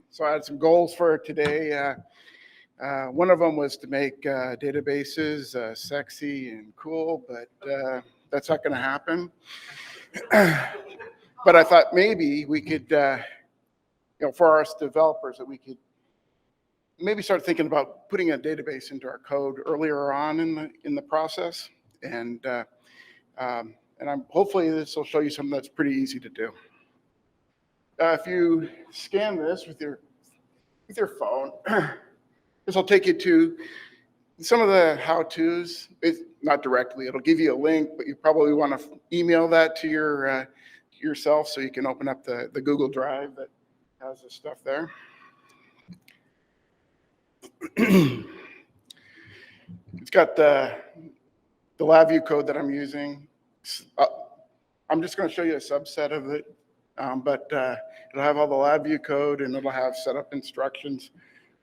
So I had some goals for today. One of them was to make databases sexy and cool, but that's not going to happen. But I thought maybe we could, for us developers, that we could maybe start thinking about putting a database into our code earlier on in the process, and hopefully this will show you something that's pretty easy to do. If you scan this with your phone, this will take you to some of the how-tos. Not directly, it'll give you a link, but you probably want to email that to yourself so you can open up the Google Drive that has this stuff there. It's got the LabVIEW code that I'm using. I'm just going to show you a subset of it, but it'll have all the LabVIEW code and it'll have setup instructions,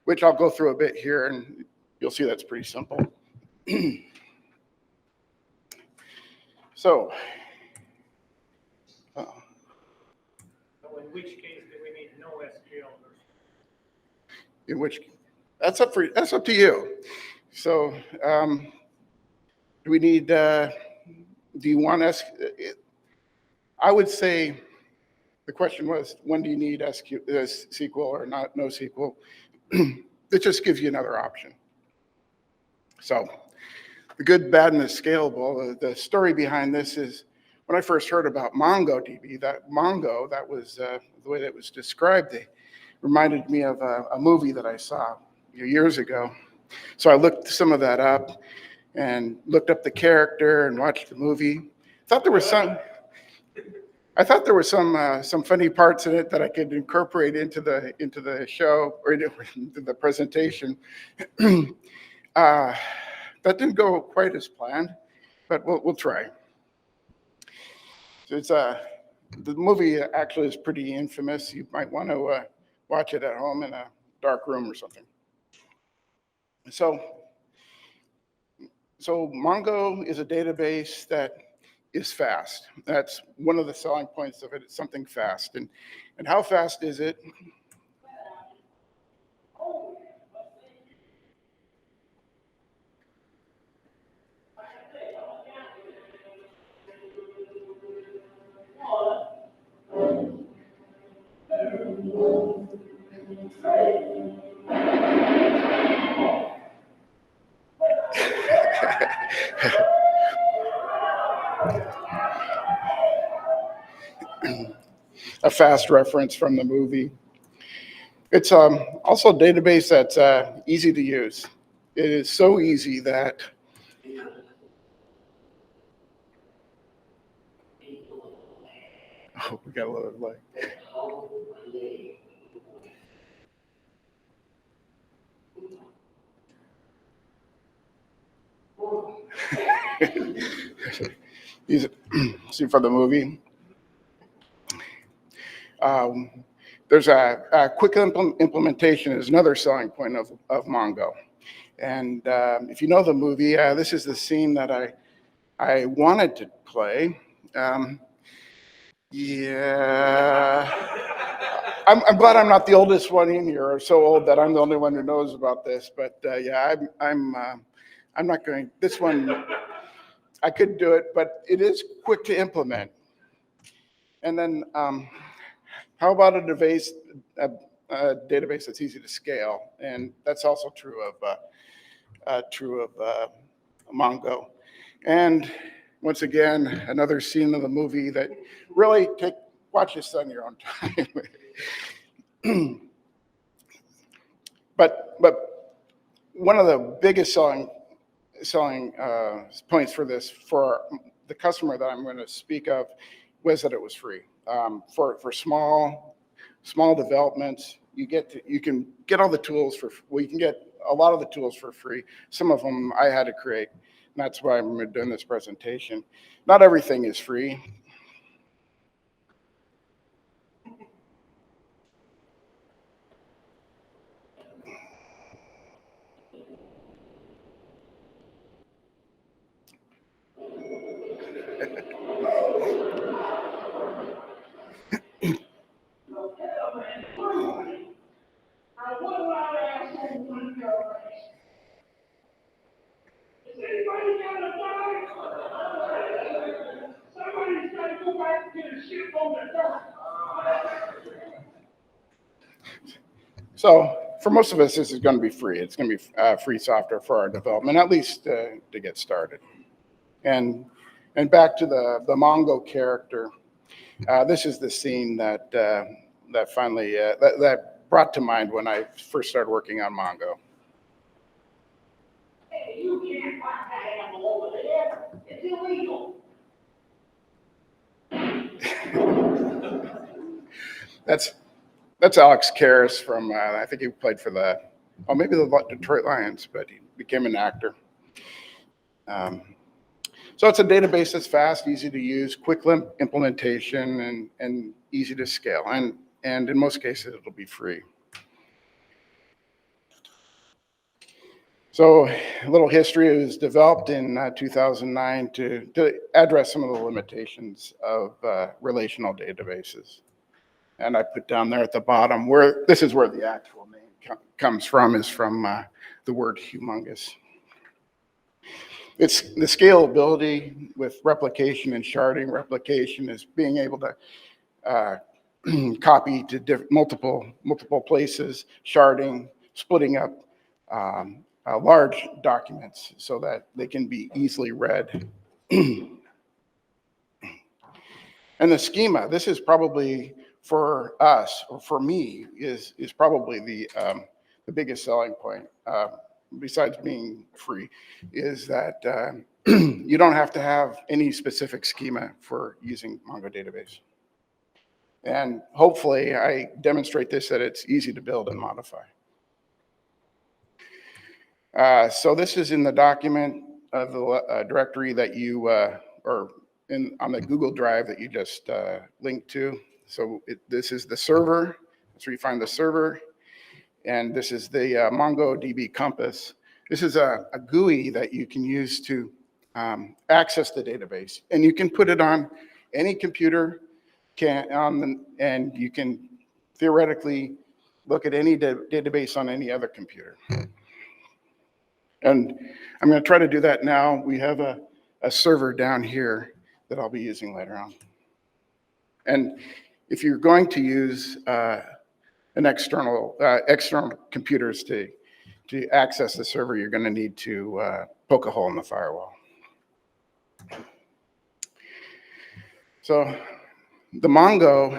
which I'll go through a bit here, and you'll see that's pretty simple. So, in which case do we need no SQL? In which, that's up to you. So, do we need? Do you want I would say the question was, when do you need SQL or not? No SQL. It just gives you another option. So, the good, bad, and the scalable. The story behind this is when I first heard about MongoDB. That was the way that it was described. It reminded me of a movie that I saw years ago. So I looked some of that up and looked up the character and watched the movie. I thought there was some funny parts in it that I could incorporate into the show or into the presentation. That didn't go quite as planned, but we'll try. So the movie actually is pretty infamous. You might want to watch it at home in a dark room or something. So Mongo is a database that is fast. That's one of the selling points of it. It's something fast. And how fast is it? A fast reference from the movie. It's also a database that's easy to use. It is so easy that we got a little delay. See for the movie. There's a quick implementation is another selling point of Mongo. And if you know the movie, this is the scene that I wanted to play. I'm glad I'm not the oldest one in here, or so old that I'm the only one who knows about this. But I'm not going. This one, I could do it, but it is quick to implement. And then, how about a database that's easy to scale? And that's also true of Mongo. And once again, another scene of the movie that really watch this on your own time. But one of the biggest selling points for this, for the customer that I'm going to speak of, was that it was free. For small developments, you can get all the tools you can get a lot of the tools for free. Some of them I had to create. And that's why I'm doing this presentation. Not everything is free. So for most of us, this is going to be free. It's going to be free software for our development, at least to get started. And back to the Mongo character. This is the scene that finally that brought to mind when I first started working on Mongo. Hey, you can't park that animal over there. It's illegal. That's Alex Karras from I think he played for maybe the Detroit Lions, but he became an actor. So it's a database that's fast, easy to use, quick implementation, and easy to scale. And in most cases, it'll be free. So a little history. It was developed in 2009 to address some of the limitations of relational databases. And I put down there at the bottom this is where the actual name comes from, is from the word humongous. It's the scalability with replication and sharding. Replication is being able to copy to multiple places. Sharding, splitting up large documents so that they can be easily read. And the schema, this is probably for us, or for me, is probably the biggest selling point. Besides being free, is that you don't have to have any specific schema for using MongoDB. And hopefully I demonstrate this, that it's easy to build and modify. So this is in the document of the directory that you, or on the Google Drive that you just linked to. So this is the server. That's where you find the server. And this is the MongoDB Compass. This is a GUI that you can use to access the database. And you can put it on any computer, and you can theoretically look at any database on any other computer. And I'm going to try to do that now. We have a server down here that I'll be using later on. And if you're going to use an external computers to access the server, you're going to need to poke a hole in the firewall. So the Mongo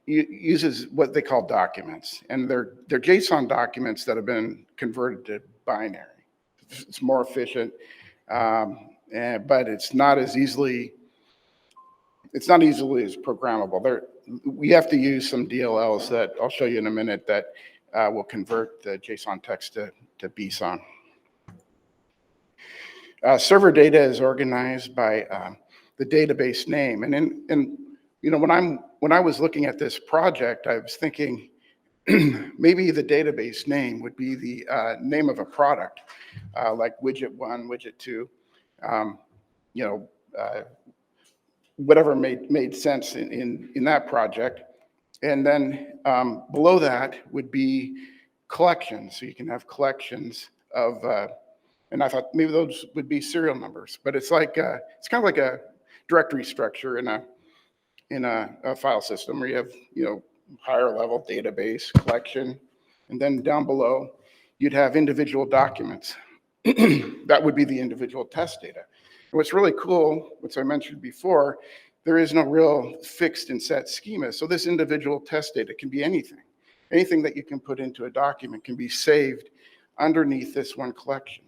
uses what they call documents, and they're JSON documents that have been converted to binary. It's more efficient, but it's not as easily as programmable. We have to use some DLLs that I'll show you in a minute that will convert the JSON text to BSON. Server data is organized by the database name, and you know, when I was looking at this project, I was thinking maybe the database name would be the name of a product, like widget 1, widget 2, you know, whatever made sense in that project. And then below that would be collections. So you can have collections of, and I thought maybe those would be serial numbers, but it's like, it's kind of like a directory structure in a file system where you have, you know, higher level database collection. And then down below, you'd have individual documents. That would be the individual test data. And what's really cool, which I mentioned before, there is no real fixed and set schema. So this individual test data can be anything. Anything that you can put into a document can be saved underneath this one collection.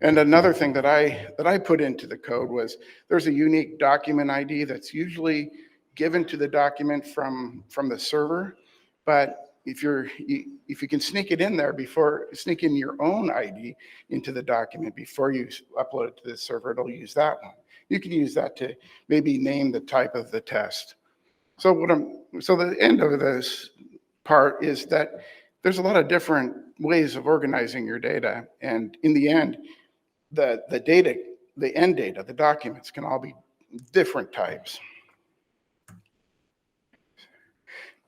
And another thing that I put into the code was there's a unique document ID that's usually given to the document from the server, but if you can sneak it in there sneak in your own ID into the document before you upload it to the server, it'll use that one. You can use that to maybe name the type of the test. So the end of this part is that there's a lot of different ways of organizing your data, and in the end, the end data, the documents can all be different types.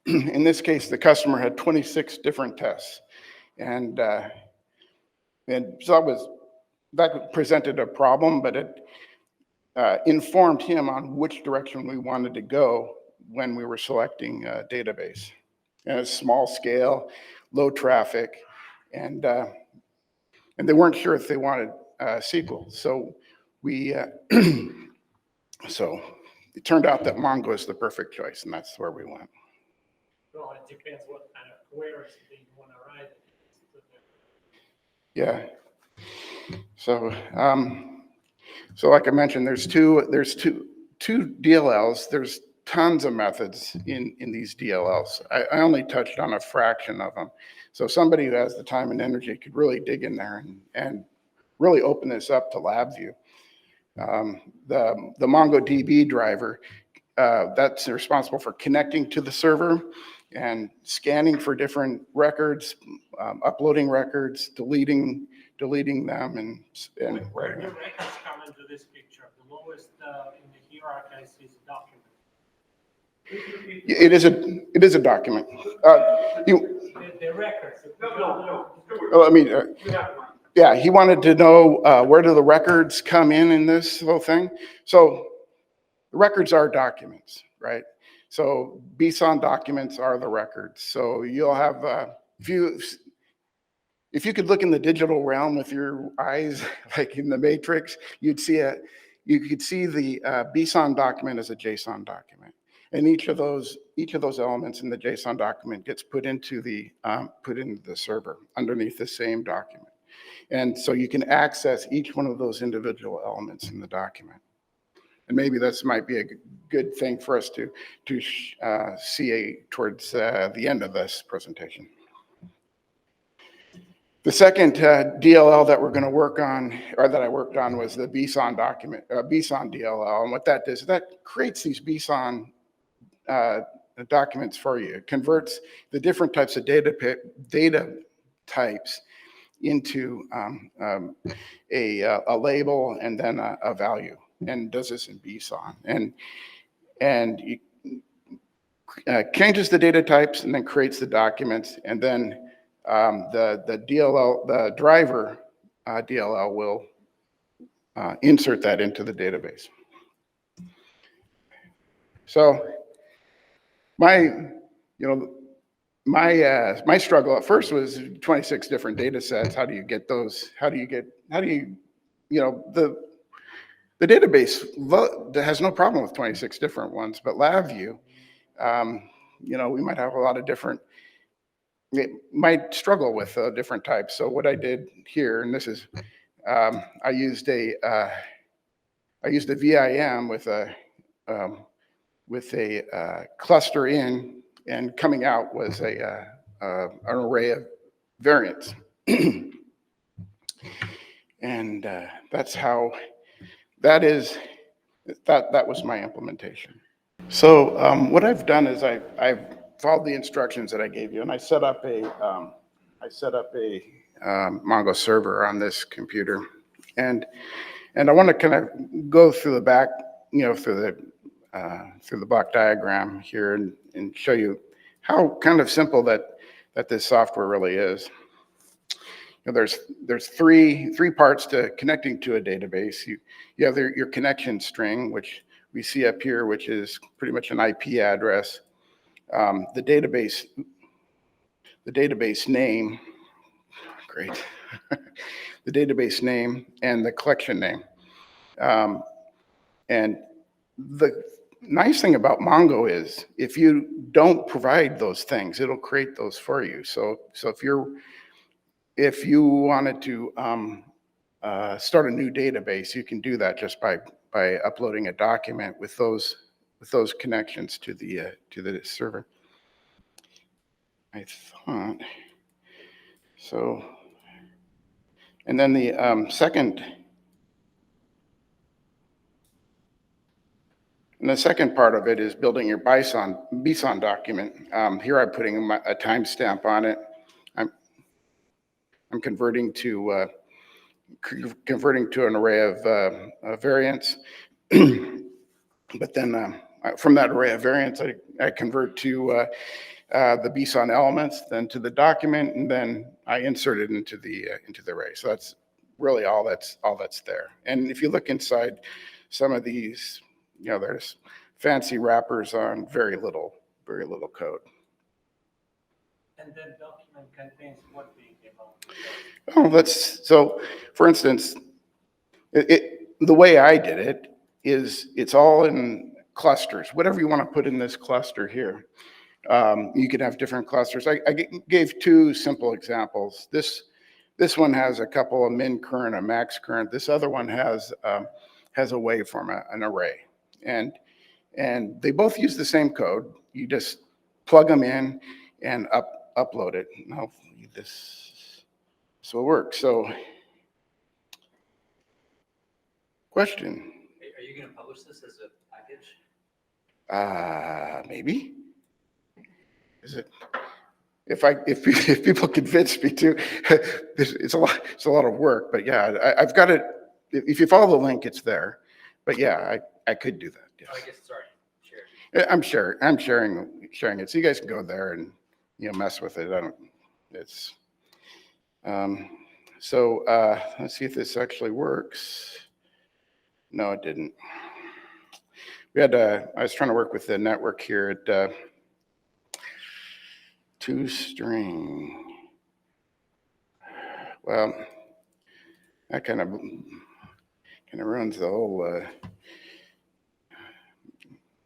In this case, the customer had 26 different tests, and so that presented a problem, but informed him on which direction we wanted to go when we were selecting a database. And it's small scale, low traffic, and they weren't sure if they wanted SQL. So we, so it turned out that Mongo is the perfect choice, and that's where we went. Well, it depends what kind of queries that you want to write. Yeah. So, so like I mentioned, there's two DLLs. There's tons of methods in these DLLs. I only touched on a fraction of them. So somebody who has the time and energy could really dig in there and really open this up to LabVIEW. The MongoDB driver, that's responsible for connecting to the server and scanning for different records, uploading records, deleting them, and Where writing do them. records come into this picture? The lowest in the hierarchy is document. It is a document. The records. Yeah, he wanted to know where do the records come in this whole thing. So the records are documents, right? So BSON documents are the records. So you'll have, if you could look in the digital realm with your eyes, like in the Matrix, you could see the BSON document as a JSON document. And each of those elements in the JSON document gets put into the server underneath the same document. And so you can access each one of those individual elements in the document. And maybe this might be a good thing for us to see towards the end of this presentation. The second DLL that we're going to work on, or that I worked on, was the BSON document, BSON DLL. And what that does is that creates these BSON documents for you. It converts the different types of data types into a label and then a value, and does this in BSON. And changes the data types and then creates the documents, and then the DLL, the driver DLL will insert that into the database. So my struggle at first was 26 different data sets. How do you get those? The database has no problem with 26 different ones, but LabVIEW, we might have a lot of different, it might struggle with different types. So what I did here, and this is, I used a VIM with a cluster in, and coming out was an array of variants. And that's how, that was my implementation. So what I've done is I've followed the instructions that I gave you, and I set up a Mongo server on this computer, and I want to kind of go through the back, through the block diagram here, and show you how kind of simple that this software really is. There's three parts to connecting to a database. You have your connection string, which we see up here, which is pretty much an IP address. The database name, great. The database name and the collection name. And the nice thing about Mongo is if you don't provide those things, it'll create those for you. So if you wanted to start a new database, you can do that just by uploading a document with those connections to the server. I thought so. And then the second part of it is building your BSON document. Here I'm putting a timestamp on it. I'm converting to an array of variants. But then from that array of variants, I convert to the BSON elements, then to the document, and then I insert it into the array. So that's really all that's there. And if you look inside some of these, there's fancy wrappers on very little code. And that document contains what being about? Oh, so for instance, the way I did it is it's all in clusters, whatever you want to put in this cluster here. You can have different clusters. I gave two simple examples. This one has a couple of min current, a max current. This other one has a waveform, an array. And they both use the same code. You just plug them in and upload it. And hopefully this will work. So, question. Are you going to publish this as a package? Maybe. Is it? If people convince me to, it's a lot of work. But yeah, I've got it. If you follow the link, it's there. But yeah, I could do that. Yes. Oh, I guess it's already shared. I'm sharing it, so you guys can go there and mess with it. It's so let's see if this actually works. No, it didn't. I was trying to work with the network here at toString. Well, that kind of ruins the whole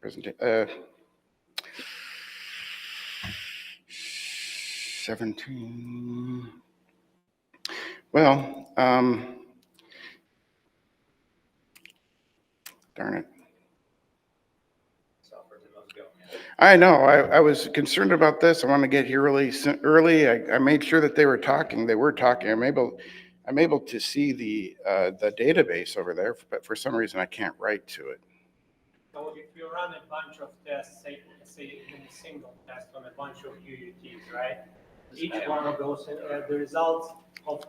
presentation. 17. Well, darn it. Software demo's going. I know. I was concerned about this. I want to get here really early. I made sure that they were talking. They were talking. I'm able to see the database over there, but for some reason I can't write to it. So if you run a bunch of tests, say in a single test on a bunch of UUTs, right? Each one of those, the results of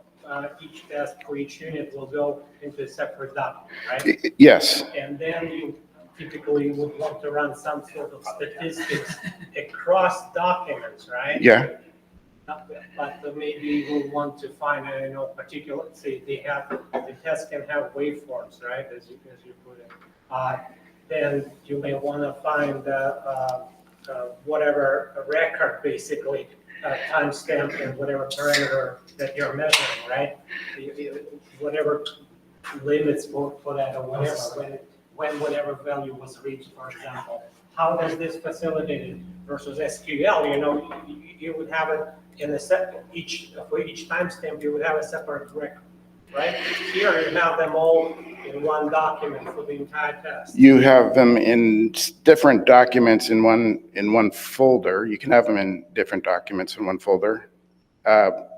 each test for each unit will go into a separate document, right? Yes. And then you typically would want to run some sort of statistics across documents, right? Yeah. But maybe you will want to find, particular, say the test can have waveforms, right? As you put it. Then you may want to find whatever record, basically, timestamp and whatever parameter that you're measuring, right? Whatever limits for that or whatever, when whatever value was reached, for example. How does this facilitate it versus SQL? You would have it in for each timestamp, you would have a separate record, right? Here you have them all in one document for the entire test. You have them in different documents in one folder. You can have them in different documents in one folder.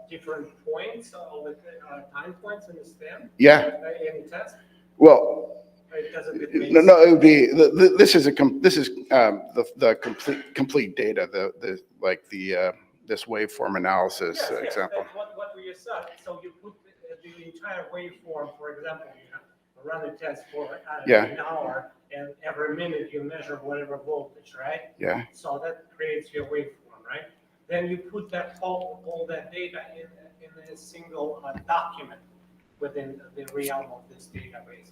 Different points, time points in the stamp? Yeah. In the test? Well, It doesn't no, it would be this is the complete data. This waveform analysis yes, example. That's what we said. So you put the entire waveform, for example, you run a test for an hour, and every minute you measure whatever voltage, right? Yeah. So that creates your waveform, right? Then you put all that data in a single document within the realm of this database.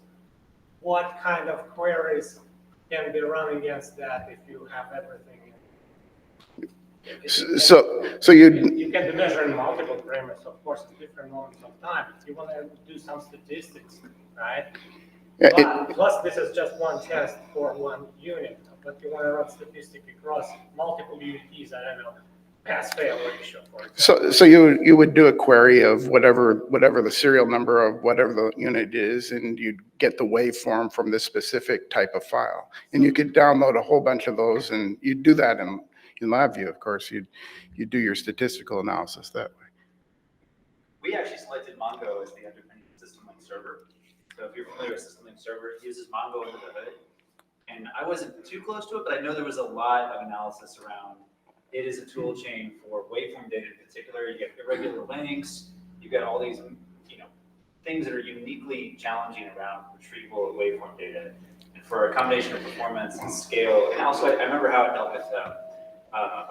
What kind of queries can be run against that if you have everything? So you can be measuring multiple parameters, of course, at different moments of time. You want to do some statistics, right? Plus, this is just one test for one unit, but you want to run statistics across multiple UUTs. I don't know, pass-fail ratio, for example. So you would do a query of whatever the serial number of whatever the unit is, and you'd get the waveform from this specific type of file, and you could download a whole bunch of those, and you'd do that in LabVIEW, of course. You'd do your statistical analysis that way. We actually selected Mongo as the underpinning system link server. So if you're familiar with system link server, it uses Mongo under the hood. And I wasn't too close to it, but I know there was a lot of analysis around it is a tool chain for waveform data in particular. You get irregular lengths, you've got all these things that are uniquely challenging around retrieval of waveform data. And for a combination of performance and scale, and also I remember how it dealt with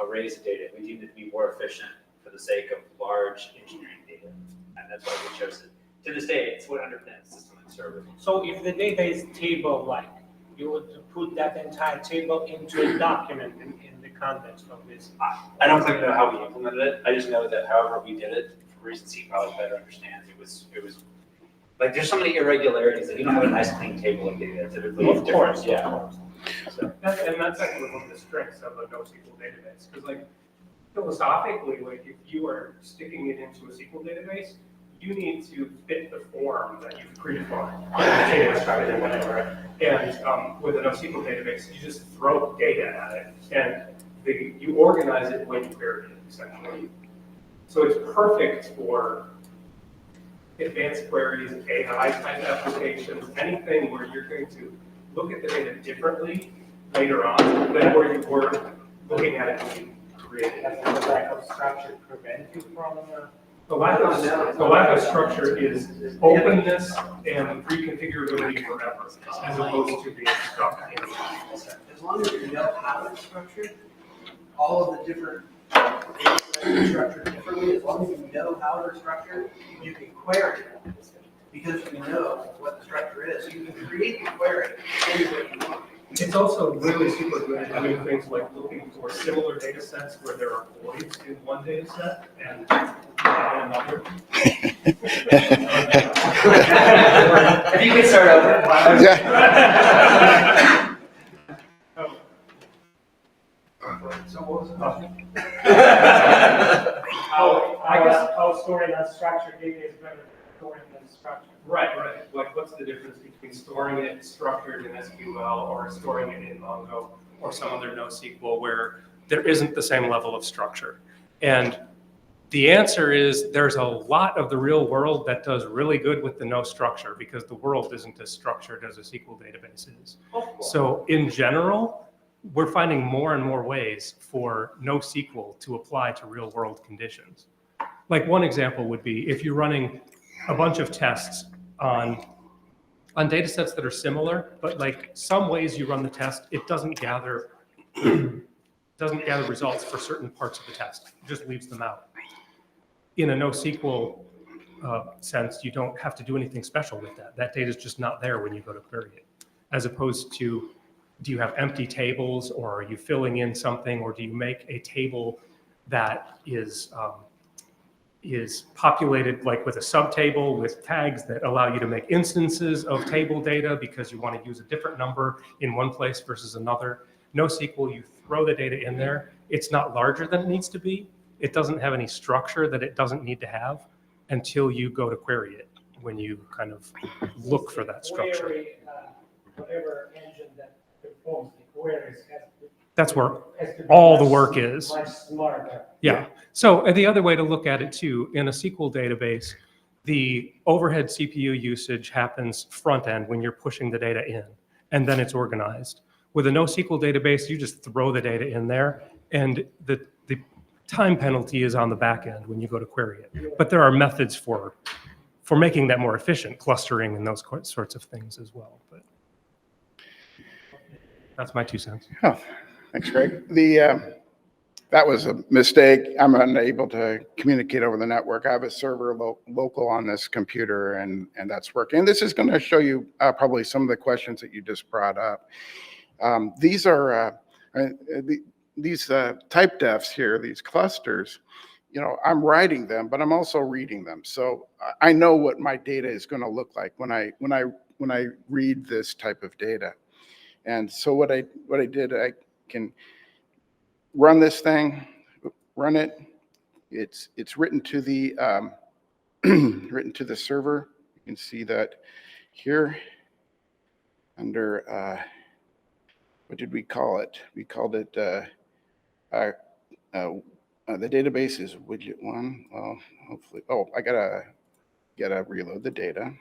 arrays of data. We deemed it to be more efficient for the sake of large engineering data. And that's why we chose to To this day, it's what underpins system and server. So if the data is table-like, you would put that entire table into a document in the context of this. I don't claim to know how we implemented it. I just know that however we did it, for reasons he probably better understands, it was like there's so many irregularities that you don't have a nice clean table of data. Typically, Of course, yeah. So, That's actually one of the strengths of a NoSQL database, because like philosophically, like if you are sticking it into a SQL database, you need to fit the form that you've predefined, the data structure and whatever. And with a NoSQL database, you just throw data at it, and you organize it when you query it, essentially. So it's perfect for advanced queries, AI type applications, anything where you're going to look at the data differently later on than where you were looking at it when you created it. Does the lack of structure prevent you from? The lack of structure is openness and reconfigurability forever, as opposed to being stuck in. As long as you know how it's structured, all of the different things are structured differently, as long as you know how they're structured, you can query them. Because you know what the structure is, you can create the query any way you want. It's also really super good at doing things like looking for similar data sets where there are voids in one data set and not in another. If you could start over. So what was it? How storing unstructured data is better than storing than structured. Right. Like, what's the difference between storing it structured in SQL or storing it in Mongo or some other NoSQL where there isn't the same level of structure? And the answer is there's a lot of the real world that does really good with the no structure because the world isn't as structured as a SQL database is. So in general, we're finding more and more ways for NoSQL to apply to real world conditions. Like one example would be if you're running a bunch of tests on data sets that are similar, but like some ways you run the test, it doesn't gather results for certain parts of the test. It just leaves them out. In a NoSQL sense, you don't have to do anything special with that. That data is just not there when you go to query it. As opposed to, do you have empty tables, or are you filling in something, or do you make a table that is populated like with a subtable with tags that allow you to make instances of table data because you want to use a different number in one place versus another. NoSQL, you throw the data in there. It's not larger than it needs to be. It doesn't have any structure that it doesn't need to have until you go to query it, when you kind of look for that structure. Query, whatever engine that performs the queries That's where has to be all the much- work is. Much smarter. Yeah. So the other way to look at it too, in a SQL database, the overhead CPU usage happens front end when you're pushing the data in, and then it's organized. With a NoSQL database, you just throw the data in there, and the time penalty is on the back end when you go to query it. But there are methods for making that more efficient, clustering and those sorts of things as well. But that's my 2 cents. Oh, thanks, Greg. That was a mistake. I'm unable to communicate over the network. I have a server local on this computer, and that's working. And this is going to show you probably some of the questions that you just brought up. These are these type defs here, these clusters. You know, I'm writing them, but I'm also reading them. So I know what my data is going to look like when I read this type of data. And so what I did, I can run this thing, run it. It's written to the written to the server. You can see that here under what did we call it? We called it the database is widget 1. Well, hopefully, I gotta reload the data.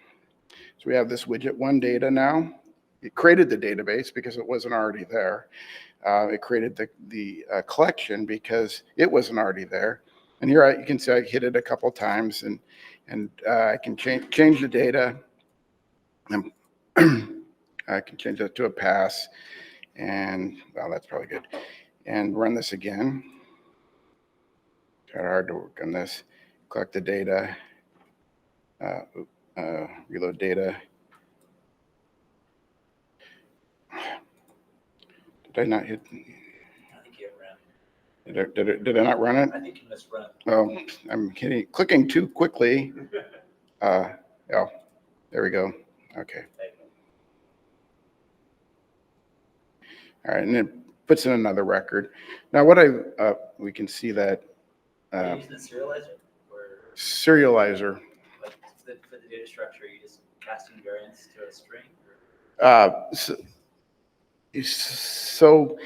So we have this widget 1 data now. It created the database because it wasn't already there. It created the collection because it wasn't already there. And here you can see I hit it a couple times, and I can change the data. And I can change that to a pass, and well, that's probably good. And run this again. Kind of hard to work on this. Collect the data. reload data. Did I not hit? I think you ran. Did I not run it? I think you missed run. Oh, I'm kidding. Clicking too quickly. Oh, there we go. Okay. All right, and it puts in another record. Now, we can see that Are you using a serializer or serializer. like for the data structure, you just casting variants to a string? Or? So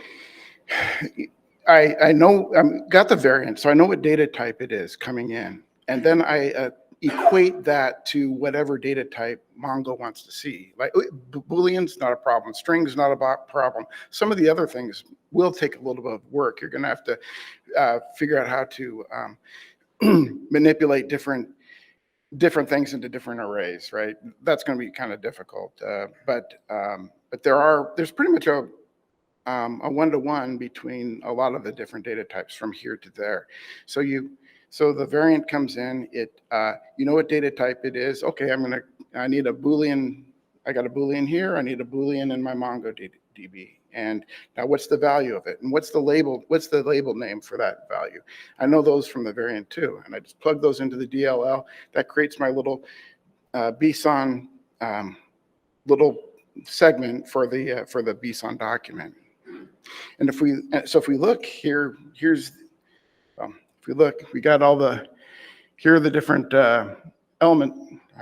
I know got the variant, so I know what data type it is coming in, and then I equate that to whatever data type Mongo wants to see. Like Boolean's not a problem, strings not a problem. Some of the other things will take a little bit of work. You're going to have to figure out how to manipulate different things into different arrays, right? That's going to be kind of difficult, but there's pretty much a one-to-one between a lot of the different data types from here to there. So the variant comes in, you know what data type it is. Okay, I need a Boolean. I got a Boolean here. I need a Boolean in my MongoDB. And now what's the value of it? And what's the label name for that value? I know those from the variant too. And I just plug those into the DLL. That creates my little BSON little segment for the BSON document. And if we look here, if we look, we got here are the different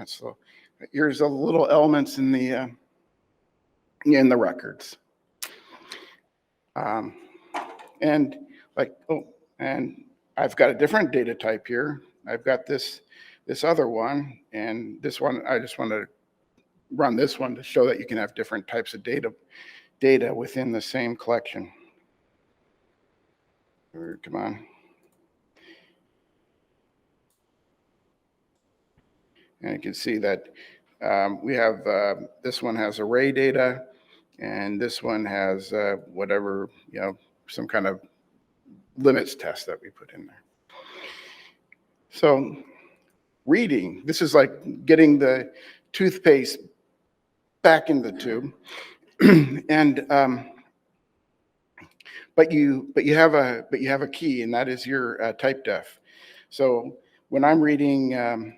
so here's the little elements in the records. And I've got a different data type here. I've got this other one, and this one, I just want to run this one to show that you can have different types of data within the same collection. Come on. And you can see that we have, this one has array data, and this one has whatever, some kind of limits test that we put in there. So reading, this is like getting the toothpaste back in the tube. And but you have a key, and that is your type def. So when I'm reading, and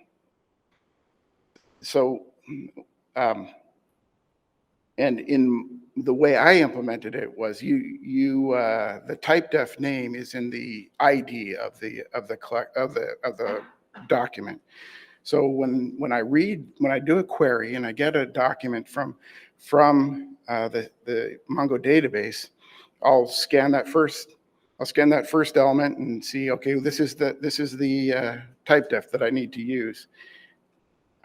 in the way I implemented it was the type def name is in the ID of the document. So when I do a query and I get a document from the Mongo database, I'll scan that first element and see, okay, this is the type def that I need to use.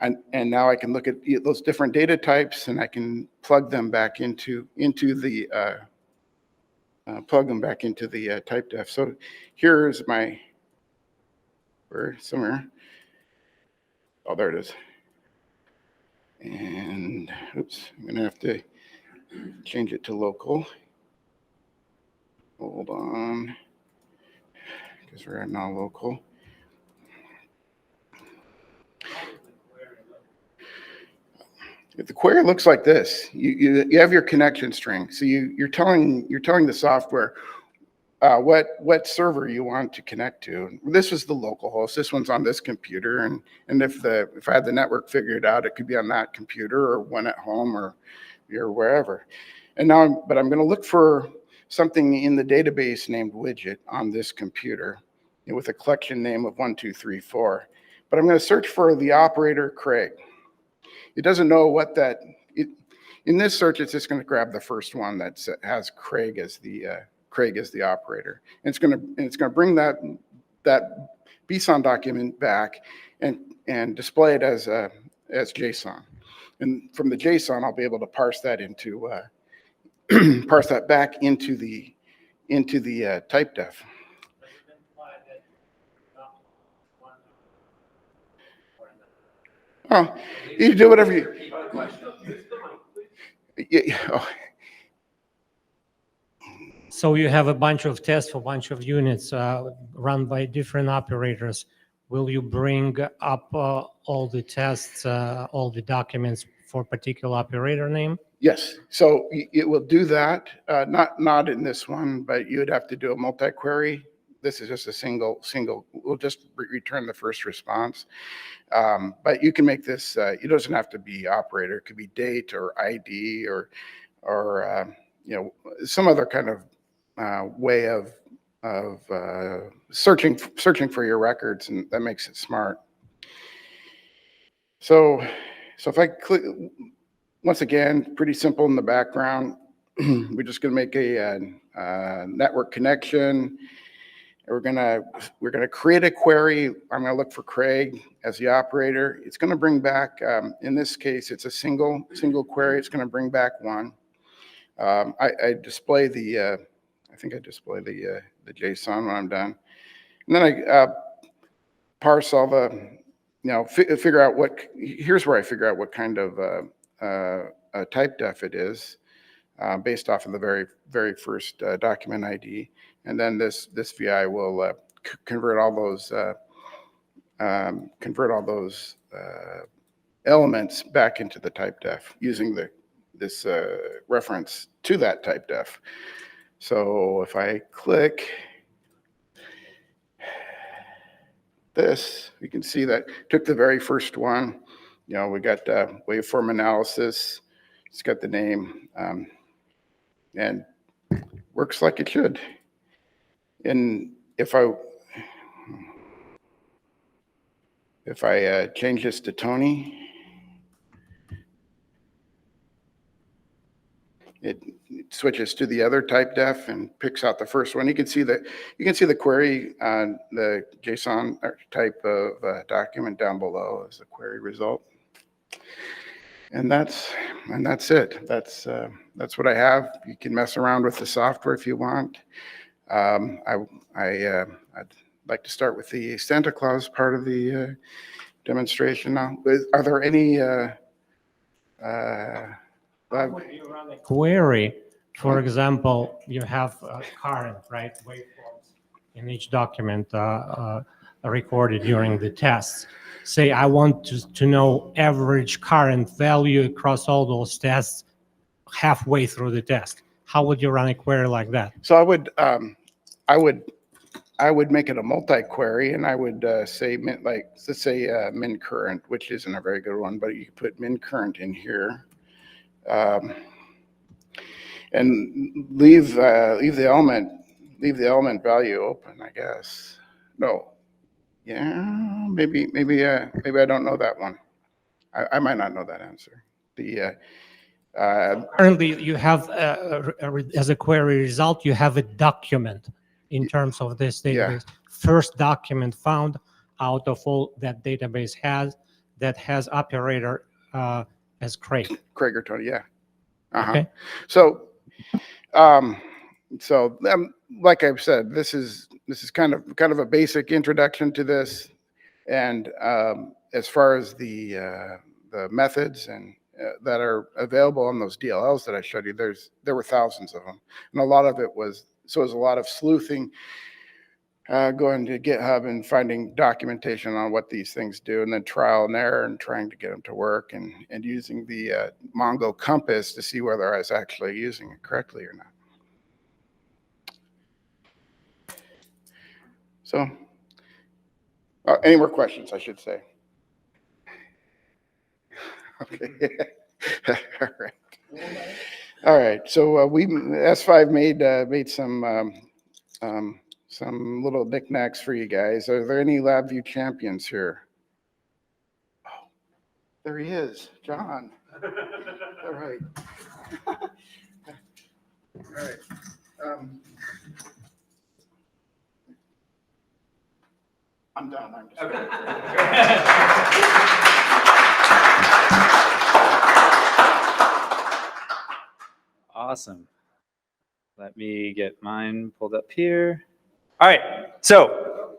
And now I can look at those different data types, and I can plug them back into the type def. So here's somewhere. Oh, there it is. And oops, I'm gonna have to change it to local. Hold on, because we're now local. The query looks like this. You have your connection string. So you're telling the software what server you want to connect to. This is the local host. This one's on this computer, and if I had the network figured out, it could be on that computer or one at home or wherever. And now, but I'm going to look for something in the database named widget on this computer with a collection name of 1, 2, 3, 4. But I'm going to search for the operator Craig. It doesn't know what that. In this search, it's just going to grab the first one that has Craig as the operator, and it's going to bring that BSON document back and display it as JSON. And from the JSON, I'll be able to parse that into parse that back into the type def. Oh, you do whatever you. Oh. So you have a bunch of tests for a bunch of units run by different operators. will you bring up all the tests, all the documents for particular operator name? Yes, so it will do that, not in this one, but you would have to do a multi-query. This is just a single, we'll just return the first response. But you can make this, it doesn't have to be operator, it could be date or ID or some other kind of way of searching for your records, and that makes it smart. So if I click, once again, pretty simple in the background. We're just going to make a network connection. We're gonna create a query. I'm gonna look for Craig as the operator. It's gonna bring back, in this case, it's a single query. It's gonna bring back one. I display the, I think I display the JSON when I'm done. And then I parse all the, figure out here's where I figure out what kind of type def it is, based off of the very first document ID. And then this VI will convert all those elements back into the type def using this reference to that type def. So if I click this, you can see that took the very first one. We got waveform analysis. It's got the name, and works like it should. And if I change this to Tony, it switches to the other type def and picks out the first one. You can see the query on the JSON type of document down below as the query result. And that's it. That's what I have. You can mess around with the software if you want. I'd like to start with the Santa Claus part of the demonstration now. Are there any Would you run a query? For example, you have current, right, waveforms in each document recorded during the tests. Say I want to know average current value across all those tests halfway through the test. How would you run a query like that? So I would make it a multi-query, and I would say let's say min current, which isn't a very good one, but you put min current in here, and leave the element value open, I guess. No, yeah, maybe I don't know that one. I might not know that answer. Currently, you have as a query result, you have a document in terms of this database. First document found out of all that database has that has operator as Craig. Craig or Tony, yeah. Okay. So, like I've said, this is kind of a basic introduction to this, and as far as the methods and that are available on those DLLs that I showed you, there were thousands of them, and a lot of it was a lot of sleuthing, going to GitHub and finding documentation on what these things do, and then trial and error and trying to get them to work, and using the Mongo Compass to see whether I was actually using it correctly or not. So, any more questions, I should say? Okay. All right. So we S5 made some little knickknacks for you guys. Are there any LabVIEW champions here? Oh, there he is, John. All right. All right. I'm done. I'm just Awesome. Let me get mine pulled up here. All right. So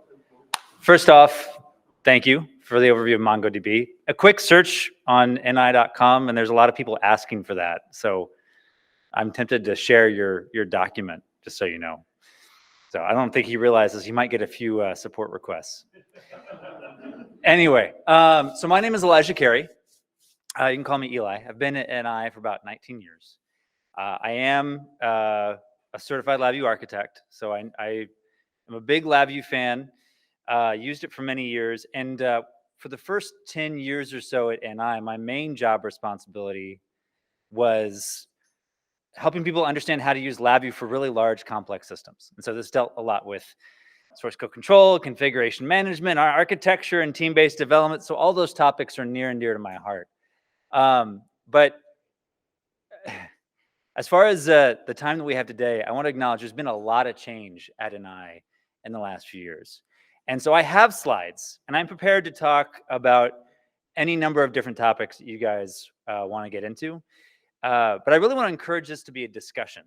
first off, thank you for the overview of MongoDB. A quick search on ni.com, and there's a lot of people asking for that. So I'm tempted to share your document, just so you know. So I don't think he realizes he might get a few support requests. Anyway, so my name is Elijah Kerry. You can call me Eli. I've been at NI for about 19 years. I am a certified LabVIEW architect, so I am a big LabVIEW fan. Used it for many years, and for the first 10 years or so at NI, my main job responsibility was helping people understand how to use LabVIEW for really large, complex systems. And so this dealt a lot with source code control, configuration management, our architecture, and team-based development. So all those topics are near and dear to my heart. But as far as the time that we have today, I want to acknowledge there's been a lot of change at NI in the last few years. And so I have slides, and I'm prepared to talk about any number of different topics that you guys want to get into. But I really want to encourage this to be a discussion.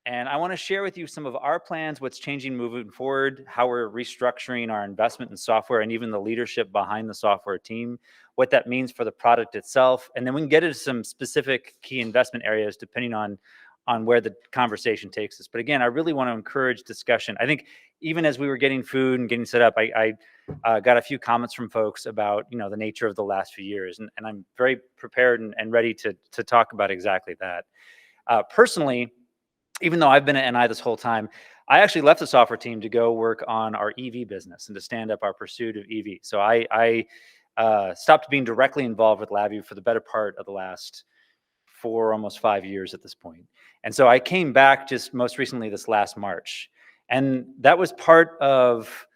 And I want to share with you some of our plans, what's changing moving forward, how we're restructuring our investment in software and even the leadership behind the software team, what that means for the product itself. And then we can get into some specific key investment areas depending on where the conversation takes us. But again, I really want to encourage discussion. I think even as we were getting food and getting set up, I got a few comments from folks about, the nature of the last few years. And I'm very prepared and ready to talk about exactly that. Personally, even though I've been at NI this whole time, I actually left the software team to go work on our EV business and to stand up our pursuit of EV. So I stopped being directly involved with LabVIEW for the better part of the last almost 5 years at this point. And so I came back just most recently this last March. And that was part of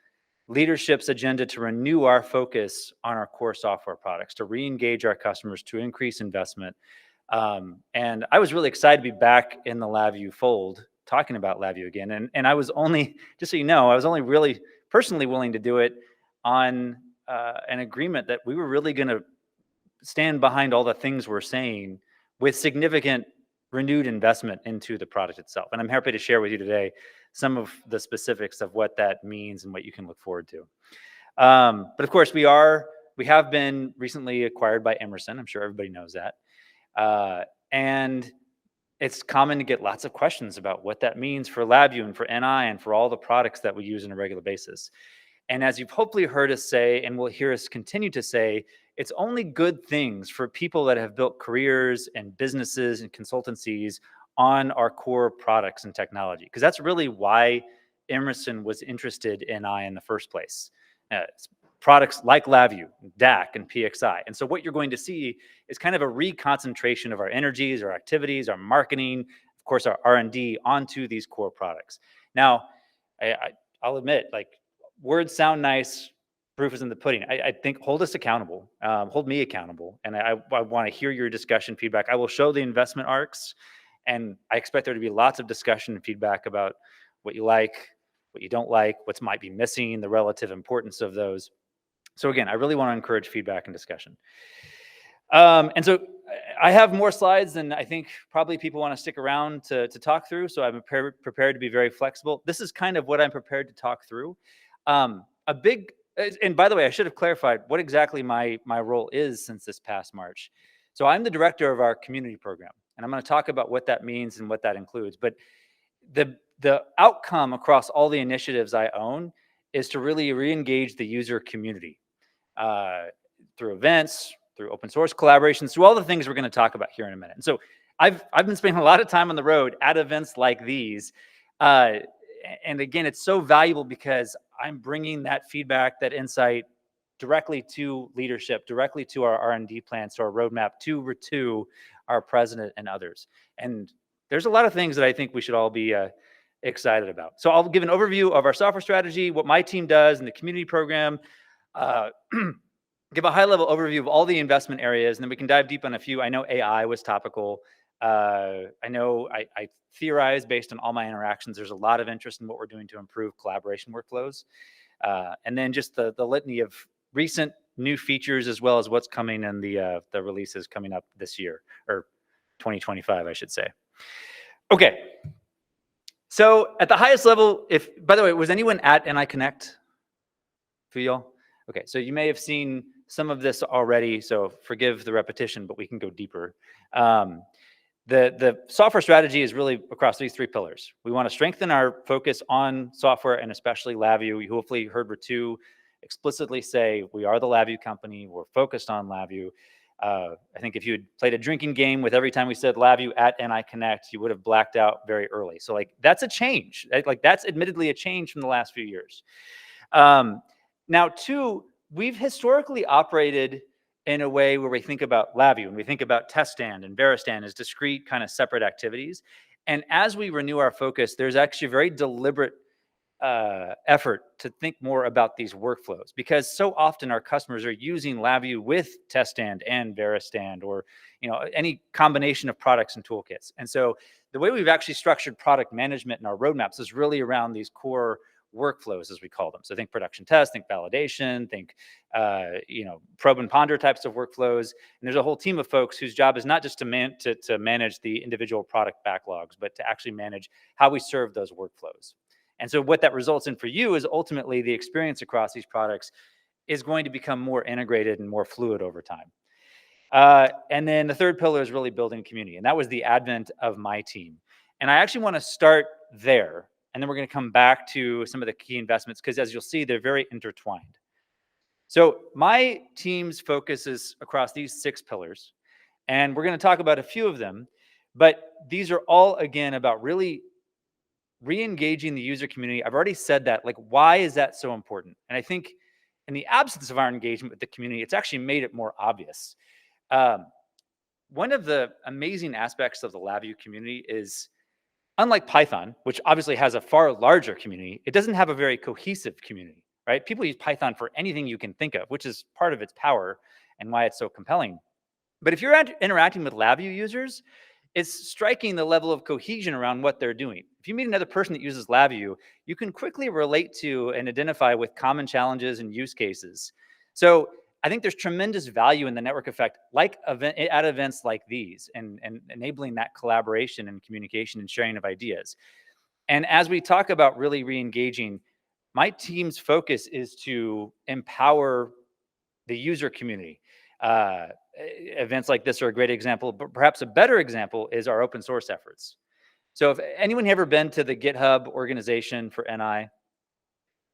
leadership's agenda to renew our focus on our core software products, to re-engage our customers, to increase investment. And I was really excited to be back in the LabVIEW fold, talking about LabVIEW again. And I was only, just so you know, I was only really personally willing to do it on an agreement that we were really going to stand behind all the things we're saying with significant renewed investment into the product itself. And I'm happy to share with you today some of the specifics of what that means and what you can look forward to. But of course, we have been recently acquired by Emerson. I'm sure everybody knows that. And it's common to get lots of questions about what that means for LabVIEW and for NI and for all the products that we use on a regular basis. And as you've hopefully heard us say, and will hear us continue to say, it's only good things for people that have built careers and businesses and consultancies on our core products and technology, because that's really why Emerson was interested in NI in the first place. Products like LabVIEW, DAC, and PXI. And so what you're going to see is kind of a reconcentration of our energies, our activities, our marketing, of course, our R&D onto these core products. Now, I'll admit, like, words sound nice, proof is in the pudding. I think hold us accountable, hold me accountable. And I want to hear your discussion feedback. I will show the investment arcs, and I expect there to be lots of discussion and feedback about what you like, what you don't like, what might be missing, the relative importance of those. So again, I really want to encourage feedback and discussion. And so I have more slides than I think probably people want to stick around to talk through. So I'm prepared to be very flexible. This is kind of what I'm prepared to talk through. And by the way, I should have clarified what exactly my role is since this past March. So I'm the director of our community program, and I'm going to talk about what that means and what that includes. But the outcome across all the initiatives I own is to really re-engage the user community through events, through open source collaborations, through all the things we're going to talk about here in a minute. And so I've been spending a lot of time on the road at events like these. And again, it's so valuable because I'm bringing that feedback, that insight directly to leadership, directly to our R&D plans, to our roadmap, to our president and others. And there's a lot of things that I think we should all be excited about. So I'll give an overview of our software strategy, what my team does in the community program, give a high-level overview of all the investment areas, and then we can dive deep on a few. I know AI was topical. I know I theorize based on all my interactions. There's a lot of interest in what we're doing to improve collaboration workflows. And then just the litany of recent new features, as well as what's coming in the releases coming up this year, or 2025, I should say. Okay. So at the highest level, by the way, was anyone at NI Connect for y'all? Okay, so you may have seen some of this already, so forgive the repetition, but we can go deeper. The software strategy is really across these three pillars. We want to strengthen our focus on software and especially LabVIEW. You hopefully heard Ritu explicitly say, we are the LabVIEW company. We're focused on LabVIEW. I think if you had played a drinking game with every time we said LabVIEW at NI Connect, you would have blacked out very early. So like that's a change. Like that's admittedly a change from the last few years. Now, two, we've historically operated in a way where we think about LabVIEW and we think about test stand and VeriStand as discrete kind of separate activities. And as we renew our focus, there's actually a very deliberate effort to think more about these workflows, because so often our customers are using LabVIEW with test stand and VeriStand, or any combination of products and toolkits. And so the way we've actually structured product management in our roadmaps is really around these core workflows, as we call them. So think production test, think validation, think probe and ponder types of workflows. And there's a whole team of folks whose job is not just to manage the individual product backlogs, but to actually manage how we serve those workflows. And so what that results in for you is ultimately the experience across these products is going to become more integrated and more fluid over time. And then the third pillar is really building community. And that was the advent of my team. And I actually want to start there. And then we're going to come back to some of the key investments, because as you'll see, they're very intertwined. So my team's focus is across these 6 pillars. And we're going to talk about a few of them. But these are all, again, about really re-engaging the user community. I've already said that. Like, why is that so important? And I think in the absence of our engagement with the community, it's actually made it more obvious. One of the amazing aspects of the LabVIEW community is, unlike Python, which obviously has a far larger community, it doesn't have a very cohesive community, right? People use Python for anything you can think of, which is part of its power and why it's so compelling. But if you're interacting with LabVIEW users, it's striking the level of cohesion around what they're doing. If you meet another person that uses LabVIEW, you can quickly relate to and identify with common challenges and use cases. So I think there's tremendous value in the network effect, like at events like these, and enabling that collaboration and communication and sharing of ideas. And as we talk about really re-engaging, my team's focus is to empower the user community. Events like this are a great example, but perhaps a better example is our open source efforts. So if anyone ever been to the GitHub organization for NI,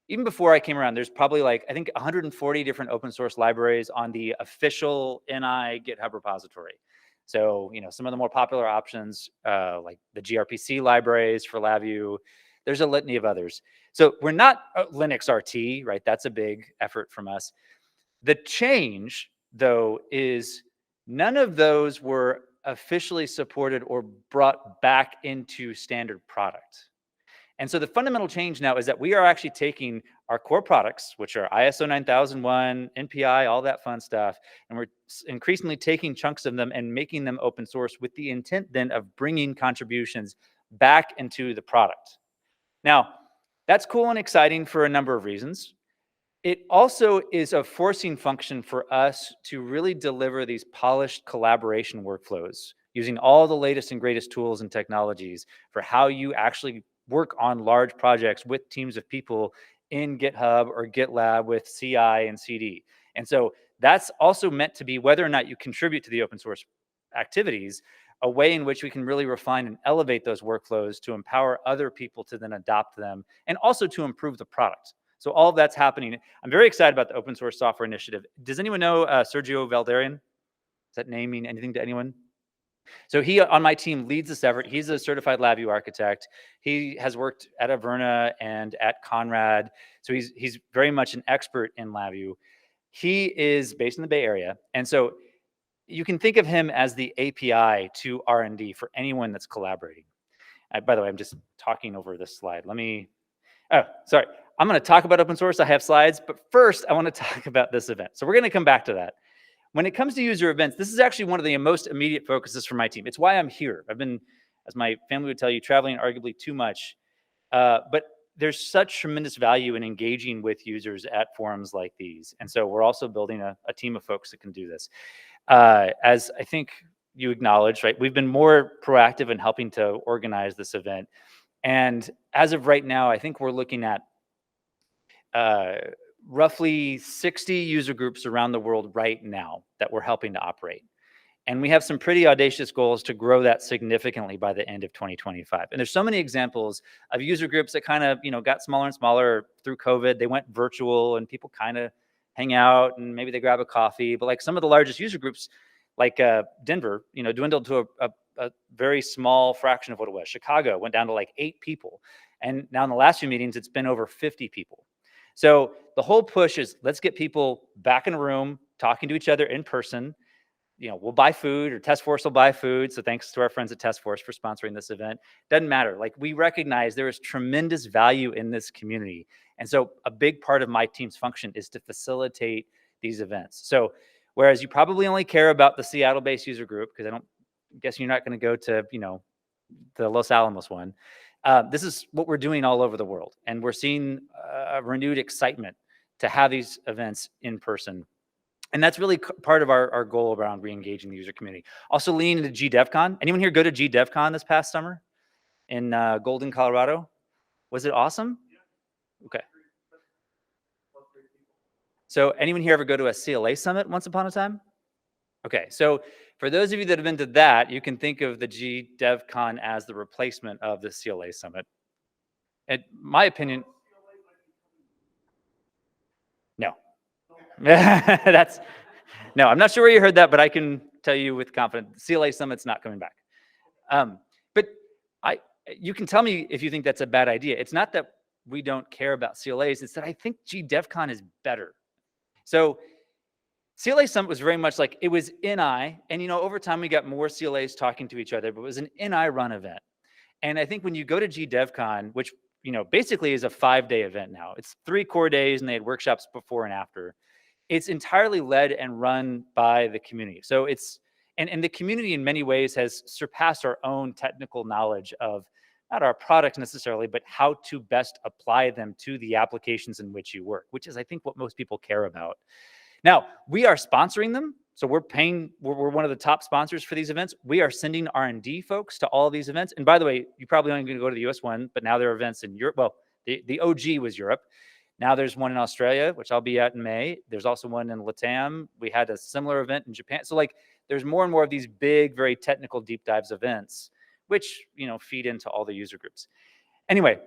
even before I came around, there's probably I think 140 different open source libraries on the official NI GitHub repository. So, some of the more popular options, like the gRPC libraries for LabVIEW, there's a litany of others. So we're not Linux RT, right? That's a big effort from us. The change, though, is none of those were officially supported or brought back into standard product. And so the fundamental change now is that we are actually taking our core products, which are ISO 9001, NPI, all that fun stuff, and we're increasingly taking chunks of them and making them open source with the intent then of bringing contributions back into the product. Now, that's cool and exciting for a number of reasons. It also is a forcing function for us to really deliver these polished collaboration workflows using all the latest and greatest tools and technologies for how you actually work on large projects with teams of people in GitHub or GitLab with CI and CD. And so that's also meant to be, whether or not you contribute to the open source activities, a way in which we can really refine and elevate those workflows to empower other people to then adopt them and also to improve the product. So all of that's happening. I'm very excited about the open source software initiative. Does anyone know Sergio Valdarian? Does that name mean anything to anyone? So he, on my team, leads this effort. He's a certified LabVIEW architect. He has worked at Averna and at Conrad. So he's very much an expert in LabVIEW. He is based in the Bay Area. And so you can think of him as the API to R&D for anyone that's collaborating. By the way, I'm just talking over this slide. Sorry. I'm going to talk about open source. I have slides, but first I want to talk about this event. So we're going to come back to that. When it comes to user events, this is actually one of the most immediate focuses for my team. It's why I'm here. I've been, as my family would tell you, traveling arguably too much. But there's such tremendous value in engaging with users at forums like these. And so we're also building a team of folks that can do this. As I think you acknowledge, right, we've been more proactive in helping to organize this event. And as of right now, I think we're looking at roughly 60 user groups around the world right now that we're helping to operate. And we have some pretty audacious goals to grow that significantly by the end of 2025. And there's so many examples of user groups that kind of, got smaller and smaller through COVID. They went virtual and people kind of hang out and maybe they grab a coffee. But like some of the largest user groups, like Denver, dwindled to a very small fraction of what it was. Chicago went down to like 8 people. And now in the last few meetings, it's been over 50 people. So the whole push is let's get people back in a room, talking to each other in person. We'll buy food, or Task Force will buy food. So thanks to our friends at Task Force for sponsoring this event. Doesn't matter. Like, we recognize there is tremendous value in this community. And so a big part of my team's function is to facilitate these events. So whereas you probably only care about the Seattle-based user group, because I'm guessing you're not going to go to, the Los Alamos one. This is what we're doing all over the world. And we're seeing a renewed excitement to have these events in person. And that's really part of our goal around re-engaging the user community. Also leaning into GDevCon. Anyone here go to GDevCon this past summer in Golden, Colorado? Was it awesome? Okay. So anyone here ever go to a CLA summit once upon a time? Okay, so for those of you that have been to that, you can think of the GDevCon as the replacement of the CLA summit. In my opinion, no. No, I'm not sure where you heard that, but I can tell you with confidence, CLA Summit's not coming back. But you can tell me if you think that's a bad idea. It's not that we don't care about CLAs, it's that I think GDevCon is better. So CLA Summit was very much like, it was NI, and over time we got more CLAs talking to each other, but it was an NI run event. And I think when you go to GDevCon, which basically is a 5-day event now, it's 3 core days and they had workshops before and after. It's entirely led and run by the community. So it's, and the community in many ways has surpassed our own technical knowledge of not our products necessarily, but how to best apply them to the applications in which you work, which is, I think, what most people care about. Now, we are sponsoring them. So we're one of the top sponsors for these events. We are sending R&D folks to all of these events. And by the way, you probably only going to go to the US one, but now there are events in Europe. Well, the OG was Europe. Now there's one in Australia, which I'll be at in May. There's also one in LATAM. We had a similar event in Japan. So like, there's more and more of these big, very technical deep dives events, which, feed into all the user groups. Anyway,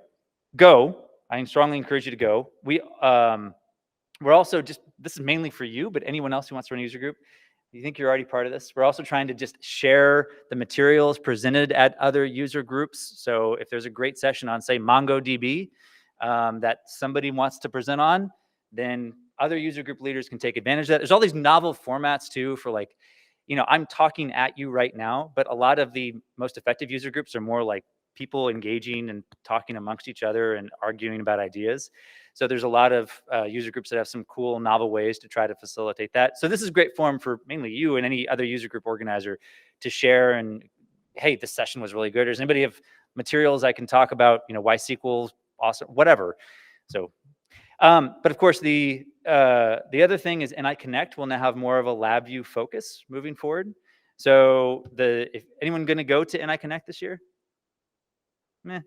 go. I strongly encourage you to go. We're also this is mainly for you, but anyone else who wants to run a user group, you think you're already part of this? We're also trying to just share the materials presented at other user groups. So if there's a great session on, say, MongoDB, that somebody wants to present on, then other user group leaders can take advantage of that. There's all these novel formats too for like, I'm talking at you right now, but a lot of the most effective user groups are more like people engaging and talking amongst each other and arguing about ideas. So there's a lot of user groups that have some cool novel ways to try to facilitate that. So this is a great forum for mainly you and any other user group organizer to share and, hey, this session was really good. Does anybody have materials I can talk about, why SQL awesome, whatever. So, but of course, the other thing is NI Connect will now have more of a LabVIEW focus moving forward. So if anyone going to go to NI Connect this year?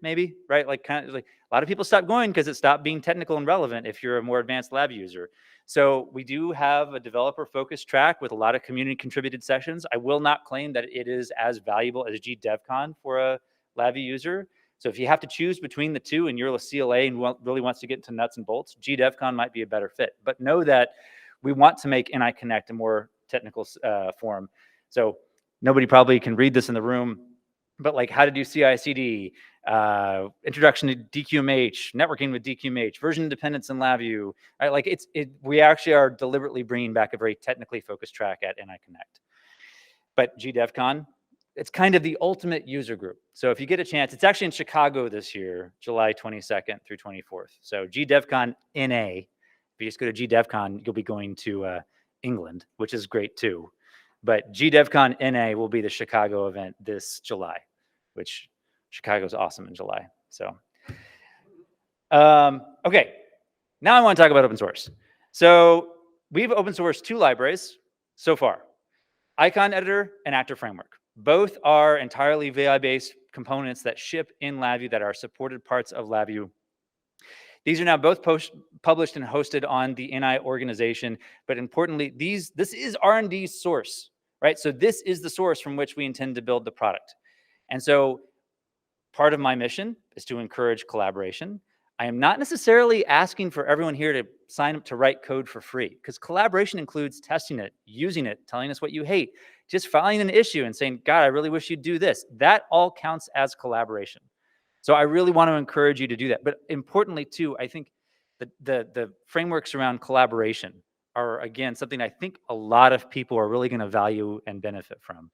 Maybe, right? Like kind of like a lot of people stopped going because it stopped being technical and relevant if you're a more advanced lab user. So we do have a developer focused track with a lot of community contributed sessions. I will not claim that it is as valuable as GDevCon for a LabVIEW user. So if you have to choose between the two and you're a CLA and really wants to get into nuts and bolts, GDevCon might be a better fit. But know that we want to make NI Connect a more technical forum. So nobody probably can read this in the room, but like how to do CI/CD, introduction to DQMH, networking with DQMH, version dependence in LabVIEW. Right? Like we actually are deliberately bringing back a very technically focused track at NI Connect. But GDevCon, it's kind of the ultimate user group. So if you get a chance, it's actually in Chicago this year, July 22nd through 24th. So GDevCon NA, if you just go to GDevCon, you'll be going to England, which is great too. But GDevCon NA will be the Chicago event this July, which Chicago's awesome in July. So, okay, now I want to talk about open source. So we've open sourced 2 libraries so far, Icon Editor and Actor Framework. Both are entirely VI-based components that ship in LabVIEW that are supported parts of LabVIEW. These are now both published and hosted on the NI organization, but importantly, this is R&D's source, right? So this is the source from which we intend to build the product. And so part of my mission is to encourage collaboration. I am not necessarily asking for everyone here to sign up to write code for free, because collaboration includes testing it, using it, telling us what you hate, just filing an issue and saying, God, I really wish you'd do this. That all counts as collaboration. So I really want to encourage you to do that. But importantly, too, I think the frameworks around collaboration are, again, something I think a lot of people are really going to value and benefit from.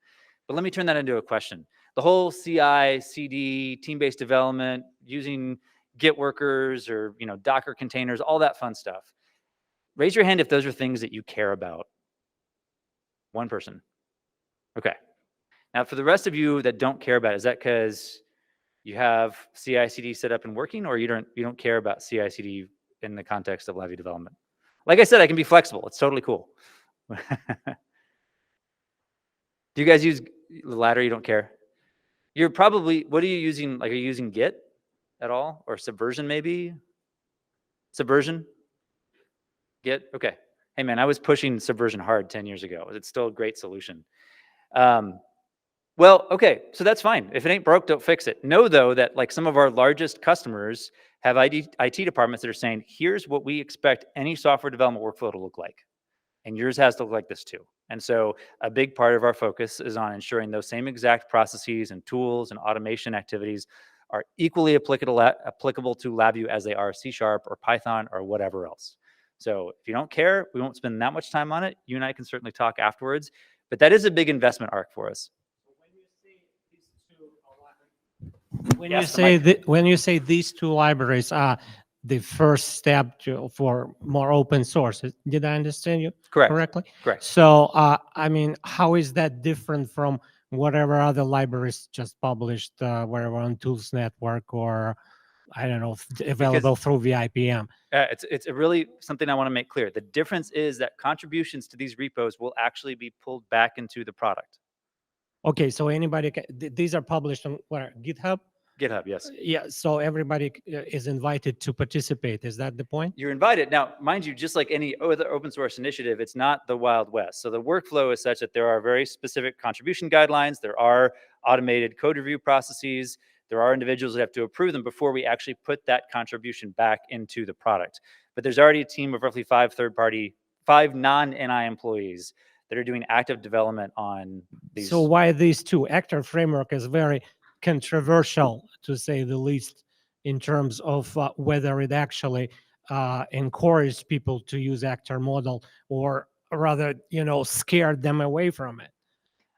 But let me turn that into a question. The whole CI, CD, team-based development, using Git workers or Docker containers, all that fun stuff. Raise your hand if those are things that you care about. One person. Okay. Now, for the rest of you that don't care about it, is that because you have CI/CD set up and working, or you don't care about CI/CD in the context of LabVIEW development? Like I said, I can be flexible. It's totally cool. Do you guys use the latter? You don't care? You're probably, what are you using? Like, are you using Git at all? Or Subversion maybe? Subversion? Git? Okay. Hey man, I was pushing Subversion hard 10 years ago. It's still a great solution. Well, okay, so that's fine. If it ain't broke, don't fix it. Know though that like some of our largest customers have IT departments that are saying, here's what we expect any software development workflow to look like. And yours has to look like this too. And so a big part of our focus is on ensuring those same exact processes and tools and automation activities are equally applicable to LabVIEW as they are C# or Python or whatever else. So if you don't care, we won't spend that much time on it. You and I can certainly talk afterwards, but that is a big investment arc for us. When you say these two libraries are the first step for more open source, did I understand you correctly? Correct. So, I mean, how is that different from whatever other libraries just published, wherever on Tools Network or, I don't know, available through VIPM? It's a really something I want to make clear. The difference is that contributions to these repos will actually be pulled back into the product. Okay, so anybody can, these are published on where, GitHub? GitHub, yes. Yeah, so everybody is invited to participate. Is that the point? You're invited. Now, mind you, just like any other open source initiative, it's not the Wild West. So the workflow is such that there are very specific contribution guidelines. There are automated code review processes. There are individuals that have to approve them before we actually put that contribution back into the product. But there's already a team of roughly 5 non-NI employees that are doing active development on these. So why these two? Actor framework is very controversial, to say the least, in terms of whether it actually encouraged people to use actor model or rather, scared them away from it.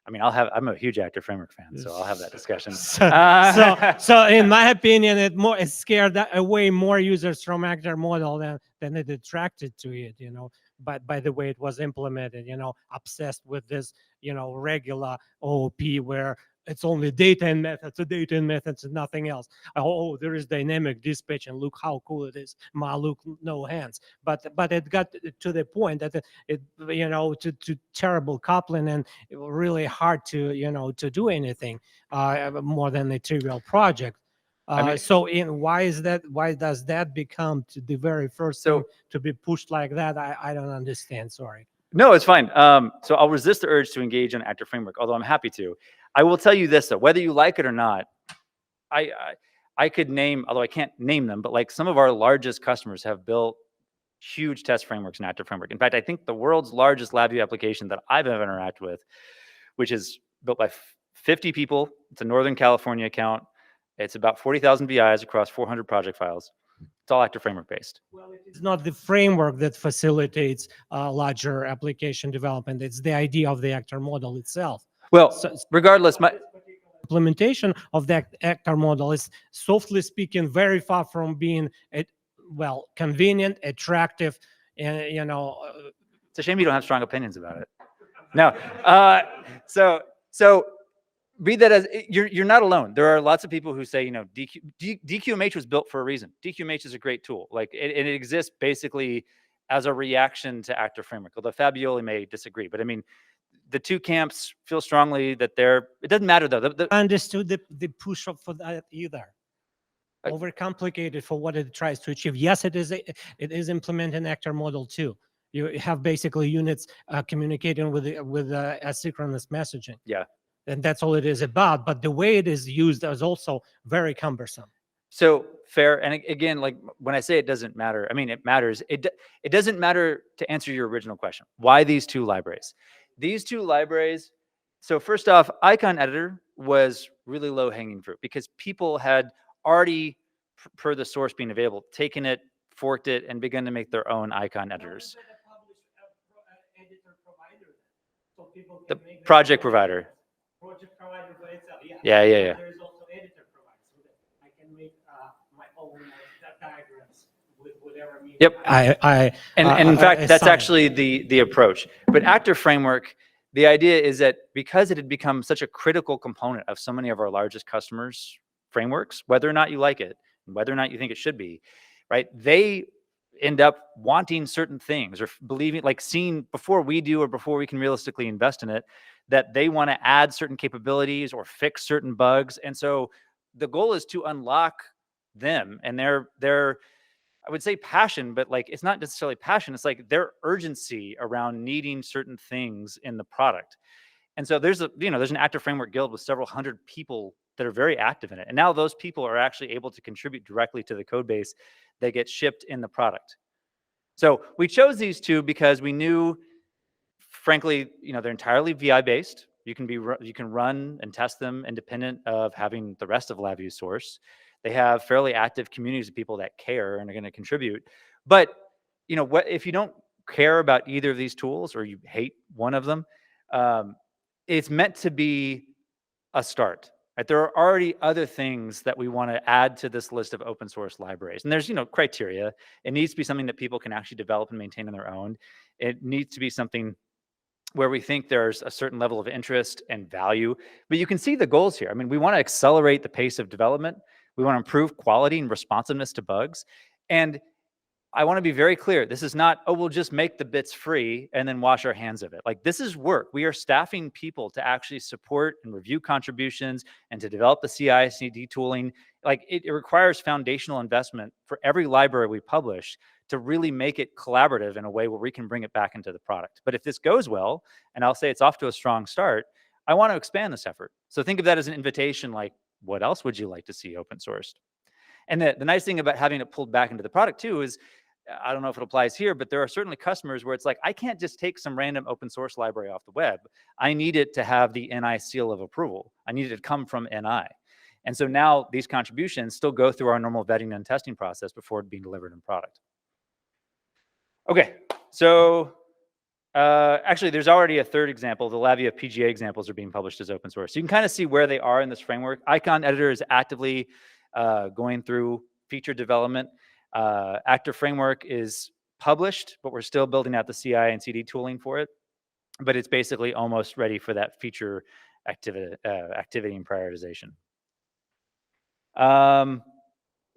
I mean, I'm a huge actor framework fan, so I'll have that discussion. So in my opinion, it scared away more users from actor model than it attracted to it, But by the way it was implemented, obsessed with this, regular OOP where it's only data and methods and nothing else. Oh, there is dynamic dispatch and look how cool it is. Look, no hands. But it got to the point that it to terrible coupling and it was really hard to to do anything more than a trivial project. So why does that become to the very first thing to be pushed like that? I don't understand. Sorry. No, it's fine. So I'll resist the urge to engage on actor framework, although I'm happy to. I will tell you this though, whether you like it or not, I could name, although I can't name them, but like some of our largest customers have built huge test frameworks in actor framework. In fact, I think the world's largest LabVIEW application that I've ever interacted with, which is built by 50 people, it's a Northern California account. It's about 40,000 VIs across 400 project files. It's all actor framework based. Well, it's not the framework that facilitates larger application development. It's the idea of the actor model itself. Well, So, regardless, implementation of the actor model is, softly speaking, very far from being convenient, attractive, and it's a shame you don't have strong opinions about it. No, so read that as you're not alone. There are lots of people who say, DQMH was built for a reason. DQMH is a great tool. Like it exists basically as a reaction to actor framework. Although Fabioli may disagree, but I mean, the two camps feel strongly that it doesn't matter though. I understood the push up for that either. Overcomplicated for what it tries to achieve. Yes, it is implementing actor model too. You have basically units communicating with asynchronous messaging. Yeah. And that's all it is about. But the way it is used is also very cumbersome. So fair. And again, like when I say it doesn't matter, I mean, it matters. It doesn't matter to answer your original question. Why these two libraries? These two libraries. So first off, icon editor was really low hanging fruit because people had already, per the source being available, taken it, forked it, and begun to make their own icon editors. The project provider. Project provider by itself, yeah. Yeah, yeah, yeah. There's also editor provider, so that I can make my own diagrams with whatever medium. Yep. And in fact, that's assign. actually the approach. But Actor Framework, the idea is that because it had become such a critical component of so many of our largest customers' frameworks, whether or not you like it, and whether or not you think it should be, right? They end up wanting certain things or believing, like seeing before we do or before we can realistically invest in it, that they want to add certain capabilities or fix certain bugs. And so the goal is to unlock them and their I would say passion, but like it's not necessarily passion. It's like their urgency around needing certain things in the product. And so there's an Active Framework guild with several hundred people that are very active in it. And now those people are actually able to contribute directly to the code base that gets shipped in the product. So we chose these two because we knew, frankly, they're entirely VI based. You can run and test them independent of having the rest of LabVIEW source. They have fairly active communities of people that care and are going to contribute. But what if you don't care about either of these tools or you hate one of them? It's meant to be a start. Right? There are already other things that we want to add to this list of open source libraries. And there's criteria. It needs to be something that people can actually develop and maintain on their own. It needs to be something where we think there's a certain level of interest and value. But you can see the goals here. I mean, we want to accelerate the pace of development. We want to improve quality and responsiveness to bugs. And I want to be very clear. This is not, we'll just make the bits free and then wash our hands of it. Like, this is work. We are staffing people to actually support and review contributions and to develop the CI/CD tooling. Like, it requires foundational investment for every library we publish to really make it collaborative in a way where we can bring it back into the product. But if this goes well, and I'll say it's off to a strong start, I want to expand this effort. So think of that as an invitation, like, what else would you like to see open sourced? And the nice thing about having it pulled back into the product too is, I don't know if it applies here, but there are certainly customers where it's like, I can't just take some random open source library off the web. I need it to have the NI seal of approval. I need it to come from NI. And so now these contributions still go through our normal vetting and testing process before being delivered in product. Okay, so actually there's already a third example. The LabVIEW PGA examples are being published as open source. So you can kind of see where they are in this framework. Icon Editor is actively going through feature development. Actor Framework is published, but we're still building out the CI and CD tooling for it. But it's basically almost ready for that feature activity and prioritization.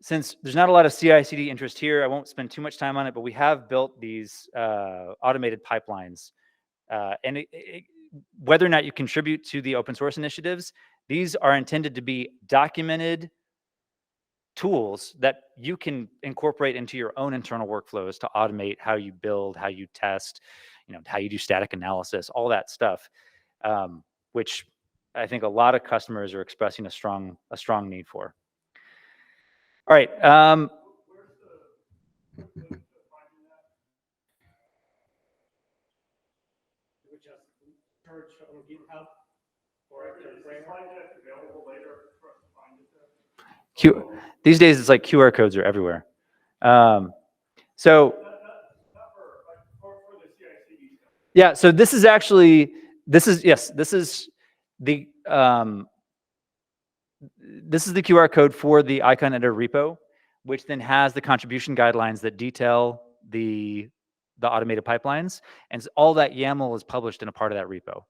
Since there's not a lot of CI/CD interest here, I won't spend too much time on it, but we have built these automated pipelines. And whether or not you contribute to the open source initiatives, these are intended to be documented tools that you can incorporate into your own internal workflows to automate how you build, how you test, how you do static analysis, all that stuff, which I think a lot of customers are expressing a strong need for. All right. We just search on GitHub for Actor Framework. These days, it's like QR codes are everywhere. Yeah, so this is the QR code for the Icon Editor repo, which then has the contribution guidelines that detail the automated pipelines, and all that YAML is published in a part of that repo.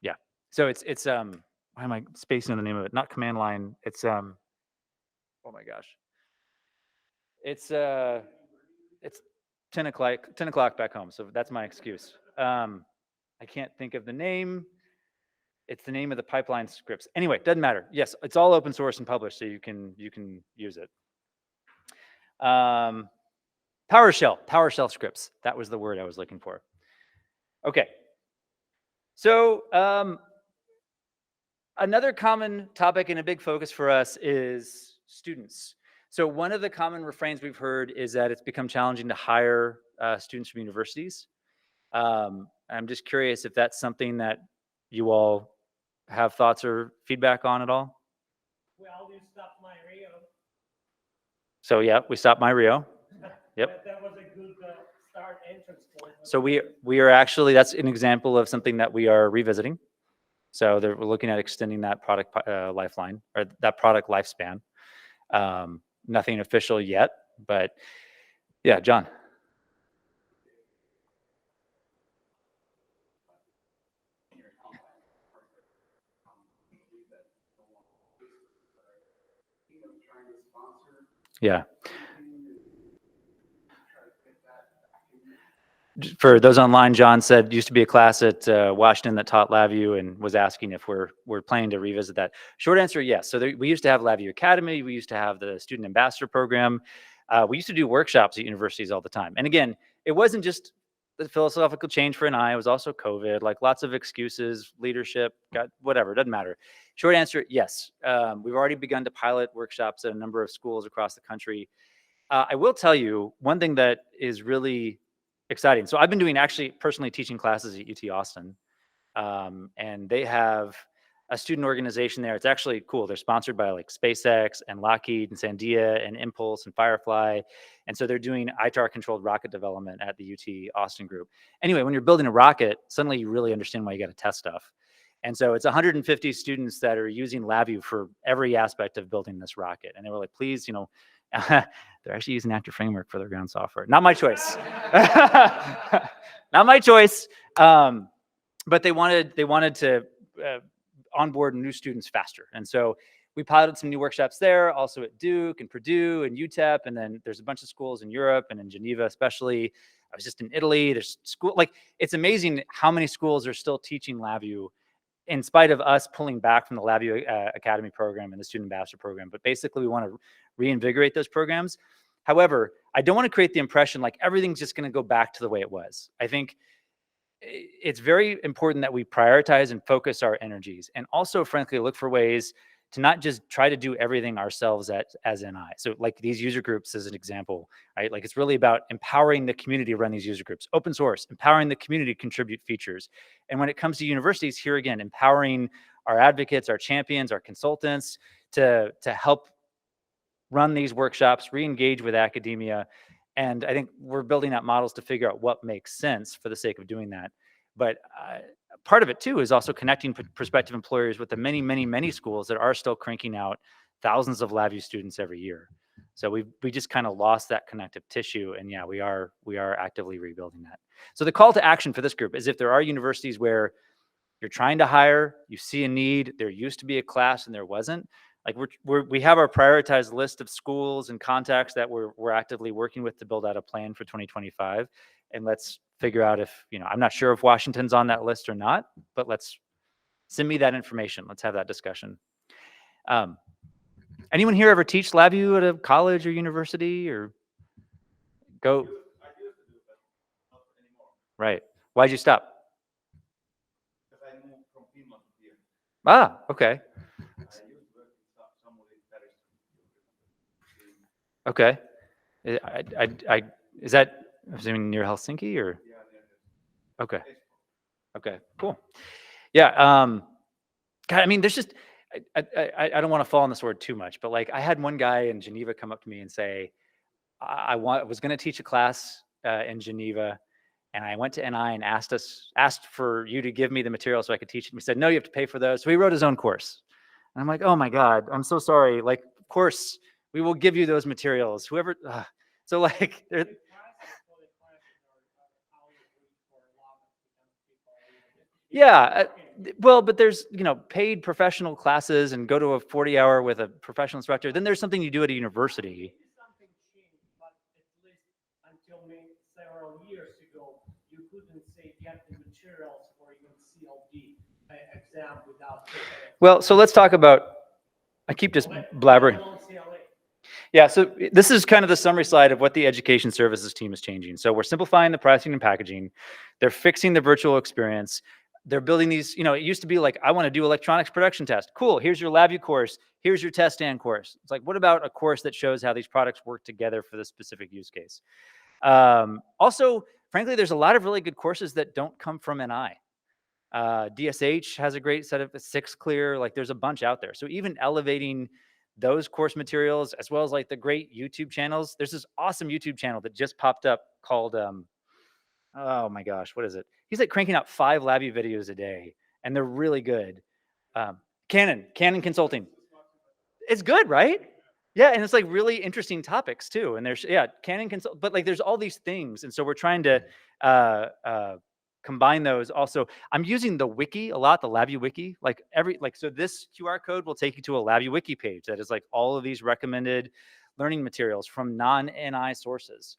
Yeah, so it's why am I spacing on the name of it? Not command line. It's oh my gosh. It's 10 o'clock back home, so that's my excuse. I can't think of the name. It's the name of the pipeline scripts. Anyway, doesn't matter. Yes, it's all open source and published, so you can use it. Path PowerShell scripts. That was the word I was looking for. Okay. So another common topic and a big focus for us is students. So one of the common refrains we've heard is that it's become challenging to hire students from universities. I'm just curious if that's something that you all have thoughts or feedback on at all. Well, you stopped my Rio. So yeah, we stopped my Rio. Yep. That was a good start entrance point. So we are actually, that's an example of something that we are revisiting. So we're looking at extending that product lifeline or that product lifespan. Nothing official yet, but yeah, John. Yeah. For those online, John said used to be a class at Washington that taught LabVIEW and was asking if we're planning to revisit that. Short answer, yes. So we used to have LabVIEW Academy. We used to have the Student Ambassador Program. We used to do workshops at universities all the time. And again, it wasn't just the philosophical change for NI. It was also COVID, like lots of excuses, leadership, got whatever, doesn't matter. Short answer, yes. We've already begun to pilot workshops at a number of schools across the country. I will tell you one thing that is really exciting. So I've been doing actually personally teaching classes at UT Austin, and they have a student organization there. It's actually cool. They're sponsored by like SpaceX and Lockheed and Sandia and Impulse and Firefly. And so they're doing ITAR controlled rocket development at the UT Austin group. Anyway, when you're building a rocket, suddenly you really understand why you got to test stuff. And so it's 150 students that are using LabVIEW for every aspect of building this rocket. And they were like, please, they're actually using Active Framework for their ground software. Not my choice. Not my choice. But they wanted to onboard new students faster. And so we piloted some new workshops there, also at Duke and Purdue and UTEP. And then there's a bunch of schools in Europe and in Geneva, especially. I was just in Italy. There's it's amazing how many schools are still teaching LabVIEW in spite of us pulling back from the LabVIEW Academy program and the Student Ambassador program. But basically we want to reinvigorate those programs. However, I don't want to create the impression like everything's just going to go back to the way it was. I think it's very important that we prioritize and focus our energies, and also, frankly, look for ways to not just try to do everything ourselves as NI. So like these user groups as an example, right? Like it's really about empowering the community to run these user groups, open source, empowering the community to contribute features. And when it comes to universities, here again, empowering our advocates, our champions, our consultants to help run these workshops, re-engage with academia. And I think we're building out models to figure out what makes sense for the sake of doing that. But part of it too is also connecting prospective employers with the many, many, many schools that are still cranking out thousands of LabVIEW students every year. So we just kind of lost that connective tissue, and yeah, we are actively rebuilding that. So the call to action for this group is if there are universities where you're trying to hire, you see a need, there used to be a class and there wasn't, like we have our prioritized list of schools and contacts that we're actively working with to build out a plan for 2025. And let's figure out if, I'm not sure if Washington's on that list or not, but let's send me that information. Let's have that discussion. Anyone here ever teach LabVIEW at a college or university or go? Right. Why'd you stop? Because I moved from Finland to here. Ah, okay. Okay. Is that, I'm assuming near Helsinki or? Okay. Okay, cool. Yeah. God, I mean, there's just, I don't want to fall on this word too much, but like I had one guy in Geneva come up to me and say, I was going to teach a class in Geneva, and I went to NI and asked for you to give me the material so I could teach it. And he said, no, you have to pay for those. So he wrote his own course. And I'm like, oh my God, I'm so sorry. Like, of course, we will give you those materials. Whoever, so like, yeah, well, but there's, paid professional classes and go to a 40-hour with a professional instructor. Then there's something you do at a university. Something changed, but at least until maybe several years ago, you couldn't say get the materials for even CLD exam without. Well, so let's talk about, I keep just blabbering. Yeah, so this is kind of the summary slide of what the education services team is changing. So we're simplifying the pricing and packaging. They're fixing the virtual experience. They're building these, it used to be like, I want to do electronics production test. Cool, here's your LabVIEW course. Here's your test stand course. It's like, what about a course that shows how these products work together for the specific use case? Also, frankly, there's a lot of really good courses that don't come from NI. DSH has a great set of 6Clear, like there's a bunch out there. So even elevating those course materials, as well as like the great YouTube channels, there's this awesome YouTube channel that just popped up called, oh my gosh, what is it? He's like cranking out 5 LabVIEW videos a day, and they're really good. Canon Consulting. It's good, right? Yeah, and it's like really interesting topics too. And there's, Canon Consult, but like there's all these things. And so we're trying to combine those. Also, I'm using the wiki a lot, the LabVIEW wiki. So this QR code will take you to a LabVIEW wiki page that is like all of these recommended learning materials from non-NI sources.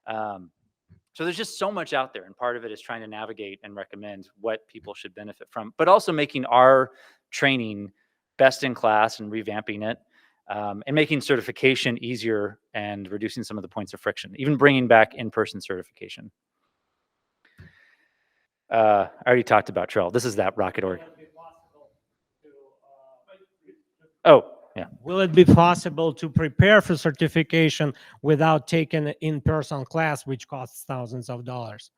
So there's just so much out there, and part of it is trying to navigate and recommend what people should benefit from, but also making our training best in class and revamping it, and making certification easier and reducing some of the points of friction, even bringing back in-person certification. I already talked about Trell. This is that Rocket org. Oh, yeah. Will it be possible to prepare for certification without taking an in-person class, which costs thousands of dollars?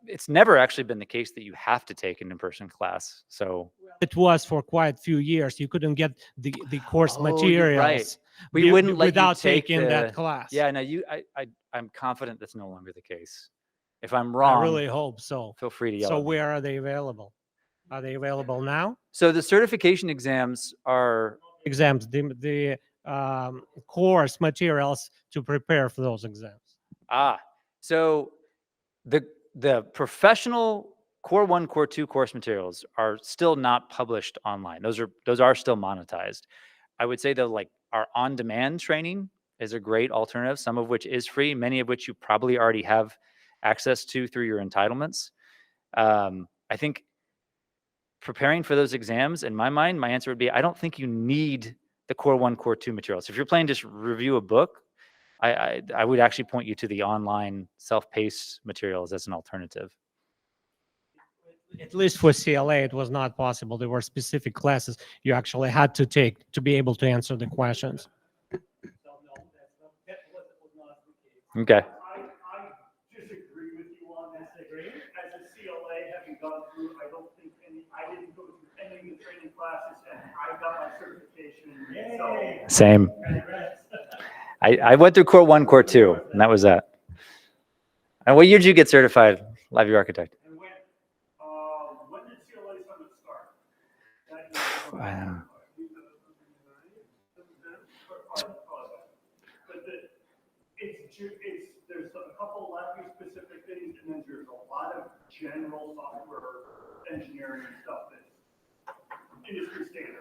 It's never actually been the case that you have to take an in-person class. So it was for quite a few years. You couldn't get the course materials. Right. We wouldn't let without you take taking that class. Yeah, no, I'm confident that's no longer the case. If I'm wrong, I really hope so. Feel free to yell. So at me. where are they available? Are they available now? So the certification exams are Exams, the course materials to prepare for those exams. So the professional Core 1, Core 2 course materials are still not published online. Those are still monetized. I would say that like our on-demand training is a great alternative, some of which is free, many of which you probably already have access to through your entitlements. I think preparing for those exams, in my mind, my answer would be, I don't think you need the Core 1, Core 2 materials. If you're planning to just review a book, I would actually point you to the online self-paced materials as an alternative. At least for CLA, it was not possible. There were specific classes you actually had to take to be able to answer the questions. Okay. I disagree with you on this. As a CLA, having gone through, I didn't go through any of the training classes, and I got my certification. So, Same. I went through Core 1, Core 2, and that was that. And what year did you get certified, LabVIEW Architect? and when did CLA Summit start? I don't know. There's a couple LabVIEW specific things, and then there's a lot of general software engineering stuff that's industry standard.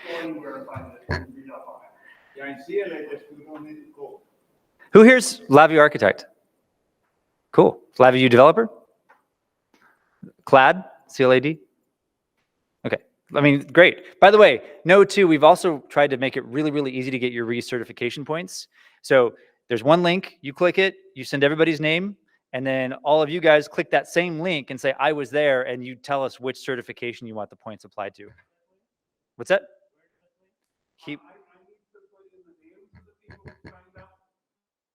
Go anywhere and find it and read up on it. Yeah, in CLA, we don't need to go. Who here's LabVIEW Architect? Cool. LabVIEW developer? CLAD? CLAD? Okay. I mean, great. By the way, Node 2, we've also tried to make it really, really easy to get your recertification points. So there's one link, you click it, you send everybody's name, and then all of you guys click that same link and say, I was there, and you tell us which certification you want the points applied to. What's that? Keep.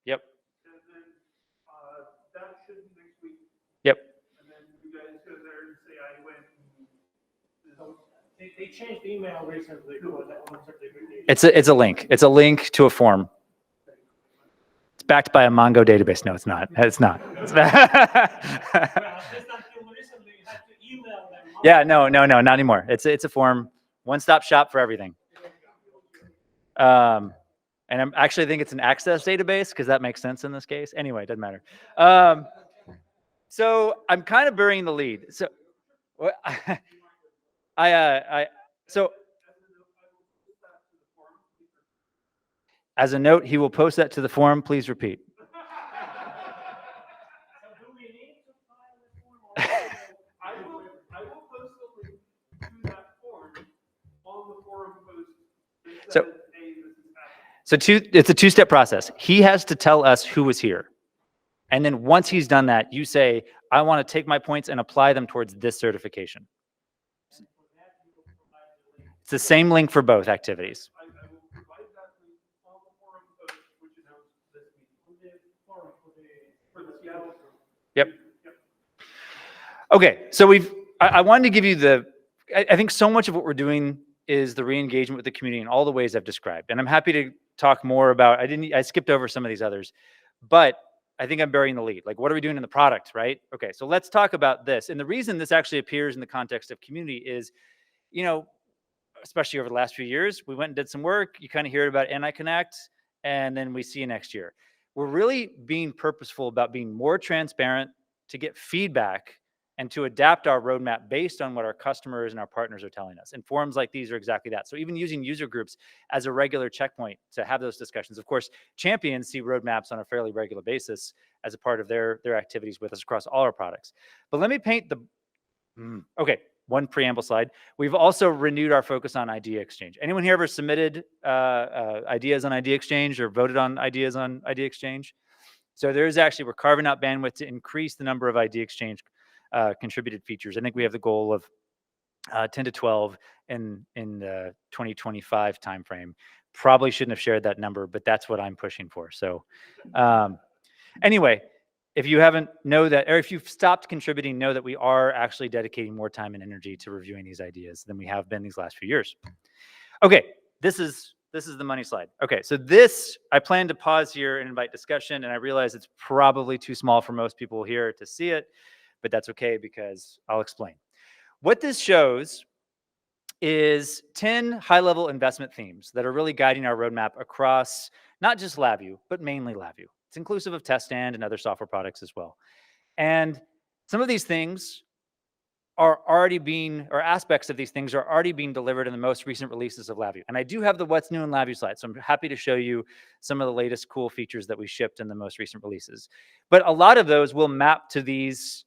Yep. And then, that should be next week. Yep. And then you guys go there and say, I went. They changed email recently for that one certification. It's a link. It's a link to a form. It's backed by a Mongo database. No, it's not. It's not. Yeah, no, not anymore. It's a form, one-stop shop for everything. And I'm actually think it's an access database because that makes sense in this case. Anyway, it doesn't matter. So I'm kind of burying the lead. So so as a note, he will post that to the forum. Please repeat. I will post the link to that form on the forum post. So, So it's a two-step process. He has to tell us who was here. And then once he's done that, you say, I want to take my points and apply them towards this certification. It's the same link for both activities. I will provide that link on the forum, which is how this meeting, forum for the Seattle group. Yep. Okay, so I wanted to give you I think so much of what we're doing is the re-engagement with the community in all the ways I've described. And I'm happy to talk more about, I skipped over some of these others, but I think I'm burying the lead. Like, what are we doing in the product, right? Okay, so let's talk about this. And the reason this actually appears in the context of community is, you know, especially over the last few years, we went and did some work. You kind of hear about NI Connect, and then we see you next year. We're really being purposeful about being more transparent to get feedback and to adapt our roadmap based on what our customers and our partners are telling us. And forums like these are exactly that. So even using user groups as a regular checkpoint to have those discussions. Of course, champions see roadmaps on a fairly regular basis as a part of their activities with us across all our products. But let me paint okay, one preamble slide. We've also renewed our focus on idea exchange. Anyone here ever submitted ideas on Idea Exchange or voted on ideas on Idea Exchange? So we're carving out bandwidth to increase the number of Idea Exchange contributed features. I think we have the goal of 10 to 12 in the 2025 timeframe. Probably shouldn't have shared that number, but that's what I'm pushing for. So anyway, if you haven't or if you've stopped contributing, know that we are actually dedicating more time and energy to reviewing these ideas than we have been these last few years. Okay, this is the money slide. Okay, so I plan to pause here and invite discussion, and I realize it's probably too small for most people here to see it, but that's okay because I'll explain. What this shows is 10 high-level investment themes that are really guiding our roadmap across not just LabVIEW, but mainly LabVIEW. It's inclusive of Test Stand and other software products as well. And some of these things aspects of these things are already being delivered in the most recent releases of LabVIEW. And I do have the what's new in LabVIEW slide, so I'm happy to show you some of the latest cool features that we shipped in the most recent releases. But a lot of those will map to these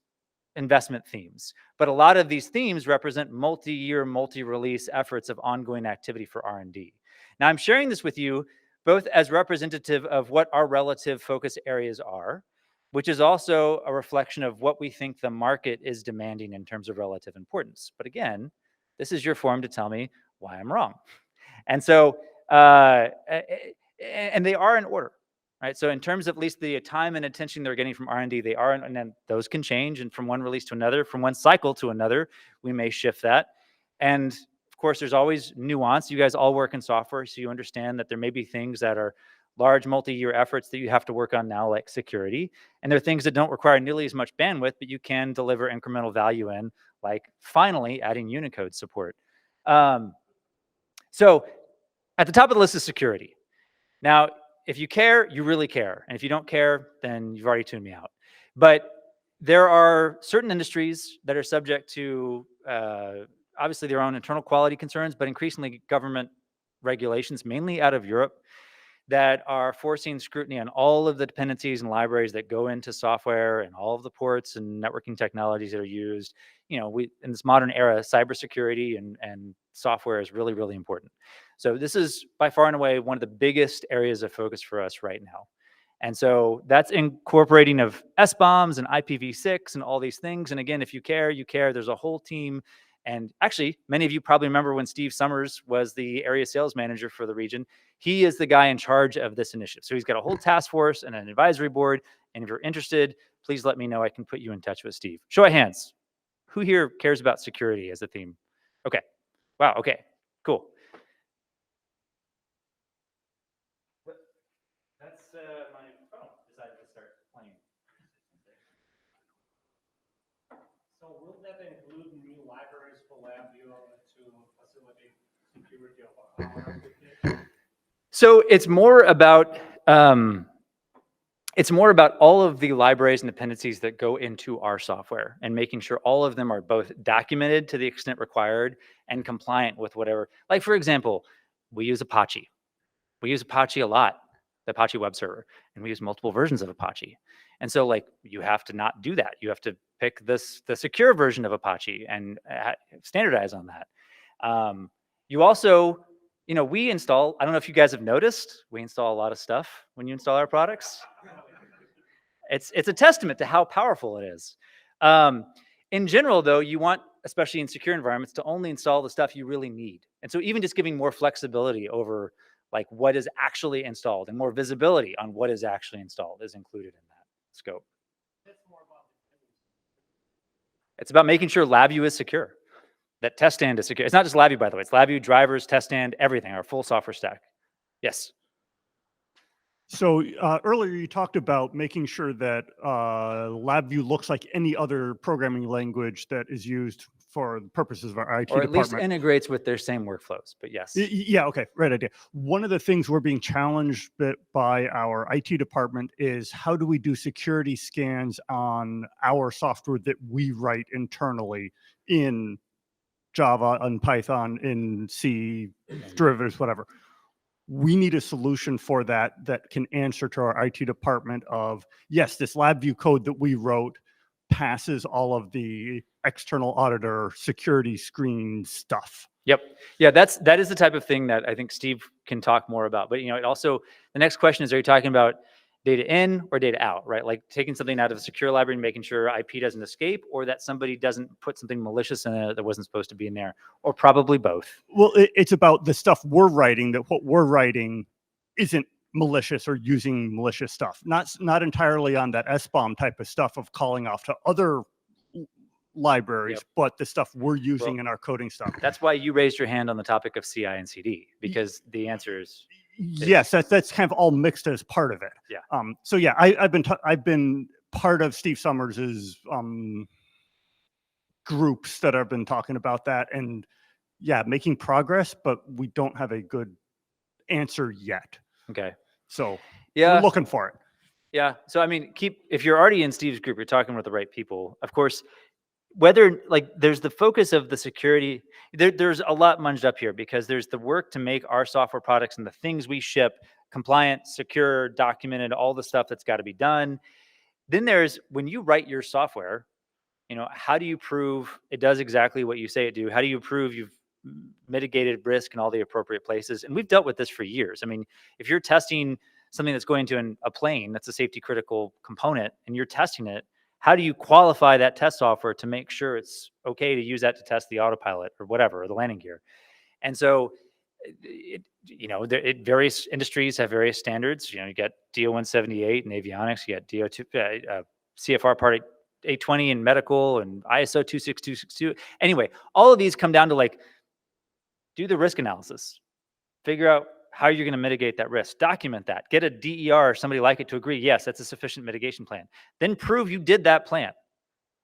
investment themes. But a lot of these themes represent multi-year, multi-release efforts of ongoing activity for R&D. Now, I'm sharing this with you both as representative of what our relative focus areas are, which is also a reflection of what we think the market is demanding in terms of relative importance. But again, this is your forum to tell me why I'm wrong. And so, and they are in order. Right, so in terms of at least the time and attention they're getting from R&D, they are, and then those can change. And from one release to another, from one cycle to another, we may shift that. And of course, there's always nuance. You guys all work in software, so you understand that there may be things that are large multi-year efforts that you have to work on now, like security. And there are things that don't require nearly as much bandwidth, but you can deliver incremental value in, like finally adding Unicode support. So at the top of the list is security. Now, if you care, you really care. And if you don't care, then you've already tuned me out. But there are certain industries that are subject to, obviously, their own internal quality concerns, but increasingly government regulations, mainly out of Europe, that are forcing scrutiny on all of the dependencies and libraries that go into software and all of the ports and networking technologies that are used. You know, in this modern era, cybersecurity and software is really, really important. So this is by far and away one of the biggest areas of focus for us right now. And so that's incorporating of SBOMs and IPv6 and all these things. And again, if you care, you care. There's a whole team. And actually, many of you probably remember when Steve Summers was the area sales manager for the region. He is the guy in charge of this initiative. So he's got a whole task force and an advisory board. And if you're interested, please let me know. I can put you in touch with Steve. Show of hands. Who here cares about security as a theme? Okay. Wow. Okay. Cool. That's my phone decided to start playing. So will that include new libraries for LabVIEW to facilitate security of our application? So it's more about all of the libraries and dependencies that go into our software and making sure all of them are both documented to the extent required and compliant with whatever. Like, for example, we use Apache. We use Apache a lot, the Apache web server, and we use multiple versions of Apache. And so, like, you have to not do that. You have to pick the secure version of Apache and standardize on that. You also, you know, we install, I don't know if you guys have noticed, we install a lot of stuff when you install our products. It's a testament to how powerful it is. In general, though, you want, especially in secure environments, to only install the stuff you really need. And so even just giving more flexibility over like what is actually installed and more visibility on what is actually installed is included in that scope. It's about making sure LabVIEW is secure, that test stand is secure. It's not just LabVIEW, by the way. It's LabVIEW, drivers, test stand, everything, our full software stack. Yes. So earlier you talked about making sure that LabVIEW looks like any other programming language that is used for the purposes of our IT Or at department. least integrates with their same workflows, but yes. Yeah, okay, right idea. One of the things we're being challenged by our IT department is how do we do security scans on our software that we write internally in Java, in Python, in C, derivatives, whatever. We need a solution for that that can answer to our IT department of, yes, this LabVIEW code that we wrote passes all of the external auditor security screen stuff. Yep. Yeah, that is the type of thing that I think Steve can talk more about. But, you know, it also, the next question is, are you talking about data in or data out, right? Like taking something out of a secure library and making sure IP doesn't escape, or that somebody doesn't put something malicious in it that wasn't supposed to be in there, or probably both. Well, it's about the stuff we're writing, that what we're writing isn't malicious or using malicious stuff. Not entirely on that SBOM type of stuff of calling off to other libraries, Yep. but the stuff we're using in our coding stuff. That's why you raised your hand on the topic of CI and CD, because the answer is Yes, that's kind of all mixed as part of it. Yeah. So yeah, I've been part of Steve Summers's groups that have been talking about that, and yeah, making progress, but we don't have a good answer yet. okay. So Yeah. we're looking for it. Yeah. So, I mean, if you're already in Steve's group, you're talking with the right people. Of course, whether like there's the focus of the security, there's a lot munged up here because there's the work to make our software products and the things we ship compliant, secure, documented, all the stuff that's got to be done. Then there's when you write your software, you know, how do you prove it does exactly what you say it do? How do you prove you've mitigated risk in all the appropriate places? And we've dealt with this for years. I mean, if you're testing something that's going to a plane, that's a safety critical component, and you're testing it, how do you qualify that test software to make sure it's okay to use that to test the autopilot or whatever, or the landing gear? And so, various industries have various standards. You know, you got DO 178 in avionics, you got DO2, CFR Part 820 in medical, and ISO 26262. Anyway, all of these come down to like, do the risk analysis, figure out how you're going to mitigate that risk, document that, get a DER or somebody like it to agree, yes, that's a sufficient mitigation plan. Then prove you did that plan,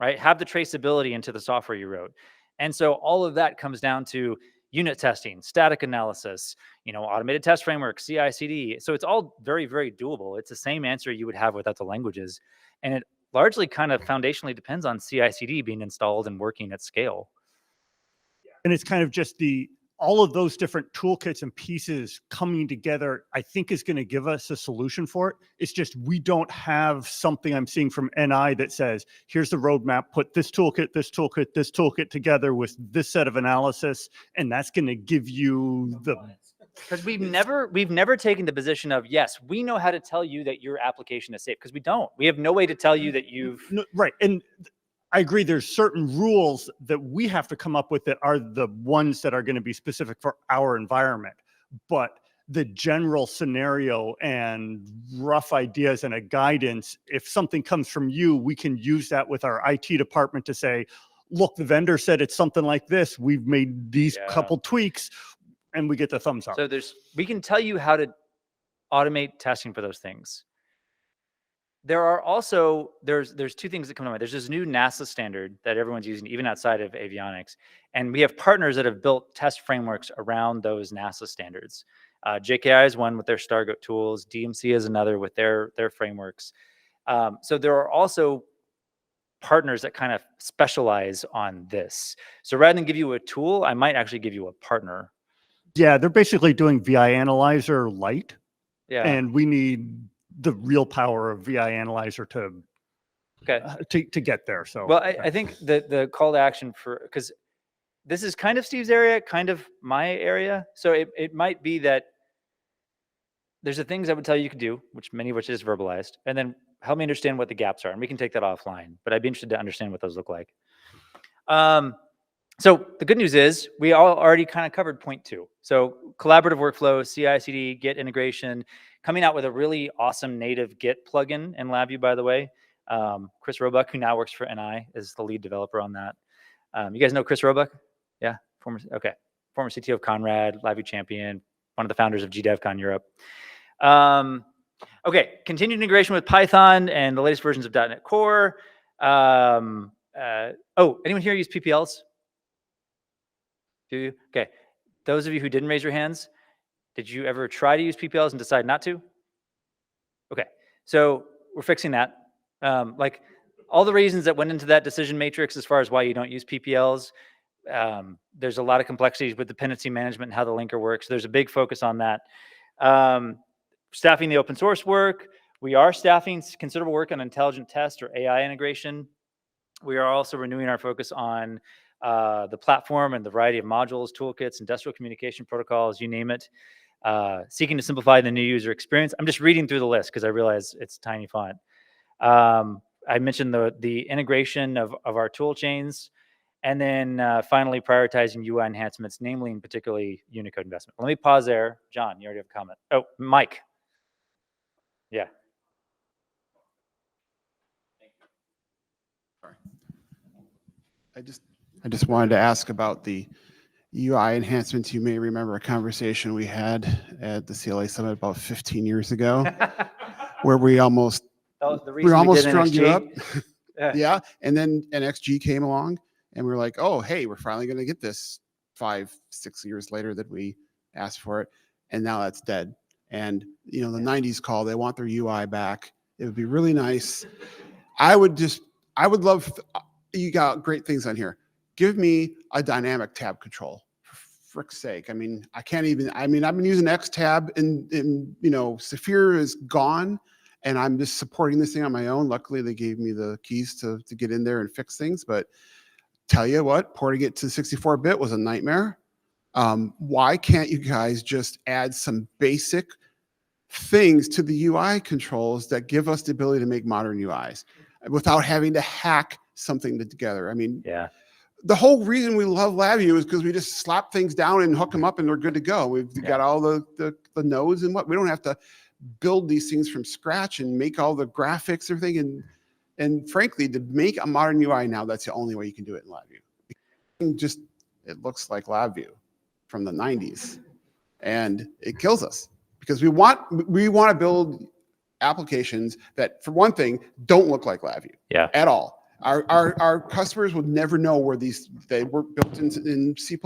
right? Have the traceability into the software you wrote. And so all of that comes down to unit testing, static analysis, you know, automated test framework, CI/CD. So it's all very, very doable. It's the same answer you would have without the languages. And it largely kind of foundationally depends on CI/CD being installed and working at scale. And it's kind of just all of those different toolkits and pieces coming together, I think is going to give us a solution for it. It's just, we don't have something I'm seeing from NI that says, here's the roadmap, put this toolkit together with this set of analysis, and that's going to give you the... Because we've never taken the position of, yes, we know how to tell you that your application is safe, because we don't. We have no way to tell you that you've... No, right. And I agree, there's certain rules that we have to come up with that are the ones that are going to be specific for our environment. But the general scenario and rough ideas and a guidance, if something comes from you, we can use that with our IT department to say, look, the vendor said it's something like this. We've made these couple tweaks, and we get the thumbs up. So we can tell you how to automate testing for those things. There are also, there's two things that come to mind. There's this new NASA standard that everyone's using, even outside of avionics. And we have partners that have built test frameworks around those NASA standards. JKI is one with their Stargoat tools. DMC is another with their frameworks. So there are also partners that kind of specialize on this. So rather than give you a tool, I might actually give you a partner. Yeah, they're basically doing VI Analyzer light. Yeah. And we need the real power of VI Analyzer to get there. So well, I think the call to action because this is kind of Steve's area, kind of my area. So it might be that there's the things I would tell you could do, which many of which is verbalized, and then help me understand what the gaps are. And we can take that offline, but I'd be interested to understand what those look like. So the good news is we all already kind of covered point 2. So collaborative workflow, CI/CD, Git integration, coming out with a really awesome native Git plugin in LabVIEW, by the way. Chris Roebuck, who now works for NI, is the lead developer on that. You guys know Chris Roebuck? Yeah, former CTO of Conrad, LabVIEW champion, one of the founders of GDevCon Europe. Okay, continued integration with Python and the latest versions of .NET Core. Anyone here use PPLs? Do you? Okay, those of you who didn't raise your hands, did you ever try to use PPLs and decide not to? Okay, so we're fixing that. Like all the reasons that went into that decision matrix as far as why you don't use PPLs, there's a lot of complexities with dependency management and how the linker works. There's a big focus on that. Staffing the open source work. We are staffing considerable work on intelligent test or AI integration. We are also renewing our focus on the platform and the variety of modules, toolkits, industrial communication protocols, you name it. Seeking to simplify the new user experience. I'm just reading through the list because I realize it's tiny font. I mentioned the integration of our tool chains, and then finally prioritizing UI enhancements, namely and particularly Unicode investment. Let me pause there. John, you already have a comment. Oh, Mike. Yeah. I just wanted to ask about the UI enhancements. You may remember a conversation we had at the CLA Summit about 15 years ago, where we almost strung you up. Yeah, and then NXG came along, and we were like, oh, hey, we're finally going to get this 5-6 years later that we asked for it, and now that's dead. And the 90s call, they want their UI back. It would be really nice. I would love. You got great things on here. Give me a dynamic tab control, for frick's sake. I mean, I've been using X tab and Saphir is gone, and I'm just supporting this thing on my own. Luckily, they gave me the keys to get in there and fix things. But tell you what, porting it to 64-bit was a nightmare. Why can't you guys just add some basic things to the UI controls that give us the ability to make modern UIs without having to hack something together? I mean, yeah. The whole reason we love LabVIEW is because we just slap things down and hook them up and we're good to go. We've got all the nodes and we don't have to build these things from scratch and make all the graphics, everything. And frankly, to make a modern UI now, that's the only way you can do it in LabVIEW. It looks like LabVIEW from the 90s, and it kills us because we want to build applications that, for one thing, don't look like LabVIEW at all. Our customers would never know where they were built in C++,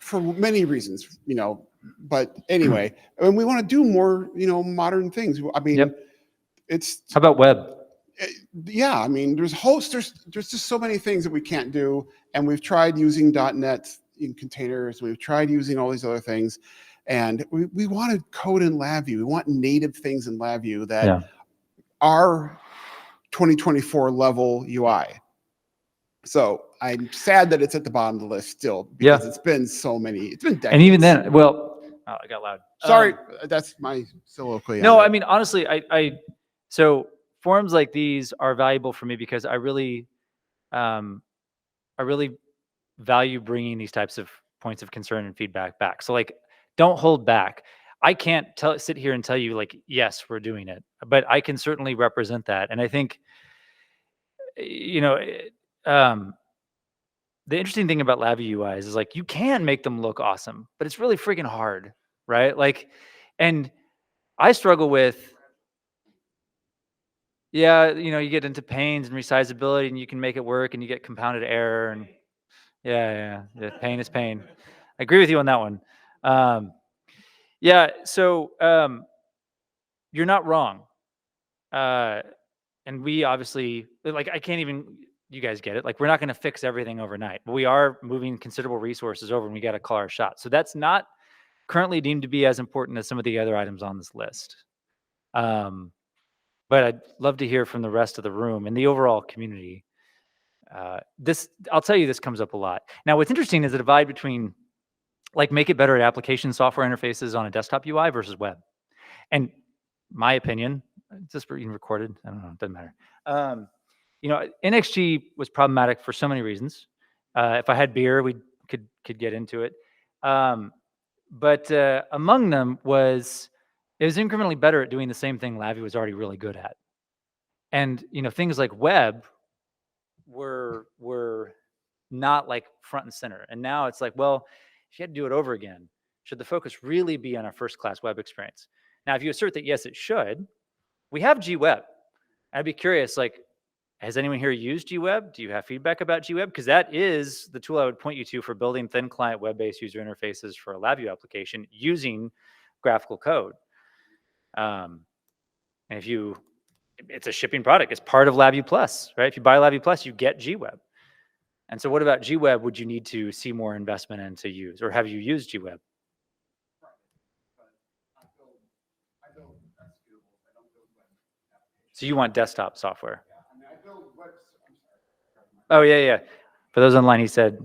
for many reasons, but anyway, and we want to do more, modern things. I mean, how about web? Yeah, I mean, there's just so many things that we can't do, and we've tried using .NET in containers. We've tried using all these other things, and we want to code in LabVIEW. We want native things in LabVIEW that are 2024 level UI. So I'm sad that it's at the bottom of the list still, because it's been decades. And even then, I got loud. Sorry, that's my soliloquy. No, I mean, honestly, so forums like these are valuable for me because I really value bringing these types of points of concern and feedback back. So like, don't hold back. I can't sit here and tell you like, yes, we're doing it, but I can certainly represent that. And I think, the interesting thing about LabVIEW UIs is like, you can make them look awesome, but it's really freaking hard, right? Like, and I struggle with, you get into pains and resizability and you can make it work and you get compounded error and pain is pain. I agree with you on that one. So you're not wrong. And we obviously, like, you guys get it. Like, we're not going to fix everything overnight, but we are moving considerable resources over and we got to call our shot. So that's not currently deemed to be as important as some of the other items on this list. But I'd love to hear from the rest of the room and the overall community. I'll tell you, this comes up a lot. Now, what's interesting is the divide between like make it better at application software interfaces on a desktop UI versus web. And my opinion, is this being recorded? I don't know, it doesn't matter. You know, NXG was problematic for so many reasons. If I had beer, we could get into it. But among them was, it was incrementally better at doing the same thing LabVIEW was already really good at. And, you know, things like web were not like front and center. And now it's like, well, if you had to do it over again, should the focus really be on a first-class web experience? Now, if you assert that, yes, it should, we have GWeb. I'd be curious, like, has anyone here used GWeb? Do you have feedback about GWeb? Because that is the tool I would point you to for building thin client web-based user interfaces for a LabVIEW application using graphical code. And if you, it's a shipping product. It's part of LabVIEW Plus, right? If you buy LabVIEW Plus, you get GWeb. And so what about GWeb would you need to see more investment in to use? Or have you used GWeb? So you want desktop software? Oh, yeah. For those online, he said,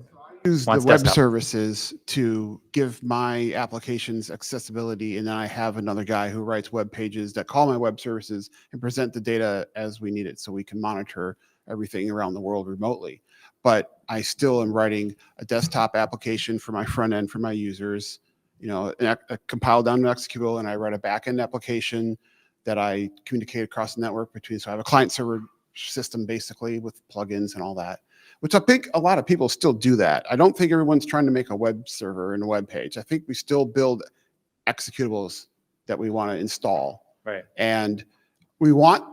Use the wants web desktop. services to give my applications accessibility, and then I have another guy who writes web pages that call my web services and present the data as we need it, so we can monitor everything around the world remotely. But I still am writing a desktop application for my front end for my users, you know, compiled down to executable, and I write a backend application that I communicate across the network between. So I have a client server system basically with plugins and all that, which I think a lot of people still do that. I don't think everyone's trying to make a web server and a web page. I think we still build executables that we want to install. Right. And we want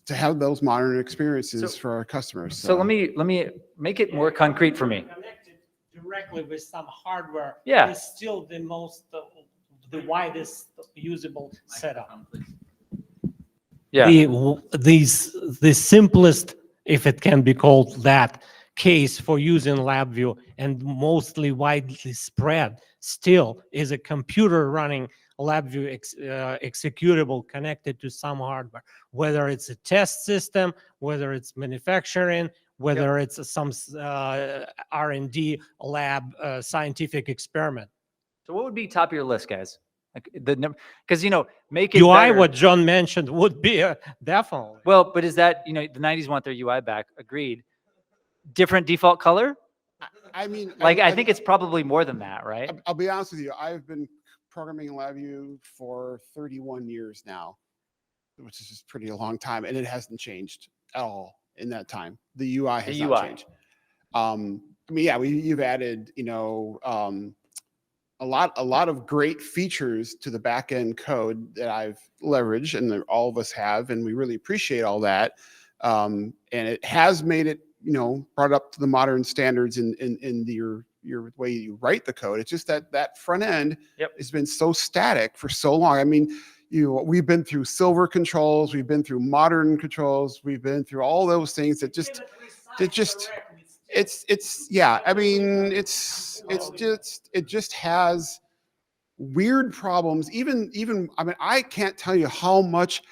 to have those modern experiences for our customers. So let me make it more concrete for me. Connected directly with some hardware. Yeah. Is still the most, the widest usable setup. Yeah. The simplest, if it can be called that, case for using LabVIEW and mostly widely spread still is a computer running LabVIEW executable connected to some hardware, whether it's a test system, whether it's manufacturing, whether it's some R&D lab scientific experiment. So what would be top of your list, guys? Like the number, because, you know, make it UI, better. what John mentioned, would be definitely. Well, but is that, you know, the 90s want their UI back, agreed. Different default color? I mean, Like, I think it's probably more than that, right? I'll be honest with you. I've been programming in LabVIEW for 31 years now, which is just pretty a long time, and it hasn't changed at all in that time. The UI has not changed. I mean, yeah, you've added, you know, a lot of great features to the back end code that I've leveraged, and that all of us have, and we really appreciate all that. And it has made it, you know, brought up to the modern standards in your way you write the code. It's just that front end has been so static for so long. I mean, we've been through silver controls, we've been through modern controls, we've been through all those things that just yeah. I mean, it just has weird problems. Even I mean, I can't tell you how much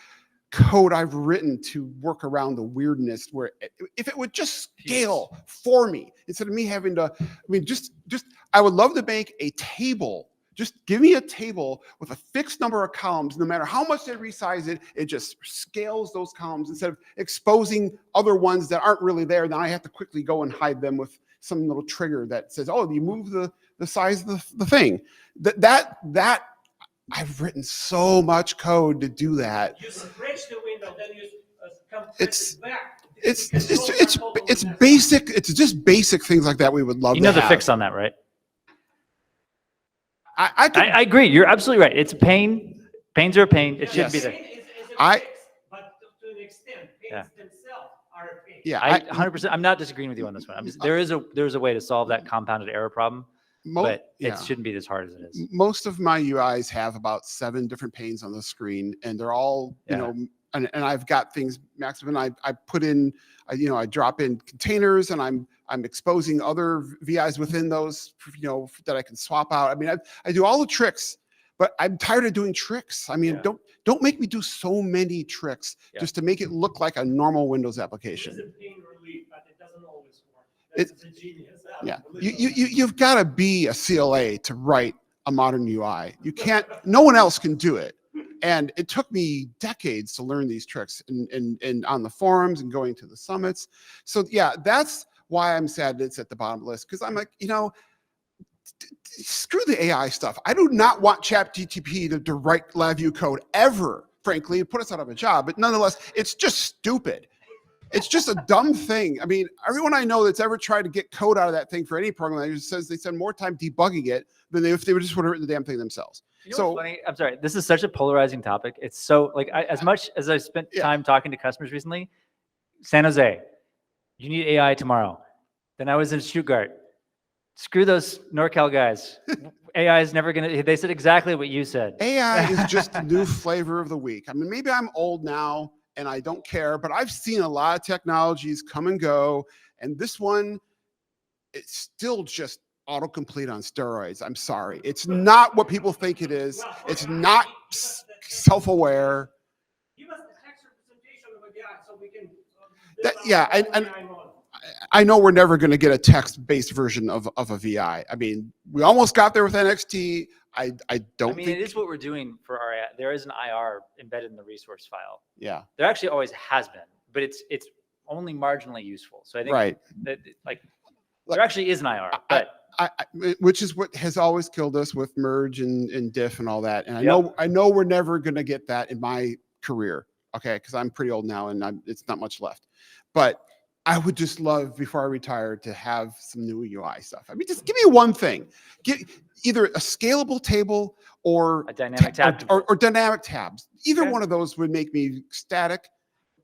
code I've written to work around the weirdness, where if it would just scale for me instead of me having to, I mean, just I would love to make a table. Just give me a table with a fixed number of columns. No matter how much they resize it, it just scales those columns instead of exposing other ones that aren't really there. Then I have to quickly go and hide them with some little trigger that says, oh, you move the size of the thing. That I've written so much code to do that. You stretch the window, then you It's back. It's basic. It's just basic things like that we would love. You know to the have. fix on that, right? I agree. You're absolutely right. It's a pain. Pains are a pain. It shouldn't be there. But to an extent, Yeah. themselves are a pain. Yeah, I 100%. I'm not disagreeing with you on this one. There is a way to solve that compounded error problem, but it shouldn't be as hard as it is. Most of my UIs have about 7 different panes on the screen, and they're all you know. And I've got things maxed up, and I put in, I drop in containers, and I'm exposing other VIs within those, you know, that I can swap out. I mean, I do all the tricks, but I'm tired of doing tricks. I mean, don't make me do so many tricks just to make it look like a normal Windows application. It's a pain relief, but it doesn't always It, yeah, you've got to be a CLA to write a modern UI. You can't, no one else can do it. And it took me decades to learn these tricks and on the forums and going to the summits. So yeah, that's why I'm sad it's at the bottom of the list. Cause I'm like, you know, screw the AI stuff. I do not want ChatGPT to write LabVIEW code ever, frankly, and put us out of a job. But nonetheless, it's just stupid. It's just a dumb thing. I mean, everyone I know that's ever tried to get code out of that thing for any program says they spend more time debugging it than if they would just would have written the damn thing themselves. You know what's funny? I'm sorry. This is such a polarizing topic. It's so like as much as I spent time talking to customers recently, San Jose, you need AI tomorrow. Then I was in Stuttgart. Screw those NorCal guys. AI is never gonna. They said exactly what you said. AI is just the new flavor of the week. I mean, maybe I'm old now and I don't care, but I've seen a lot of technologies come and go, and this one, it's still just autocomplete on steroids. I'm sorry. It's not what people think it is. It's not self-aware. Give us the text representation of a guy so we can. I know we're never going to get a text-based version of a VI. I mean, we almost got there with NXT. I don't think. It is what we're doing for our. There is an IR embedded in the resource file. Yeah. There actually always has been, but it's only marginally useful. So I think that like there actually is an IR, but. Which is what has always killed us with merge and diff and all that. And I know we're never going to get that in my career. Okay. Cause I'm pretty old now and it's not much left, but I would just love before I retire to have some new UI stuff. I mean, just give me one thing, get either a scalable table or a dynamic tab or dynamic tabs. Either one of those would make me ecstatic.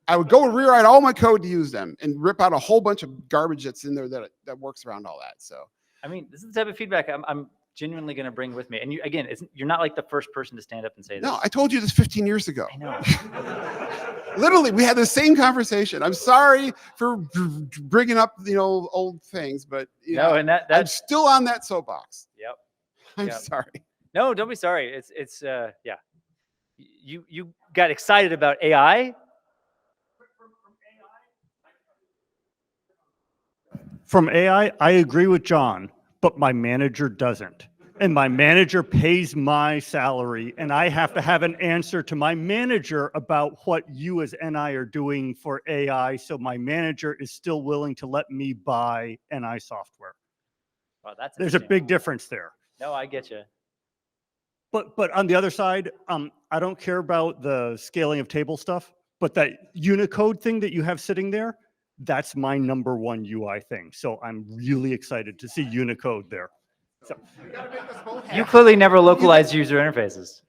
I would go and rewrite all my code to use them and rip out a whole bunch of garbage that's in there that works around all that. So. I mean, this is the type of feedback I'm genuinely going to bring with me. And you, again, you're not like the first person to stand up and say this. No, I told you this 15 years ago. I know. Literally, we had the same conversation. I'm sorry for bringing up, old things, but and that's I'm still on that soapbox. Yep. I'm sorry. No, don't be sorry. It's you got excited about AI. From AI, I agree with John, but my manager doesn't. And my manager pays my salary, and I have to have an answer to my manager about what you as NI are doing for AI. So my manager is still willing to let me buy NI software. Wow, that's There's a big difference there. No, I get you. But on the other side, I don't care about the scaling of table stuff, but that Unicode thing that you have sitting there, that's my #1 UI thing. So I'm really excited to see Unicode there. So you clearly never localized user interfaces.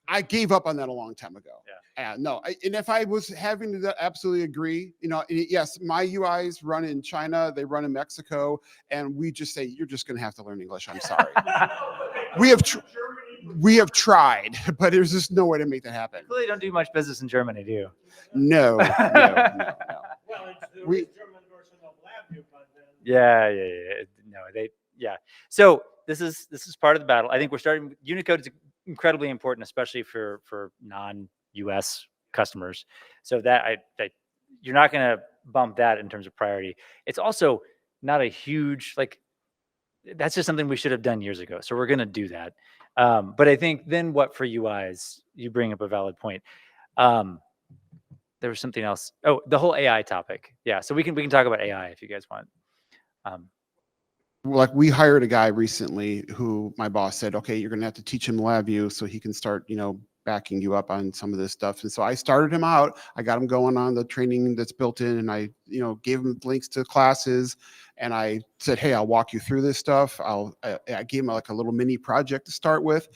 I gave up on that a long time ago. Yeah. And if I was having to absolutely agree, yes, my UIs run in China, they run in Mexico, and we just say, you're just going to have to learn English. I'm sorry. we have tried, but there's just no way to make that happen. You clearly don't do much business in Germany, do you? No. Well, it's the German version of LabVIEW, but then. Yeah. So this is part of the battle. I think we're starting. Unicode is incredibly important, especially for non-US customers. So that you're not going to bump that in terms of priority. It's also not a huge, that's just something we should have done years ago. So we're going to do that. But I think then what for UIs, you bring up a valid point. There was something else. Oh, the whole AI topic. Yeah. So we can talk about AI if you guys want. We hired a guy recently who my boss said, okay, you're going to have to teach him LabVIEW so he can start, backing you up on some of this stuff. And so I started him out. I got him going on the training that's built in, and I, gave him links to classes, and I said, hey, I'll walk you through this stuff. I gave him a little mini project to start with,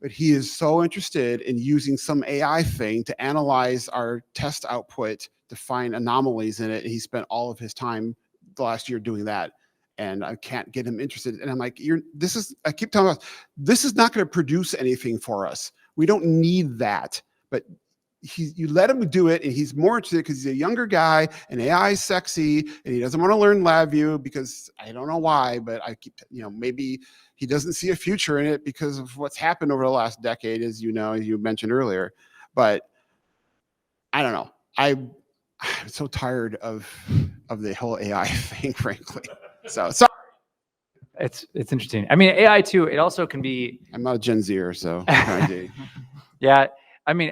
but he is so interested in using some AI thing to analyze our test output to find anomalies in it. And he spent all of his time the last year doing that. And I can't get him interested. And I'm like, I keep telling us, this is not going to produce anything for us. We don't need that. But you let him do it, and he's more interested because he's a younger guy, and AI is sexy, and he doesn't want to learn LabVIEW because I don't know why, but I keep, maybe he doesn't see a future in it because of what's happened over the last decade, as you mentioned earlier. But I don't know. I'm so tired of the whole AI thing, frankly. So sorry, It's interesting. I mean, AI too, it also can be, I'm not a Gen Zer, so trying to. yeah, I mean,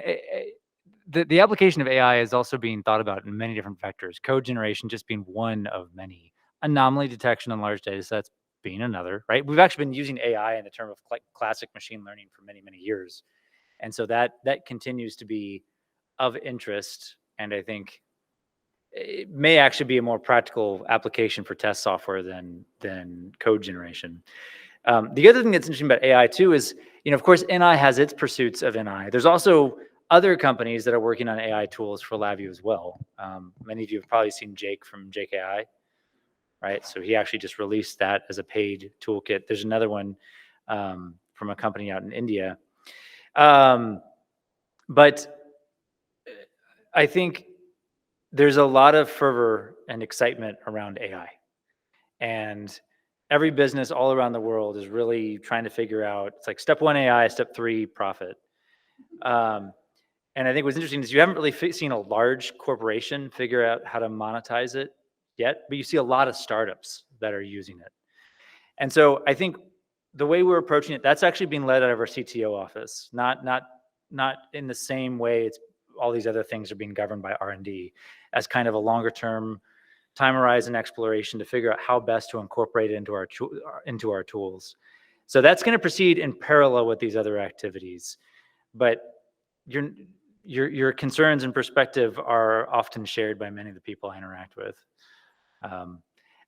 the application of AI is also being thought about in many different vectors. Code generation just being one of many. Anomaly detection on large data sets being another, right? We've actually been using AI in the term of classic machine learning for many, many years. And so that continues to be of interest. And I think it may actually be a more practical application for test software than code generation. The other thing that's interesting about AI too is, of course, NI has its pursuits of NI. There's also other companies that are working on AI tools for LabVIEW as well. Many of you have probably seen Jake from Jake AI, right? So he actually just released that as a paid toolkit. There's another one from a company out in India. But I think there's a lot of fervor and excitement around AI. And every business all around the world is really trying to figure out, it's like step 1 AI, step 3 profit. And I think what's interesting is you haven't really seen a large corporation figure out how to monetize it yet, but you see a lot of startups that are using it. And so I think the way we're approaching it, that's actually being led out of our CTO office, not in the same way it's all these other things are being governed by R&D as kind of a longer term time horizon exploration to figure out how best to incorporate it into our tools. So that's going to proceed in parallel with these other activities. But your concerns and perspective are often shared by many of the people I interact with.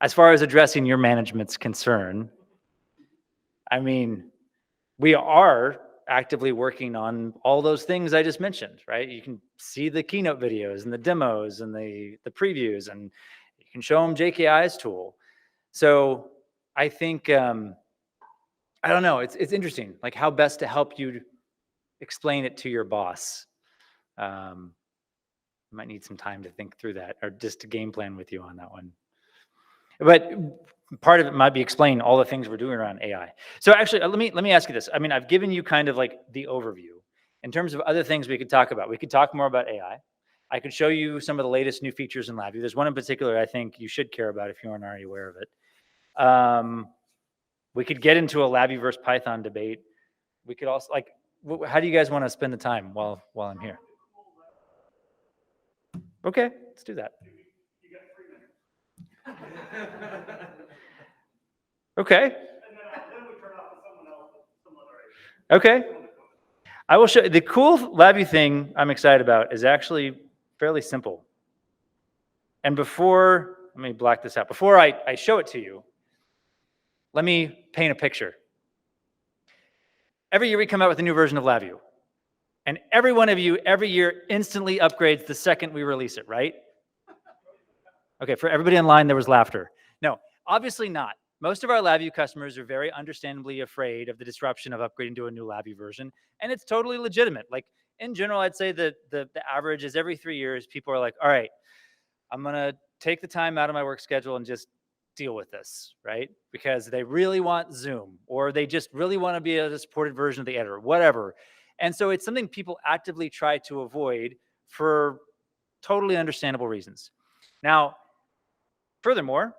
As far as addressing your management's concern, I mean, we are actively working on all those things I just mentioned, right? You can see the keynote videos and the demos and the previews, and you can show them JKI's tool. So I think, I don't know, it's interesting, like how best to help you explain it to your boss. Might need some time to think through that, or just to game plan with you on that one. But part of it might be explaining all the things we're doing around AI. So actually, let me ask you this. I mean, I've given you kind of like the overview. In terms of other things we could talk about, we could talk more about AI. I could show you some of the latest new features in LabVIEW. There's one in particular I think you should care about if you aren't already aware of it. We could get into a LabVIEW versus Python debate. We could also, like, how do you guys want to spend the time while I'm here? Okay, let's do that. You got 3 minutes. Okay. And then we turn off to someone else with some other idea. Okay. I will show you. The cool LabVIEW thing I'm excited about is actually fairly simple. And before, let me black this out. Before I show it to you, let me paint a picture. Every year we come out with a new version of LabVIEW. And every one of you every year instantly upgrades the second we release it, right? Okay, for everybody online, there was laughter. No, obviously not. Most of our LabVIEW customers are very understandably afraid of the disruption of upgrading to a new LabVIEW version, and it's totally legitimate. Like, in general, I'd say that the average is every 3 years, people are like, all right, I'm gonna take the time out of my work schedule and just deal with this, right? Because they really want Zoom, or they just really want to be a supported version of the editor, whatever. And so it's something people actively try to avoid for totally understandable reasons. Now, furthermore,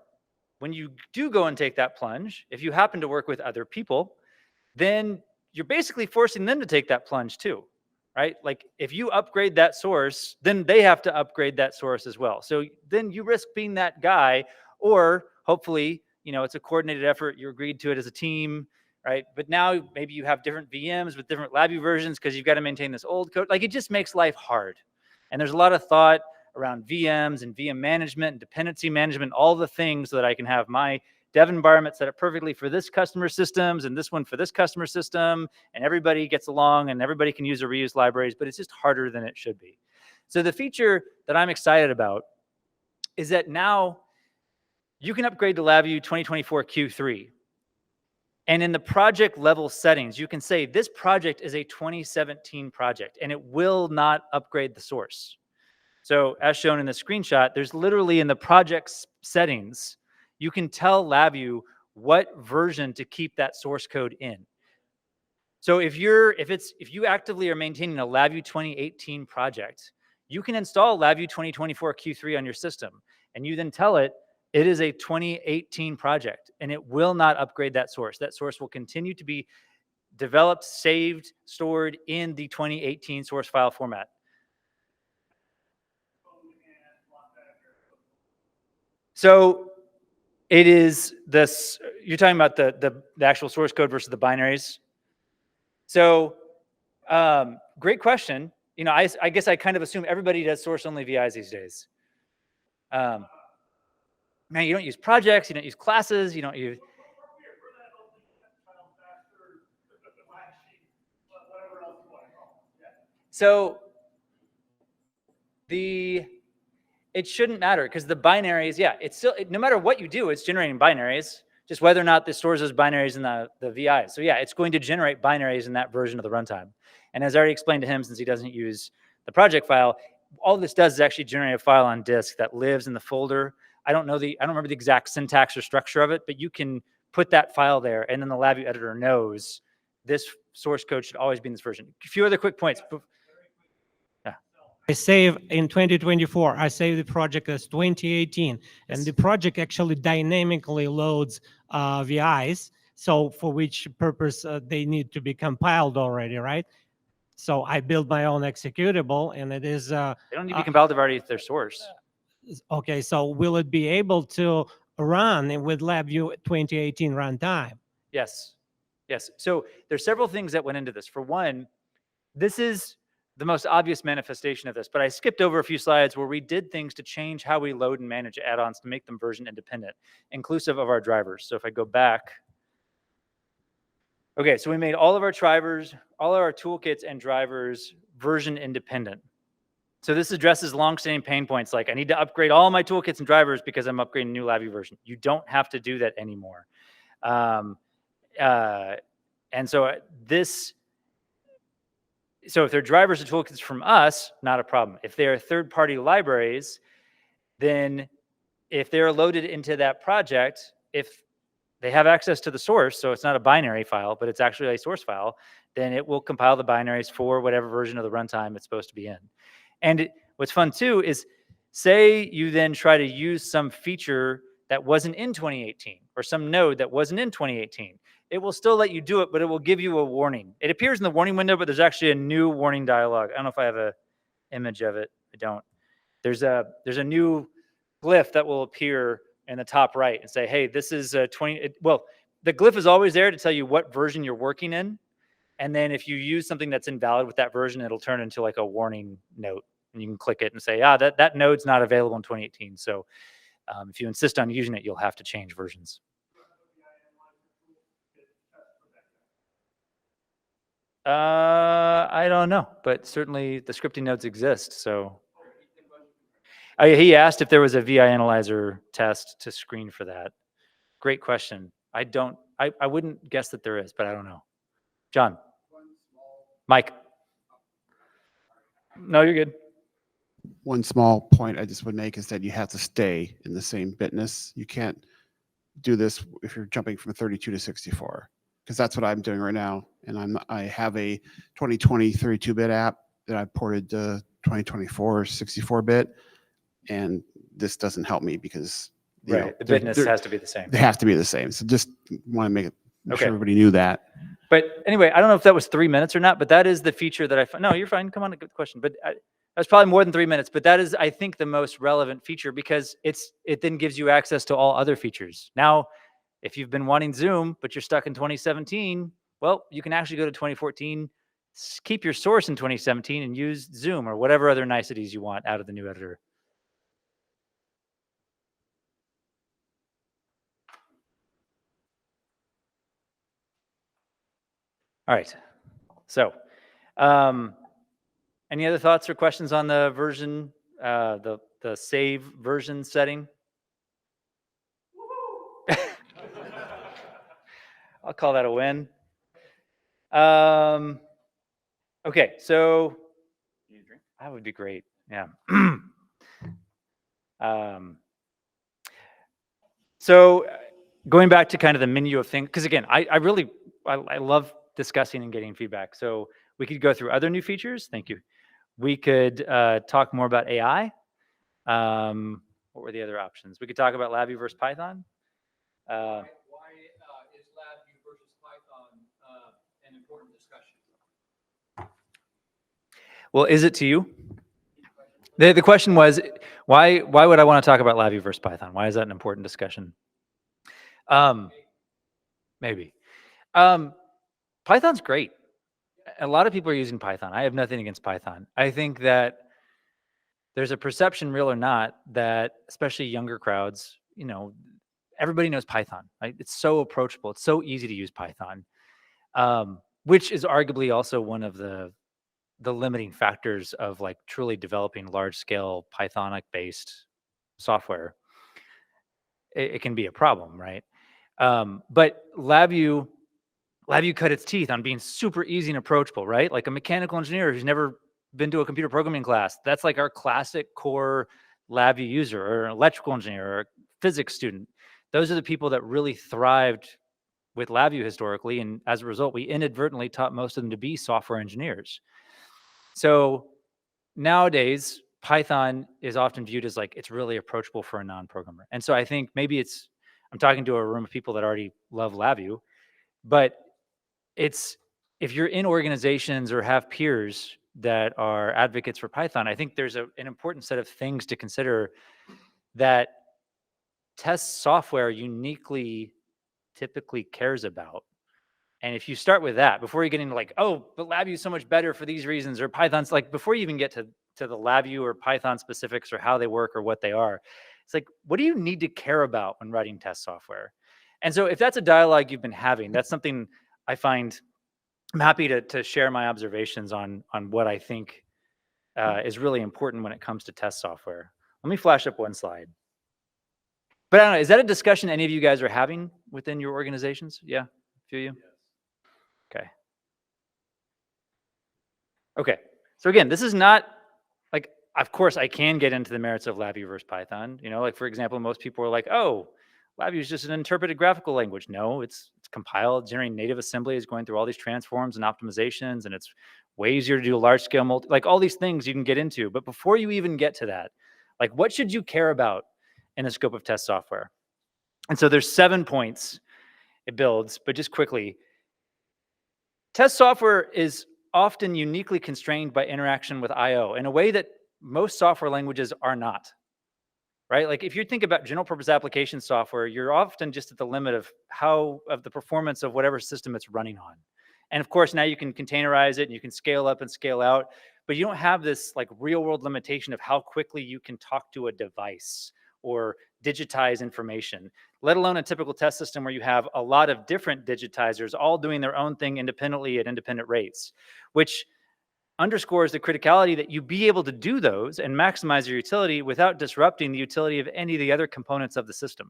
when you do go and take that plunge, if you happen to work with other people, then you're basically forcing them to take that plunge too, right? Like if you upgrade that source, then they have to upgrade that source as well. So then you risk being that guy, or hopefully, it's a coordinated effort. You agreed to it as a team, right? But now maybe you have different VMs with different LabVIEW versions because you've got to maintain this old code. Like, it just makes life hard. And there's a lot of thought around VMs and VM management and dependency management, all the things so that I can have my dev environment set up perfectly for this customer systems and this one for this customer system, and everybody gets along and everybody can use the reuse libraries, but it's just harder than it should be. So the feature that I'm excited about is that now you can upgrade to LabVIEW 2024 Q3. And in the project level settings, you can say this project is a 2017 project and it will not upgrade the source. So as shown in the screenshot, there's literally in the project settings, you can tell LabVIEW what version to keep that source code in. So if you actively are maintaining a LabVIEW 2018 project, you can install LabVIEW 2024 Q3 on your system, and you then tell it It is a 2018 project, and it will not upgrade that source. That source will continue to be developed, saved, stored in the 2018 source file format. So it is this, you're talking about the actual source code versus the binaries. So great question. You know, I guess I kind of assume everybody does source only VIs these days. Man, you don't use projects, you don't use classes, you don't use. So it shouldn't matter because the binaries, yeah, it's still, no matter what you do, it's generating binaries, just whether or not this stores those binaries in the VI. So yeah, it's going to generate binaries in that version of the runtime. And as I already explained to him, since he doesn't use the project file, all this does is actually generate a file on disk that lives in the folder. I don't remember the exact syntax or structure of it, but you can put that file there, and then the LabVIEW editor knows this source code should always be in this version. A few other quick points. I save in 2024, I save the project as 2018, and the project actually dynamically loads VIs, so for which purpose they need to be compiled already, right? So I build my own executable, and it is... they don't need to be compiled, they've already their source. Okay, so will it be able to run with LabVIEW 2018 runtime? Yes, yes. So there's several things that went into this. For one, this is the most obvious manifestation of this, but I skipped over a few slides where we did things to change how we load and manage add-ons to make them version independent, inclusive of our drivers. So if I go back, okay, so we made all of our drivers, all of our toolkits and drivers version independent. So this addresses long-standing pain points like I need to upgrade all my toolkits and drivers because I'm upgrading a new LabVIEW version. You don't have to do that anymore. And so so if they're drivers or toolkits from us, not a problem. If they're third-party libraries, then if they're loaded into that project, if they have access to the source, so it's not a binary file, but it's actually a source file, then it will compile the binaries for whatever version of the runtime it's supposed to be in. And what's fun too is, say you then try to use some feature that wasn't in 2018 or some node that wasn't in 2018. It will still let you do it, but it will give you a warning. It appears in the warning window, but there's actually a new warning dialog. I don't know if I have an image of it. I don't. There's a new glyph that will appear in the top right and say, hey, this is a 20. Well, the glyph is always there to tell you what version you're working in. And then if you use something that's invalid with that version, it'll turn into like a warning note. And you can click it and say, that node's not available in 2018. So if you insist on using it, you'll have to change versions. I don't know, but certainly the scripting nodes exist. So he asked if there was a VI analyzer test to screen for that. Great question. I wouldn't guess that there is, but I don't know. John. Mike. No, you're good. One small point I just would make is that you have to stay in the same bitness. You can't do this if you're jumping from 32 to 64, because that's what I'm doing right now. And I have a 2020 32-bit app that I ported to 2024 64-bit, and this doesn't help me because the bitness has to be the same. They have to be the same. So just want to make sure everybody knew that. But anyway, I don't know if that was 3 minutes or not, but that is the feature that I found. No, you're fine. Come on, good question. But that was probably more than 3 minutes. But that is, I think, the most relevant feature because it then gives you access to all other features. Now, if you've been wanting Zoom, but you're stuck in 2017, well, you can actually go to 2014, keep your source in 2017, and use Zoom or whatever other niceties you want out of the new editor. All right, so any other thoughts or questions on the version, the save version setting? I'll call that a win. Okay, so that would be great, yeah. So going back to kind of the menu of things, because again, I love discussing and getting feedback. So we could go through other new features. Thank you. We could talk more about AI, or What were the other options? We could talk about LabVIEW versus Python. Why is LabVIEW versus Python an important discussion? Well, is it to you? The question was, why would I want to talk about LabVIEW versus Python? Why is that an important discussion? Maybe. Python's great. A lot of people are using Python. I have nothing against Python. I think that there's a perception, real or not, that especially younger crowds, you know, everybody knows Python, right? It's so approachable. It's so easy to use Python, which is arguably also one of the limiting factors of like truly developing large scale Pythonic based software. It can be a problem, right? But LabVIEW cut its teeth on being super easy and approachable, right? Like a mechanical engineer who's never been to a computer programming class. That's like our classic core LabVIEW user, or an electrical engineer, or a physics student. Those are the people that really thrived with LabVIEW historically. And as a result, we inadvertently taught most of them to be software engineers. So nowadays, Python is often viewed as like, it's really approachable for a non-programmer. And so I think maybe I'm talking to a room of people that already love LabVIEW, but if you're in organizations or have peers that are advocates for Python, I think there's an important set of things to consider that test software uniquely typically cares about. And if you start with that, before you get into like, oh, but LabVIEW is so much better for these reasons, or Python's like, before you even get to the LabVIEW or Python specifics or how they work or what they are, it's like, what do you need to care about when writing test software? And so if that's a dialogue you've been having, that's something I find I'm happy to share my observations on what I think is really important when it comes to test software. Let me flash up one slide. But I don't know, is that a discussion any of you guys are having within your organizations? Yeah, a few of you? Okay. Okay, so again, this is not, like, of course I can get into the merits of LabVIEW versus Python. You know, like for example, most people are like, oh, LabVIEW is just an interpreted graphical language. No, it's compiled, generating native assembly, is going through all these transforms and optimizations, and it's way easier to do large scale like all these things you can get into. But before you even get to that, like what should you care about in the scope of test software? And so there's 7 points it builds, but just quickly, test software is often uniquely constrained by interaction with I/O in a way that most software languages are not. Right? Like if you think about general purpose application software, you're often just at the limit of the performance of whatever system it's running on. And of course, now you can containerize it and you can scale up and scale out, but you don't have this like real world limitation of how quickly you can talk to a device or digitize information, let alone a typical test system where you have a lot of different digitizers all doing their own thing independently at independent rates, which underscores the criticality that you be able to do those and maximize your utility without disrupting the utility of any of the other components of the system.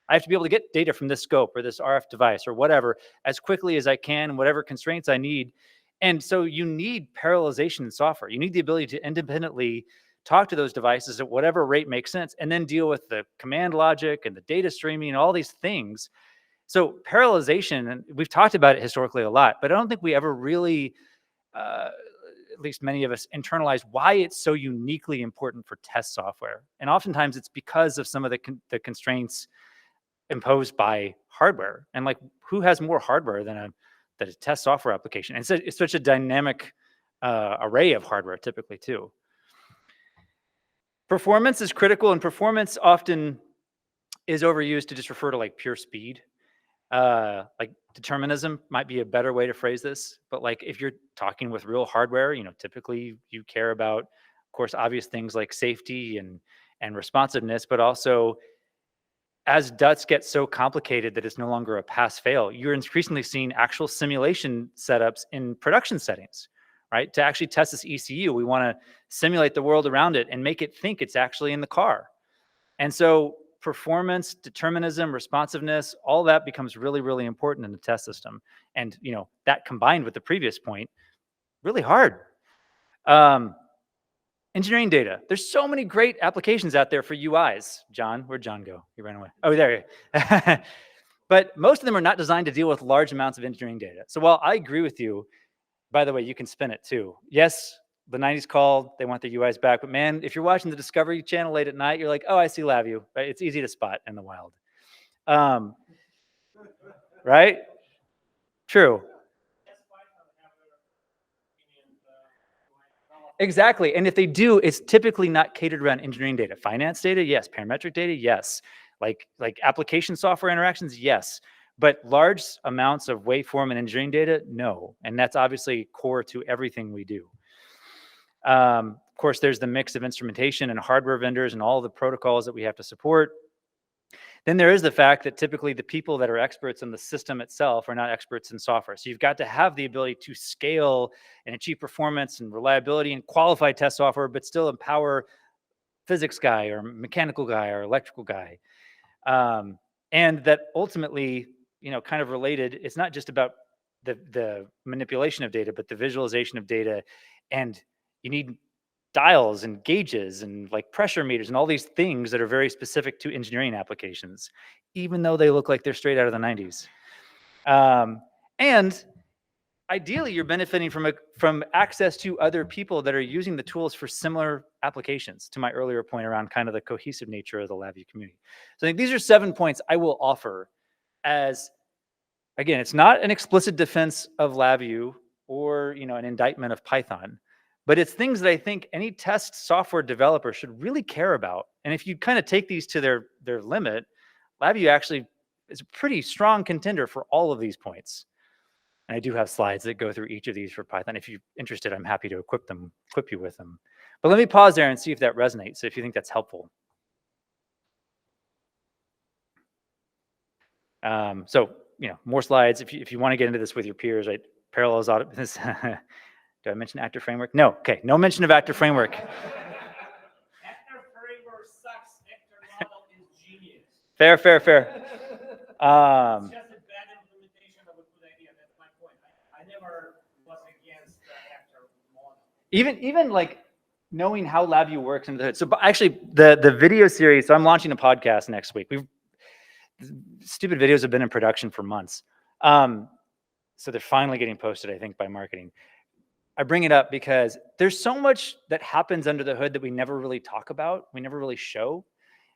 I have to be able to get data from this scope or this RF device or whatever as quickly as I can, whatever constraints I need. And so you need parallelization in software. You need the ability to independently talk to those devices at whatever rate makes sense and then deal with the command logic and the data streaming and all these things. So parallelization, and we've talked about it historically a lot, but I don't think we ever really at least many of us internalize why it's so uniquely important for test software. And oftentimes it's because of some of the constraints imposed by hardware. And like, who has more hardware than a test software application? And it's such a dynamic array of hardware typically too. Performance is critical, and performance often is overused to just refer to like pure speed. Like determinism might be a better way to phrase this, but like if you're talking with real hardware, you know, typically you care about, of course, obvious things like safety and responsiveness, but also as DUTs get so complicated that it's no longer a pass-fail, you're increasingly seeing actual simulation setups in production settings, right? To actually test this ECU, we want to simulate the world around it and make it think it's actually in the car. And so performance, determinism, responsiveness, all that becomes really, really important in the test system. And, you know, that combined with the previous point, really hard. Engineering data. There's so many great applications out there for UIs. John, where'd John go? He ran away. Oh, there you But most of them are not designed to deal with large amounts of engineering data. So while I agree with you, by the way, you can spin it too. Yes, the 90s called, they want their UIs back. But man, if you're watching the Discovery Channel late at night, you're like, oh, I see LabVIEW. Right? It's easy to spot in the wild. Right? True. Exactly. And if they do, it's typically not catered around engineering data. Finance data, yes. Parametric data, yes. Like application software interactions, yes. But large amounts of waveform and engineering data, no. And that's obviously core to everything we do. Of course, there's the mix of instrumentation and hardware vendors and all the protocols that we have to support. Then there is the fact that typically the people that are experts in the system itself are not experts in software. So you've got to have the ability to scale and achieve performance and reliability and qualify test software, but still empower physics guy or mechanical guy or electrical guy. And that ultimately, you know, kind of related, it's not just about the manipulation of data, but the visualization of data. And you need dials and gauges and like pressure meters and all these things that are very specific to engineering applications, even though they look like they're straight out of the 90s. And ideally, you're benefiting from access to other people that are using the tools for similar applications, to my earlier point around kind of the cohesive nature of the LabVIEW community. So I think these are 7 points I will offer as, again, it's not an explicit defense of LabVIEW or, you know, an indictment of Python, but it's things that I think any test software developer should really care about. And if you kind of take these to their limit, LabVIEW actually is a pretty strong contender for all of these points. And I do have slides that go through each of these for Python. If you're interested, I'm happy to equip you with them. But let me pause there and see if that resonates, if you think that's helpful. So, you know, more slides. If you want to get into this with your peers, right? Parallels, this. Do I mention active framework? No. Okay. No mention of active framework. Actor framework sucks. Actor model is genius. Fair. It's just a bad implementation of a good idea. That's my point. I never was against the actor model. Even like knowing how LabVIEW works under the hood. So actually, the video series. So I'm launching a podcast next week. Stupid videos have been in production for months. So they're finally getting posted, I think, by marketing. I bring it up because there's so much that happens under the hood that we never really talk about. We never really show.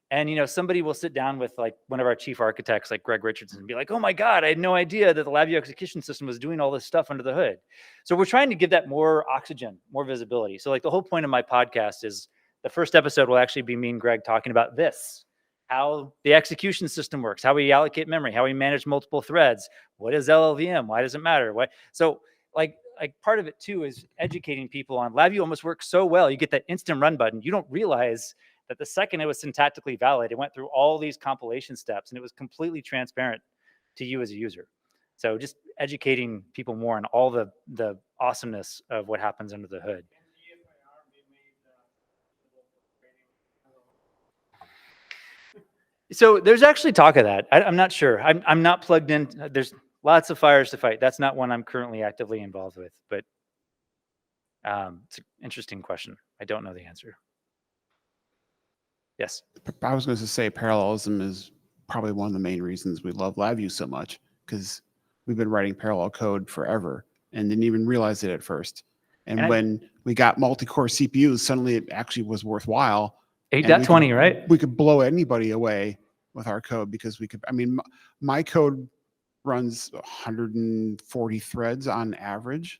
And, you know, somebody will sit down with like one of our chief architects, like Greg Richardson, and be like, oh my God, I had no idea that the LabVIEW execution system was doing all this stuff under the hood. So we're trying to give that more oxygen, more visibility. So like the whole point of my podcast is the first episode will actually be me and Greg talking about this, how the execution system works, how we allocate memory, how we manage multiple threads. What is LLVM? Why does it matter? So like part of it too is educating people on LabVIEW almost works so well. You get that instant run button. You don't realize that the second it was syntactically valid, it went through all these compilation steps and it was completely transparent to you as a user. So just educating people more on all the awesomeness of what happens under the hood. So there's actually talk of that. I'm not sure. I'm not plugged in. There's lots of fires to fight. That's not one I'm currently actively involved with, but it's an interesting question. I don't know the answer. Yes. I was going to say parallelism is probably one of the main reasons we love LabVIEW so much, because we've been writing parallel code forever and didn't even realize it at first. And when we got multi-core CPUs, suddenly it actually was worthwhile. 8.20, right? We could blow anybody away with our code because we could, I mean, my code runs 140 threads on average.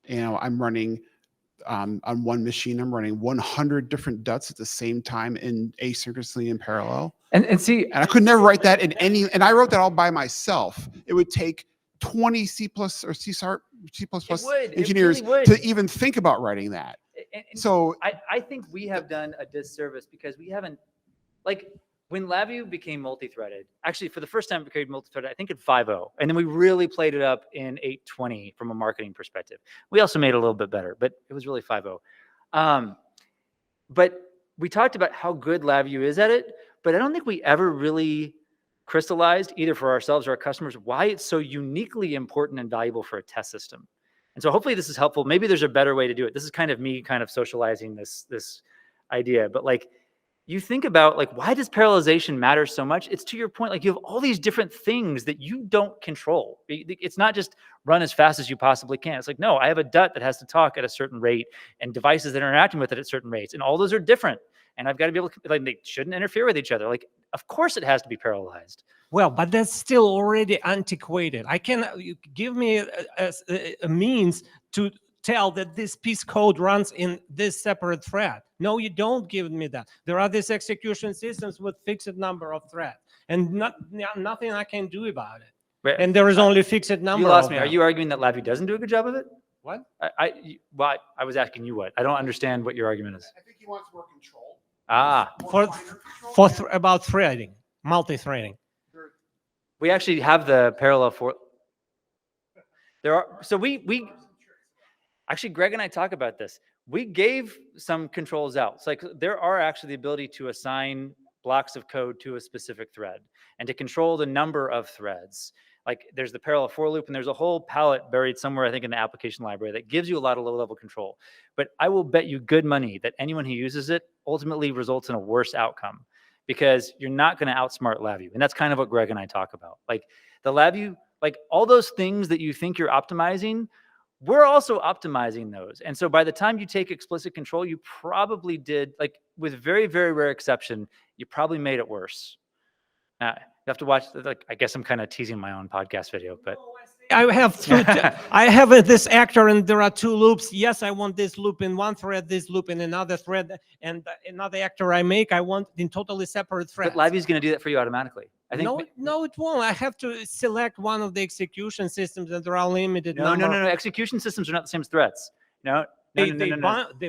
You know, I'm running on one machine, I'm running 100 different DUTs at the same time in asynchronously in parallel. And see, and I could never write that in any, and I wrote that all by myself. It would take 20 C+ or C# engineers to even think about writing that. And so I think we have done a disservice because we haven't, like, when LabVIEW became multi-threaded, actually for the first time it became multi-threaded, I think in 5.0, and then we really played it up in 8.20 from a marketing perspective. We also made it a little bit better, but it was really 5.0. But we talked about how good LabVIEW is at it, but I don't think we ever really crystallized, either for ourselves or our customers, why it's so uniquely important and valuable for a test system. And so hopefully this is helpful. Maybe there's a better way to do it. This is kind of me kind of socializing this idea, but like, you think about like, why does parallelization matter so much? It's to your point, like you have all these different things that you don't control. It's not just run as fast as you possibly can. It's like, no, I have a DUT that has to talk at a certain rate and devices that are interacting with it at certain rates. And all those are different. And I've got to be able to, like, they shouldn't interfere with each other. Like, of course it has to be parallelized. Well, but that's still already antiquated. I can you give me a means to tell that this piece code runs in this separate thread. No, you don't give me that. There are these execution systems with fixed number of threads, and nothing I can do about it. Right. And there is only fixed number. You lost of me. them. Are you arguing that LabVIEW doesn't do a good job of it? What? I was asking you what. I don't understand what your argument is. I think he wants more control. Ah, About threading, multi-threading. we actually have the parallel for. There are, so we actually, Greg and I talk about this. We gave some controls out. It's like there are actually the ability to assign blocks of code to a specific thread and to control the number of threads. Like there's the parallel for loop, and there's a whole palette buried somewhere, I think, in the application library that gives you a lot of low-level control. But I will bet you good money that anyone who uses it ultimately results in a worse outcome, because you're not going to outsmart LabVIEW. And that's kind of what Greg and I talk about. Like the LabVIEW, like all those things that you think you're optimizing, we're also optimizing those. And so by the time you take explicit control, you probably did, like with very, very rare exception, you probably made it worse. Now, you have to watch, like, I guess I'm kind of teasing my own podcast video, but. I have this actor and there are two loops. Yes, I want this loop in one thread, this loop in another thread, and another actor I make, I want in totally separate threads. But LabVIEW is going to do that for you automatically. I think. No, it won't. I have to select one of the execution systems, and there are limited. No. Execution systems are not the same as threads. No. They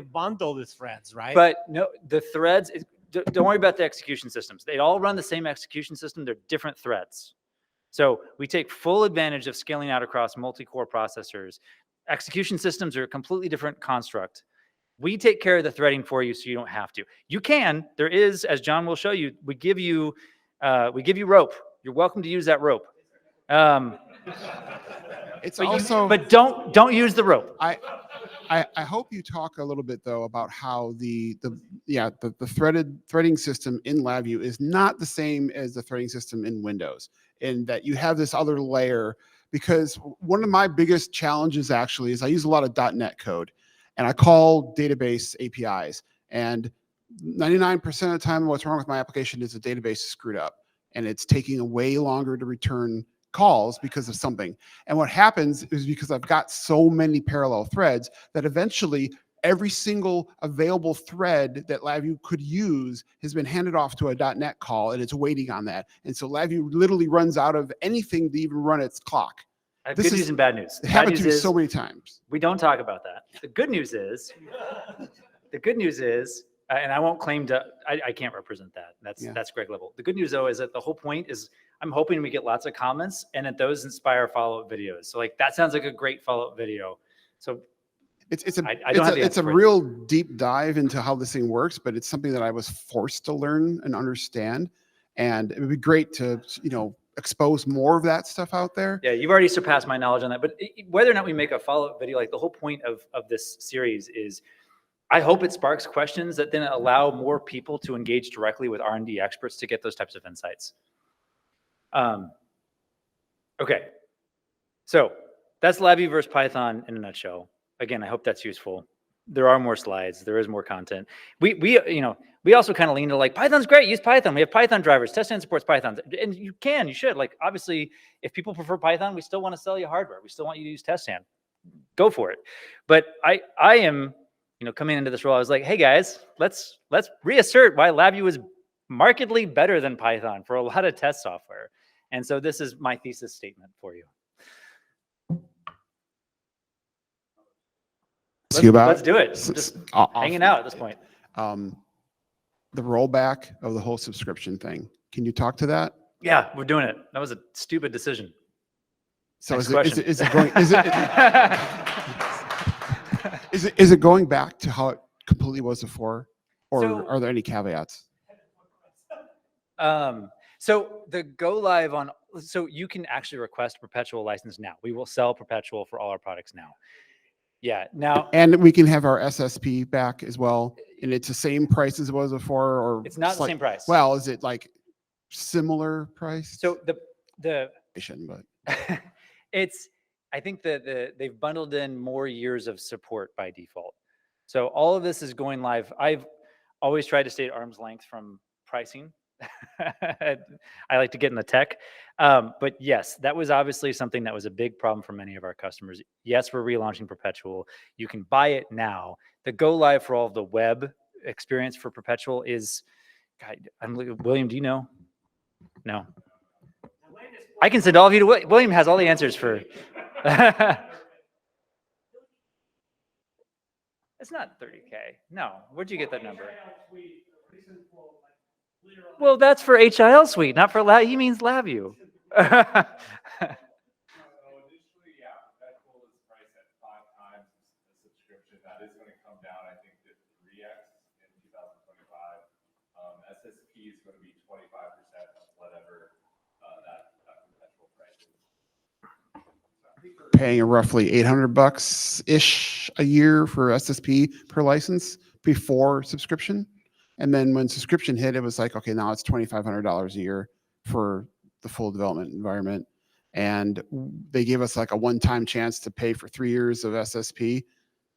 bundle the threads, right? But no, the threads. Don't worry about the execution systems. They all run the same execution system. They're different threads. So we take full advantage of scaling out across multi-core processors. Execution systems are a completely different construct. We take care of the threading for you so you don't have to. You can. There is, as John will show you, we give you rope. You're welcome to use that rope. It's also, but don't use the rope. I hope you talk a little bit though about how the threading system in LabVIEW is not the same as the threading system in Windows, and that you have this other layer. Because one of my biggest challenges actually is I use a lot of .NET code, and I call database APIs, and 99% of the time what's wrong with my application is the database is screwed up and it's taking way longer to return calls because of something. And what happens is, because I've got so many parallel threads, that eventually every single available thread that LabVIEW could use has been handed off to a .NET call, and it's waiting on that. And so LabVIEW literally runs out of anything to even run its clock. I have good news and bad news. It happened to me so many times. We don't talk about that. The good news is, and I won't claim to, I can't represent that. That's Greg level. The good news though is that the whole point is I'm hoping we get lots of comments and that those inspire follow-up videos. So like that sounds like a great follow-up video. So it's a real deep dive into how this thing works, but it's something that I was forced to learn and understand. And it would be great to, expose more of that stuff out there. Yeah, you've already surpassed my knowledge on that. But whether or not we make a follow-up video, like the whole point of this series is, I hope it sparks questions that then allow more people to engage directly with R&D experts to get those types of insights. Okay, so that's LabVIEW versus Python in a nutshell. Again, I hope that's useful. There are more slides. There is more content. We also kind of lean to like, Python's great, use Python. We have Python drivers. Teststand supports Python. And you should. Like, obviously, if people prefer Python, we still want to sell you hardware. We still want you to use Teststand. Go for it. But I am, coming into this role, I was like, hey guys, let's reassert why LabVIEW is markedly better than Python for a lot of test software. And so this is my thesis statement for you. Let's do it. Just hanging out at this point. The rollback of the whole subscription thing. Can you talk to that? Yeah, we're doing it. That was a stupid decision. So is it going back to how it completely was before, or are there any caveats? So the go live so you can actually request perpetual license now. We will sell perpetual for all our products now. Yeah. Now, And we can have our SSP back as well. And it's the same price as it was before, or it's not the same price. Well, is it like similar price? So the But it's, I think that they've bundled in more years of support by default. So all of this is going live. I've always tried to stay at arm's length from pricing. I like to get in the tech. But yes, that was obviously something that was a big problem for many of our customers. Yes, we're relaunching Perpetual. You can buy it now. The go live for all of the web experience for Perpetual is, God, William, do you know? No. I can send all of you to William has all the answers for. It's not 30K. No. Where'd you get that number? Well, that's for HIL suite, not for Lab. He means LabVIEW. SSP is going to be 25% of whatever that perpetual price is. paying roughly $800 ish a year for SSP per license before subscription. And then when subscription hit, it was like, okay, now it's $2,500 a year for the full development environment. And they gave us like a one-time chance to pay for 3 years of SSP.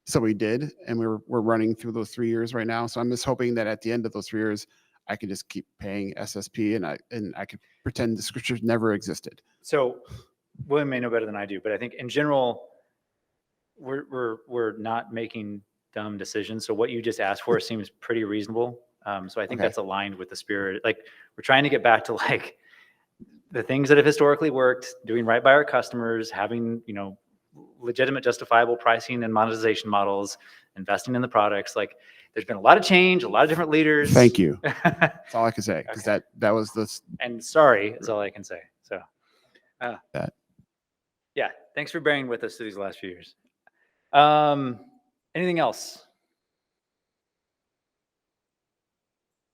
So we did, and we're running through those 3 years right now. So I'm just hoping that at the end of those 3 years, I can just keep paying SSP, and I could pretend the scriptures never existed. So William may know better than I do, but I think in general, we're not making dumb decisions. So what you just asked for seems pretty reasonable. So I think that's aligned with the spirit. Like, we're trying to get back to like the things that have historically worked, doing right by our customers, having, you know, legitimate, justifiable pricing and monetization models, investing in the products. Like, there's been a lot of change, a lot of different leaders. Thank you. That's all I can say, because that was the. And sorry is all I can say. So, that. Yeah, thanks for bearing with us through these last few years. Anything else?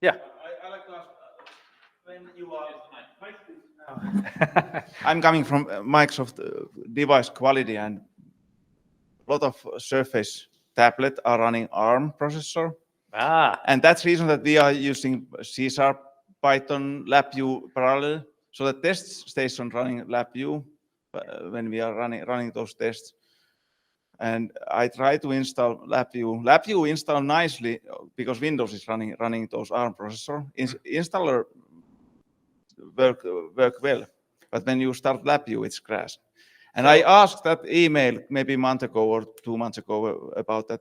Yeah. I like to ask, when you are, I'm coming from Microsoft device quality, and a lot of Surface tablet are running ARM processor. And that's the reason that we are using C#, Python, LabVIEW parallel, so the test station running LabVIEW when we are running those tests. And I try to install LabVIEW. LabVIEW install nicely because Windows is running those ARM processor. Installer work well, but when you start LabVIEW, it's crash. And I asked that email maybe a month ago or 2 months ago about that.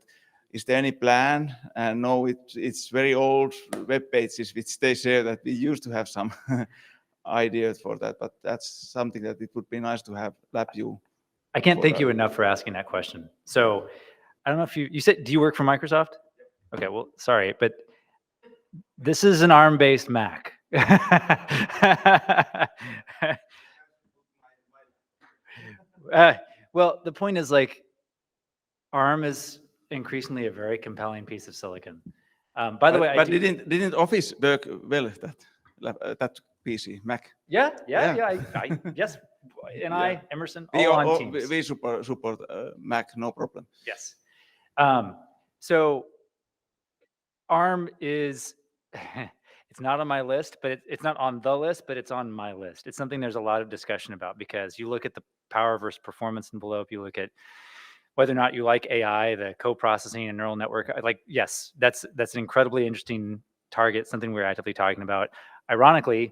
Is there any plan? And no, it's very old web pages which they share that we used to have some ideas for that, but that's something that it would be nice to have LabVIEW. I can't thank you enough for asking that question. So I don't know if you said, do you work for Microsoft? Okay, well, sorry, but this is an ARM-based Mac. Well, the point is, like, ARM is increasingly a very compelling piece of silicon. By the way, but didn't Office work well that PC Mac? Yeah. Yes, and I, Emerson, all on Teams. We support Mac, no problem. Yes. So ARM is, it's not on my list, but it's not on the list, but it's on my list. It's something there's a lot of discussion about, because you look at the power versus performance envelope, you look at whether or not you like AI, the co-processing and neural network. Like, yes, that's an incredibly interesting target, something we're actively talking about. Ironically,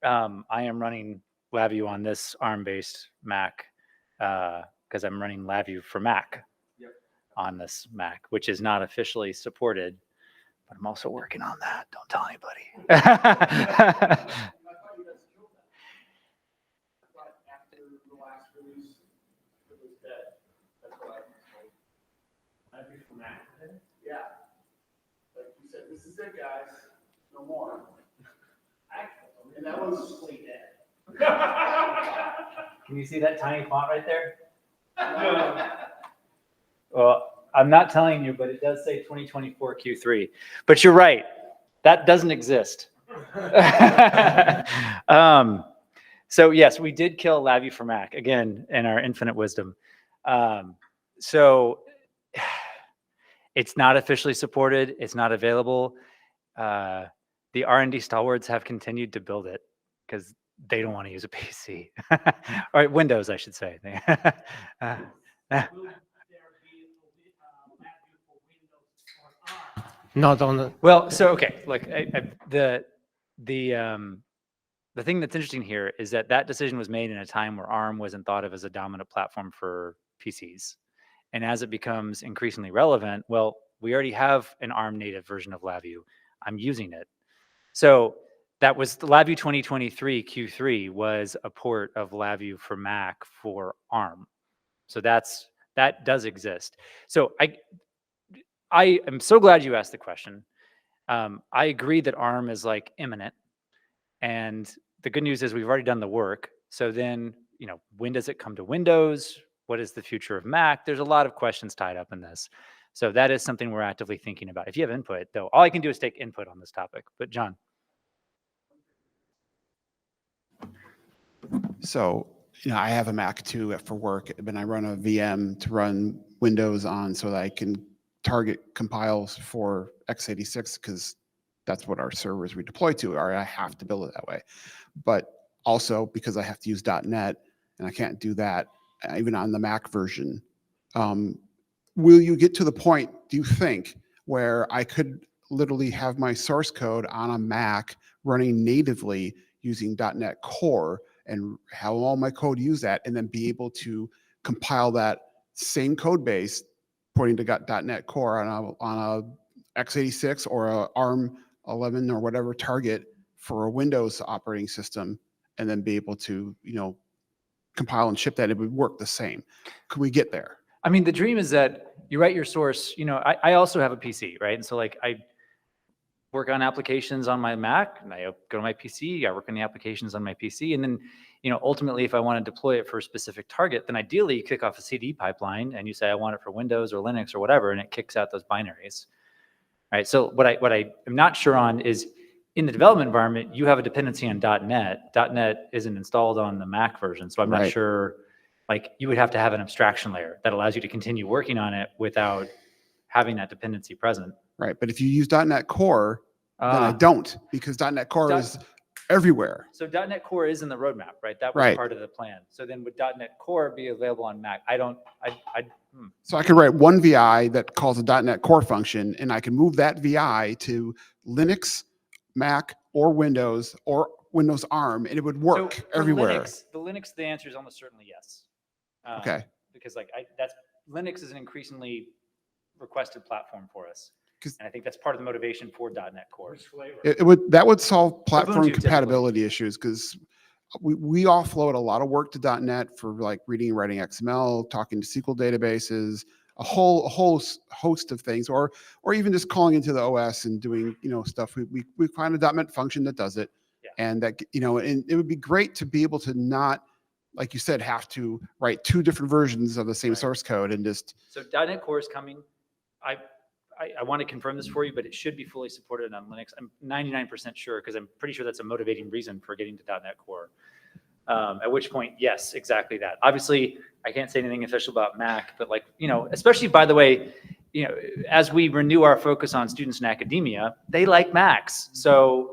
I am running LabVIEW on this ARM-based Mac because I'm running LabVIEW for Mac on this Mac, which is not officially supported, but I'm also working on that. Don't tell anybody. Yeah. Like you said, this is it, guys. No more. And that was way dead. Can you see that tiny font right there? No. Well, I'm not telling you, but it does say 2024 Q3. But you're right. That doesn't exist. So yes, we did kill LabVIEW for Mac, again, in our infinite wisdom. So It's not officially supported. It's not available. The R&D stalwarts have continued to build it because they don't want to use a PC. Or Windows, I should say. Not on the, Well, so okay, look, the thing that's interesting here is that that decision was made in a time where ARM wasn't thought of as a dominant platform for PCs. And as it becomes increasingly relevant, well, we already have an ARM native version of LabVIEW. I'm using it. So that was the LabVIEW 2023 Q3 was a port of LabVIEW for Mac for ARM. So that does exist. So I am so glad you asked the question. I agree that ARM is like imminent. And the good news is we've already done the work. So then, when does it come to Windows? What is the future of Mac? There's a lot of questions tied up in this. So that is something we're actively thinking about. If you have input, though, all I can do is take input on this topic. But John. So, I have a Mac too for work, and I run a VM to run Windows on so that I can target compiles for x86 because that's what our servers we deploy to are. I have to build it that way. But also because I have to use .NET and I can't do that even on the Mac version. Will you get to the point, do you think, where I could literally have my source code on a Mac running natively using .NET Core and have all my code use that and then be able to compile that same code base pointing to .NET Core on a x86 or a ARM 11 or whatever target for a Windows operating system and then be able to, compile and ship that? It would work the same. Could we get there? I mean, the dream is that you write your source, I also have a PC, right? And so like I work on applications on my Mac and I go to my PC, I work on the applications on my PC. And then, ultimately, if I want to deploy it for a specific target, then ideally you kick off a CD pipeline and you say, I want it for Windows or Linux or whatever, and it kicks out those binaries. Right. So what I am not sure on is in the development environment, you have a dependency on .NET. .NET isn't installed on the Mac version. So I'm not sure, like you would have to have an abstraction layer that allows you to continue working on it without having that dependency present. Right. But if you use .NET Core, then I don't, because .NET Core is everywhere. So .NET Core is in the roadmap, right? That was part of the plan. So then would .NET Core be available on Mac? So I could write one VI that calls a .NET Core function, and I can move that VI to Linux, Mac, or Windows ARM, and it would work so everywhere. Linux, the answer is almost certainly yes. Okay. Because Linux is an increasingly requested platform for us. And I think that's part of the motivation for .NET Core. That would solve platform Ubuntu, compatibility issues because we offload a lot of work to .NET for like reading and writing XML, talking to SQL databases, a whole host of things, or even just calling into the OS and doing stuff. We find a .NET function that does it, and that and it would be great to be able to not, like you said, have to write two different versions of the same source code and just. So .NET Core is coming. I want to confirm this for you, but it should be fully supported on Linux. I'm 99% sure because I'm pretty sure that's a motivating reason for getting to .NET Core. At which point, yes, exactly that. Obviously, I can't say anything official about Mac, but especially by the way, as we renew our focus on students in academia, they like Macs. So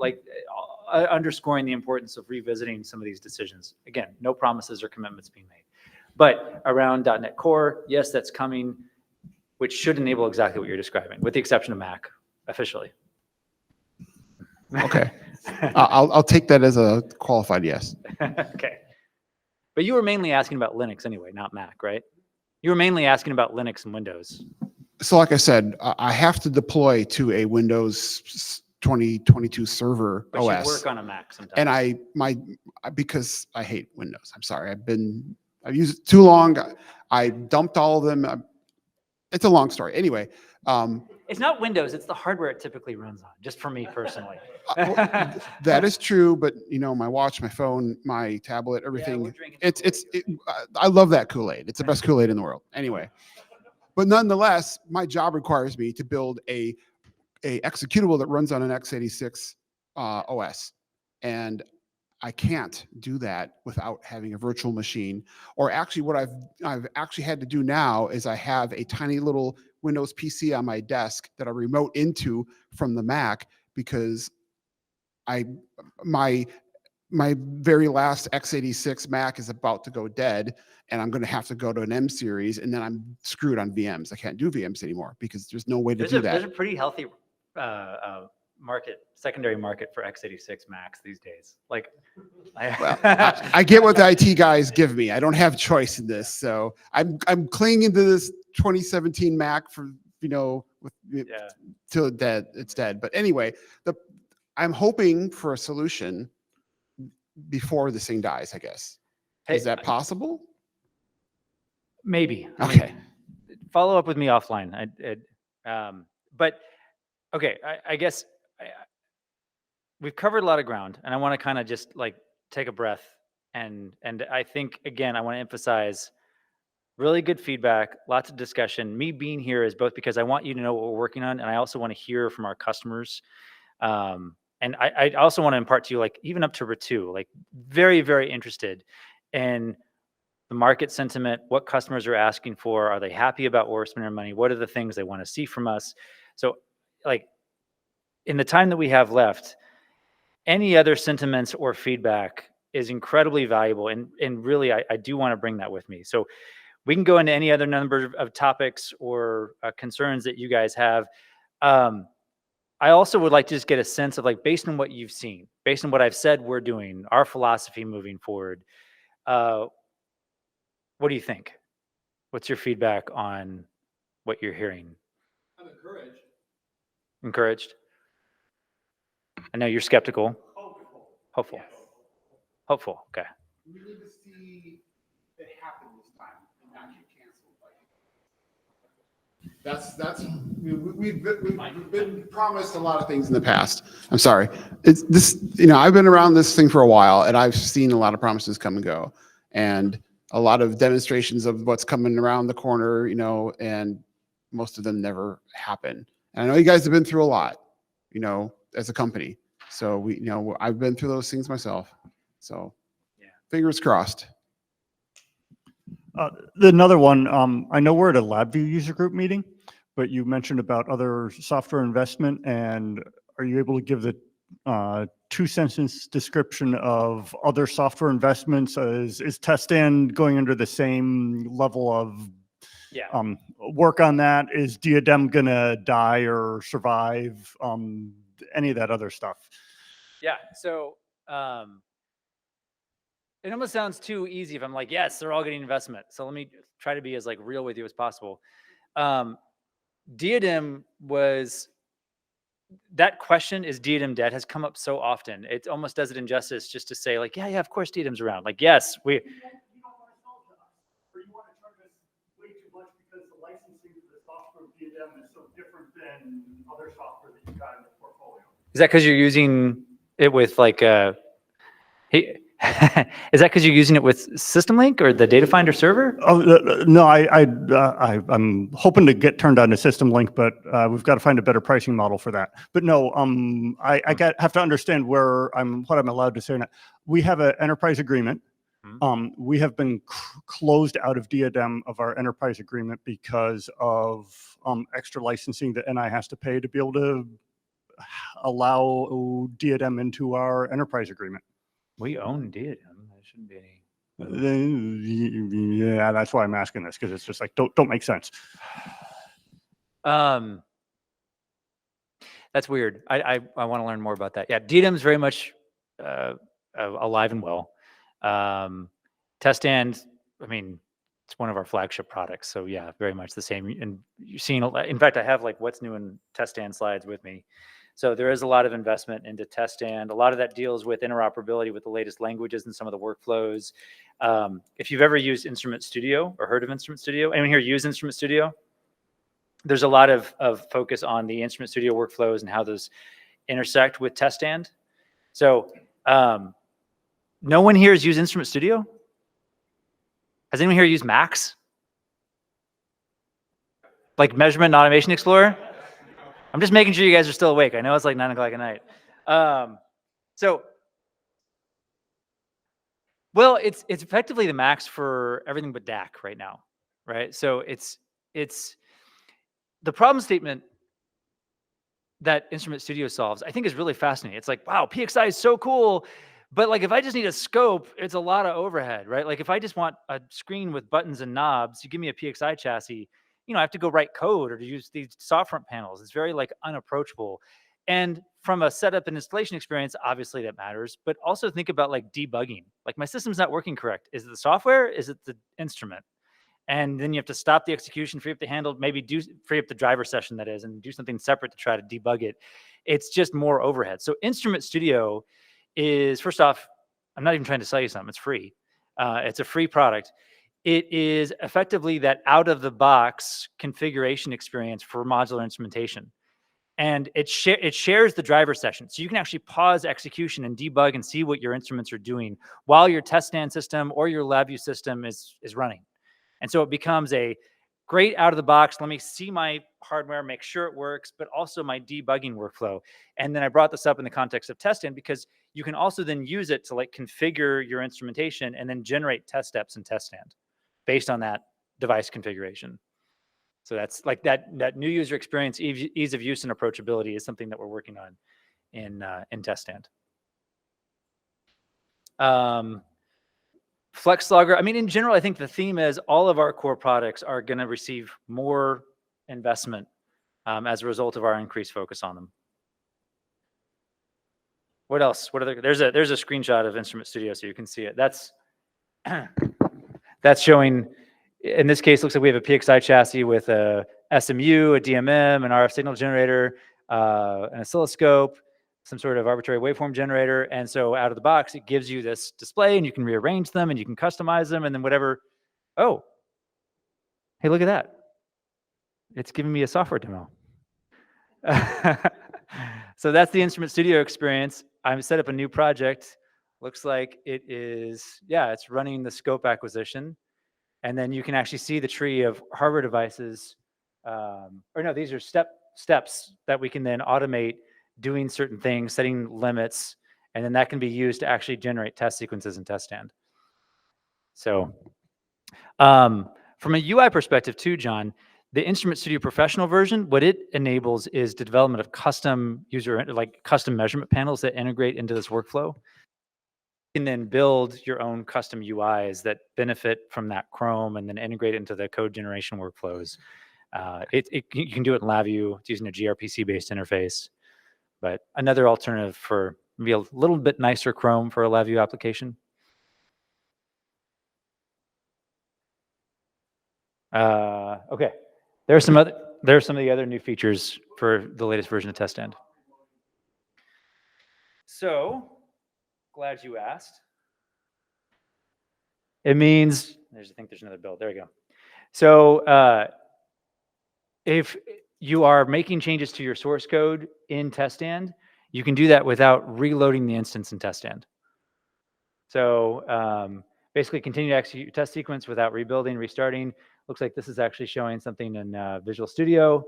underscoring the importance of revisiting some of these decisions. Again, no promises or commitments being made. But around .NET Core, yes, that's coming, which should enable exactly what you're describing, with the exception of Mac, officially. Okay. I'll take that as a qualified yes. Okay. But you were mainly asking about Linux anyway, not Mac, right? You were mainly asking about Linux and Windows. So like I said, I have to deploy to a Windows 2022 server but OS. You work on a Mac sometimes. And because I hate Windows. I'm sorry. I've used it too long. I dumped all of them. It's a long story. Anyway. It's not Windows. It's the hardware it typically runs on, just for me personally. That is true. But, my watch, my phone, my tablet, everything. I love that Kool-Aid. It's the best Kool-Aid in the world. Anyway. But nonetheless, my job requires me to build a executable that runs on an x86 OS. And I can't do that without having a virtual machine. Or actually what I've actually had to do now is I have a tiny little Windows PC on my desk that I remote into from the Mac because my very last x86 Mac is about to go dead, and I'm going to have to go to an M series, and then I'm screwed on VMs. I can't do VMs anymore because there's no way to do that. There's a pretty healthy secondary market for x86 Macs these days. Like, Well, I get what the IT guys give me. I don't have choice in this, so I'm clinging to this 2017 Mac for till it's dead. But anyway, I'm hoping for a solution before this thing dies, I guess. Hey, is that possible? Maybe. Okay. Follow up with me offline. But okay, I guess we've covered a lot of ground, and I want to kind of just like take a breath. And I think, again, I want to emphasize really good feedback, lots of discussion. Me being here is both because I want you to know what we're working on, and I also want to hear from our customers. And I also want to impart to you, like, even up to Ritu, like, very, very interested in the market sentiment, what customers are asking for. Are they happy about where we're spending our money? What are the things they want to see from us? So, like, in the time that we have left, any other sentiments or feedback is incredibly valuable. And really, I do want to bring that with me. So we can go into any other number of topics or concerns that you guys have. I also would like to just get a sense of, like, based on what you've seen, based on what I've said we're doing, our philosophy moving forward, what do you think? What's your feedback on what you're hearing? I'm encouraged. Encouraged? I know you're skeptical. Hopeful. Hopeful, okay. We need to see it happen this time and not get canceled. We've been promised a lot of things in the past. I'm sorry. It's this, I've been around this thing for a while, and I've seen a lot of promises come and go, and a lot of demonstrations of what's coming around the corner, and most of them never happen. And I know you guys have been through a lot, as a company. So I've been through those things myself. So yeah, fingers crossed. Another one, I know we're at a LabVIEW user group meeting, but you mentioned about other software investment, and are you able to give the 2-sentence description of other software investments? Is Testan going under the same level of work on that? Is Diadem gonna die or survive? Any of that other stuff? Yeah, so it almost sounds too easy if I'm like, yes, they're all getting investment. So let me try to be as, like, real with you as possible. Diadem was, that question, is Diadem dead, has come up so often. It almost does it injustice just to say, like, yeah, of course Diadem's around. Like, yes, we. You don't want to sell to us, or you want to charge us way too much because the licensing for the software of Diadem is so different than other software that you got in the portfolio. Is that because you're using it with, like, is that because you're using it with System Link or the Data Finder server? Oh, no, I'm hoping to get turned on to System Link, but we've got to find a better pricing model for that. But no, I have to understand what I'm allowed to say or not. We have an enterprise agreement. We have been closed out of Diadem of our enterprise agreement because of extra licensing that NI has to pay to be able to allow Diadem into our enterprise agreement. We own Diadem. There shouldn't be any. Yeah, that's why I'm asking this, because it's just like, don't make sense. That's weird. I want to learn more about that. Yeah, Diadem's very much alive and well. Testan, I mean, it's one of our flagship products. So yeah, very much the same. And you're seeing, in fact, I have, like, what's new in Testan slides with me. So there is a lot of investment into Testan. A lot of that deals with interoperability with the latest languages and some of the workflows. If you've ever used Instrument Studio or heard of Instrument Studio, anyone here use Instrument Studio? There's a lot of focus on the Instrument Studio workflows and how those intersect with Testan. So no one here has used Instrument Studio? Has anyone here used Max? Like Measurement and Automation Explorer? I'm just making sure you guys are still awake. I know it's like 9 o'clock at night. So Well, it's effectively the max for everything but DAC right now, right? So it's the problem statement that Instrument Studio solves, I think is really fascinating. It's like, wow, PXI is so cool. But like, if I just need a scope, it's a lot of overhead, right? Like if I just want a screen with buttons and knobs, you give me a PXI chassis, I have to go write code or to use these soft front panels. It's very like unapproachable. And from a setup and installation experience, obviously that matters, but also think about like debugging. Like my system's not working correct. Is it the software? Is it the instrument? And then you have to stop the execution, free up the handle, maybe free up the driver session, that is, and do something separate to try to debug it. It's just more overhead. So Instrument Studio is, first off, I'm not even trying to sell you something. It's free. It's a free product. It is effectively that out-of-the-box configuration experience for modular instrumentation. And it shares the driver session. So you can actually pause execution and debug and see what your instruments are doing while your test stand system or your LabVIEW system is running. And so it becomes a great out of the box, let me see my hardware, make sure it works, but also my debugging workflow. And then I brought this up in the context of test stand because you can also then use it to like configure your instrumentation and then generate test steps in test stand based on that device configuration. So that's like that new user experience, ease of use and approachability is something that we're working on in test stand. Flex Logger, I mean, in general, I think the theme is all of our core products are going to receive more investment as a result of our increased focus on them. What else? What other? There's a screenshot of Instrument Studio so you can see it. That's showing. In this case, looks like we have a PXI chassis with a SMU, a DMM, an RF signal generator, an oscilloscope, some sort of arbitrary waveform generator. And so out of the box, it gives you this display and you can rearrange them and you can customize them and then whatever. Oh, hey, look at that. It's giving me a software demo. So that's the Instrument Studio experience. I've set up a new project. Looks like it is, yeah, it's running the scope acquisition. And then you can actually see the tree of hardware devices. Or no, these are steps that we can then automate doing certain things, setting limits, and then that can be used to actually generate test sequences in test stand. So from a UI perspective too, John, the Instrument Studio Professional version, what it enables is the development of custom custom measurement panels that integrate into this workflow. You can then build your own custom UIs that benefit from that Chrome and then integrate into the code generation workflows. You can do it in LabVIEW. It's using a gRPC-based interface. But another alternative for maybe a little bit nicer Chrome for a LabVIEW application. Okay, there are some of the other new features for the latest version of test stand. So glad you asked. It means I think there's another build. There we go. So if you are making changes to your source code in test stand, you can do that without reloading the instance in test stand. So basically continue to execute your test sequence without rebuilding, restarting. Looks like this is actually showing something in Visual Studio.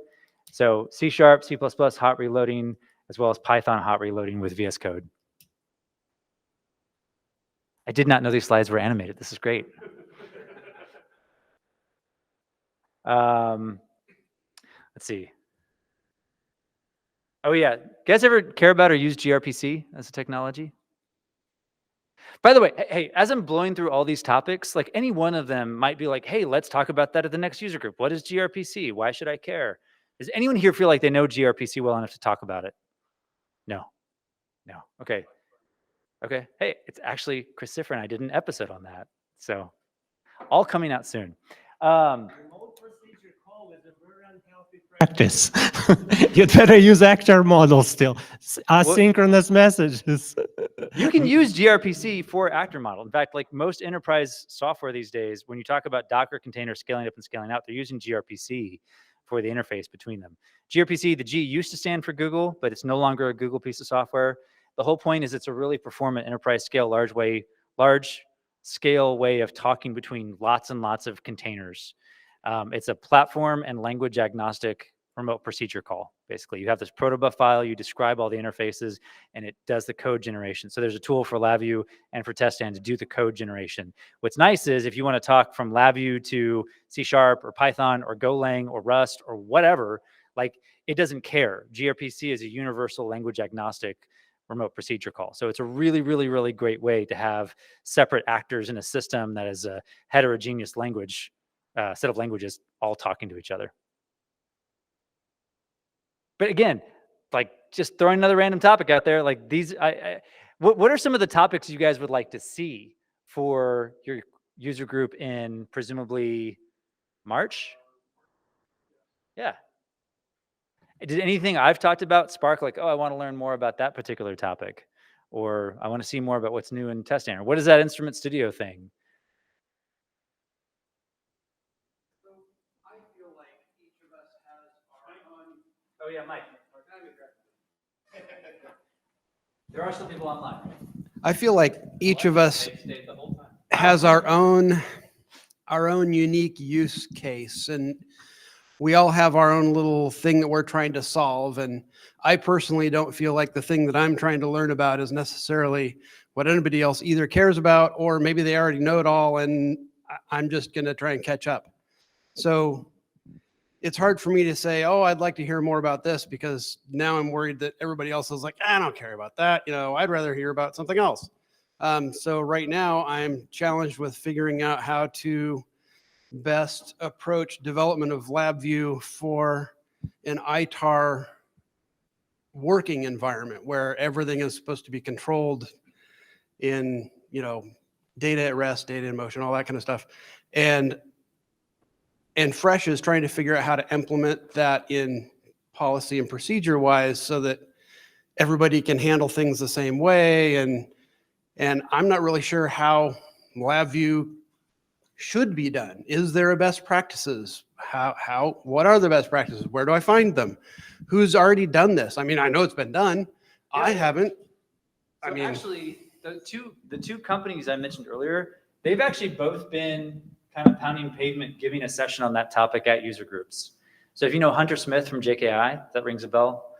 So C#, C++ hot reloading, as well as Python hot reloading with VS Code. I did not know these slides were animated. This is great. Let's see. Oh yeah, you guys ever care about or use gRPC as a technology? By the way, hey, as I'm blowing through all these topics, like any one of them might be like, hey, let's talk about that at the next user group. What is gRPC? Why should I care? Does anyone here feel like they know gRPC well enough to talk about it? No. Okay. Hey, it's actually Christopher and I did an episode on that. So all coming out soon. Practice. You'd better use actor models still. Asynchronous messages. You can use gRPC for actor model. In fact, like most enterprise software these days, when you talk about Docker containers scaling up and scaling out, they're using gRPC for the interface between them. gRPC, the G used to stand for Google, but it's no longer a Google piece of software. The whole point is it's a really performant enterprise scale, large scale way of talking between lots and lots of containers. It's a platform and language agnostic remote procedure call. Basically, you have this protobuf file, you describe all the interfaces, and it does the code generation. So there's a tool for LabVIEW and for TestStand to do the code generation. What's nice is if you want to talk from LabVIEW to C# or Python or Golang or Rust or whatever, like it doesn't care. gRPC is a universal language agnostic remote procedure call. So it's a really, really, really great way to have separate actors in a system that is a heterogeneous language, set of languages all talking to each other. But again, like just throwing another random topic out there, like these, what are some of the topics you guys would like to see for your user group in presumably March? Yeah. Did anything I've talked about spark like, oh, I want to learn more about that particular topic, or I want to see more about what's new in TestStand, or what is that Instrument Studio thing? I feel like each of us has our own. Oh yeah, Mike. There are still people online. I feel like each of us has our own unique use case, and we all have our own little thing that we're trying to solve. And I personally don't feel like the thing that I'm trying to learn about is necessarily what anybody else either cares about, or maybe they already know it all and I'm just going to try and catch up. So it's hard for me to say, oh, I'd like to hear more about this, because now I'm worried that everybody else is like, I don't care about that. You know, I'd rather hear about something else. So right now I'm challenged with figuring out how to best approach development of LabVIEW for an ITAR working environment where everything is supposed to be controlled in, you know, data at rest, data in motion, all that kind of stuff. And Fresh is trying to figure out how to implement that in policy and procedure wise so that everybody can handle things the same way. And I'm not really sure how LabVIEW should be done. Is there a best practices? What are the best practices? Where do I find them? Who's already done this? I mean, I know it's been done. Yeah. I haven't. So actually, the two companies I mentioned earlier, they've actually both been kind of pounding pavement, giving a session on that topic at user groups. So if you know Hunter Smith from JKI, that rings a bell,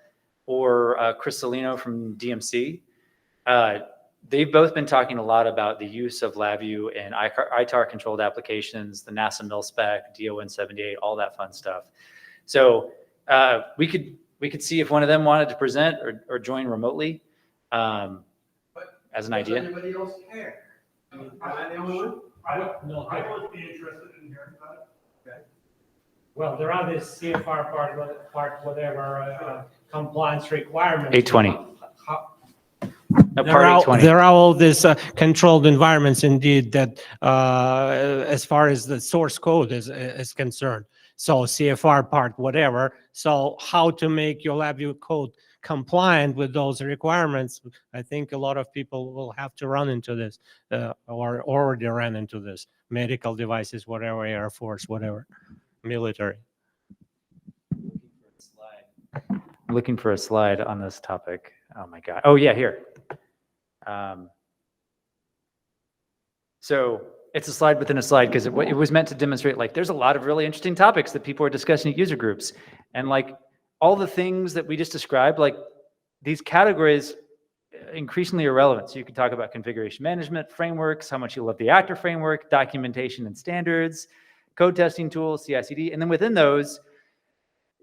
or Chris Salino from DMC, they've both been talking a lot about the use of LabVIEW in ITAR controlled applications, the NASA mil-spec, DO-178, all that fun stuff. So we could see if one of them wanted to present or join remotely as an idea. Does anybody else care? I mean, am I the only one? I would be interested in hearing about it. Okay. Well, there are this CFR part, whatever, compliance requirements. 820. There are all these controlled environments indeed that as far as the source code is concerned. So CFR part, whatever. So how to make your LabVIEW code compliant with those requirements, I think a lot of people will have to run into this or already ran into this. Medical devices, whatever, Air Force, whatever, military. I'm looking for a slide on this topic. Oh my God. Oh yeah, here. So it's a slide within a slide because it was meant to demonstrate like there's a lot of really interesting topics that people are discussing at user groups, and like all the things that we just described, like these categories increasingly irrelevant. So you can talk about configuration management frameworks, how much you love the actor framework, documentation and standards, code testing tools, CI/CD, and then within those,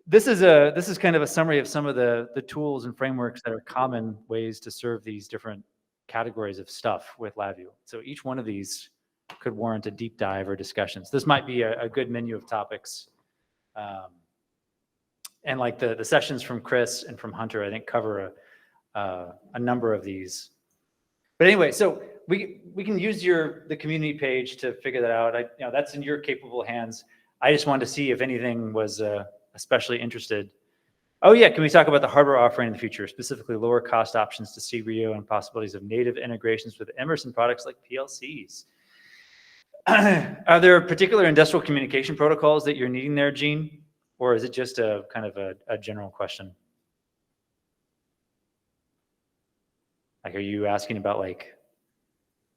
this is kind of a summary of some of the tools and frameworks that are common ways to serve these different categories of stuff with LabVIEW. So each one of these could warrant a deep dive or discussions. This might be a good menu of topics. And like the sessions from Chris and from Hunter, I think cover a number of these. But anyway, so we can use the community page to figure that out. That's in your capable hands. I just wanted to see if anything was especially interested. Oh yeah, can we talk about the hardware offering in the future, specifically lower cost options to CRIO and possibilities of native integrations with Emerson products like PLCs? Are there particular industrial communication protocols that you're needing there, Gene? Or is it just a kind of a general question? Like, are you asking about like,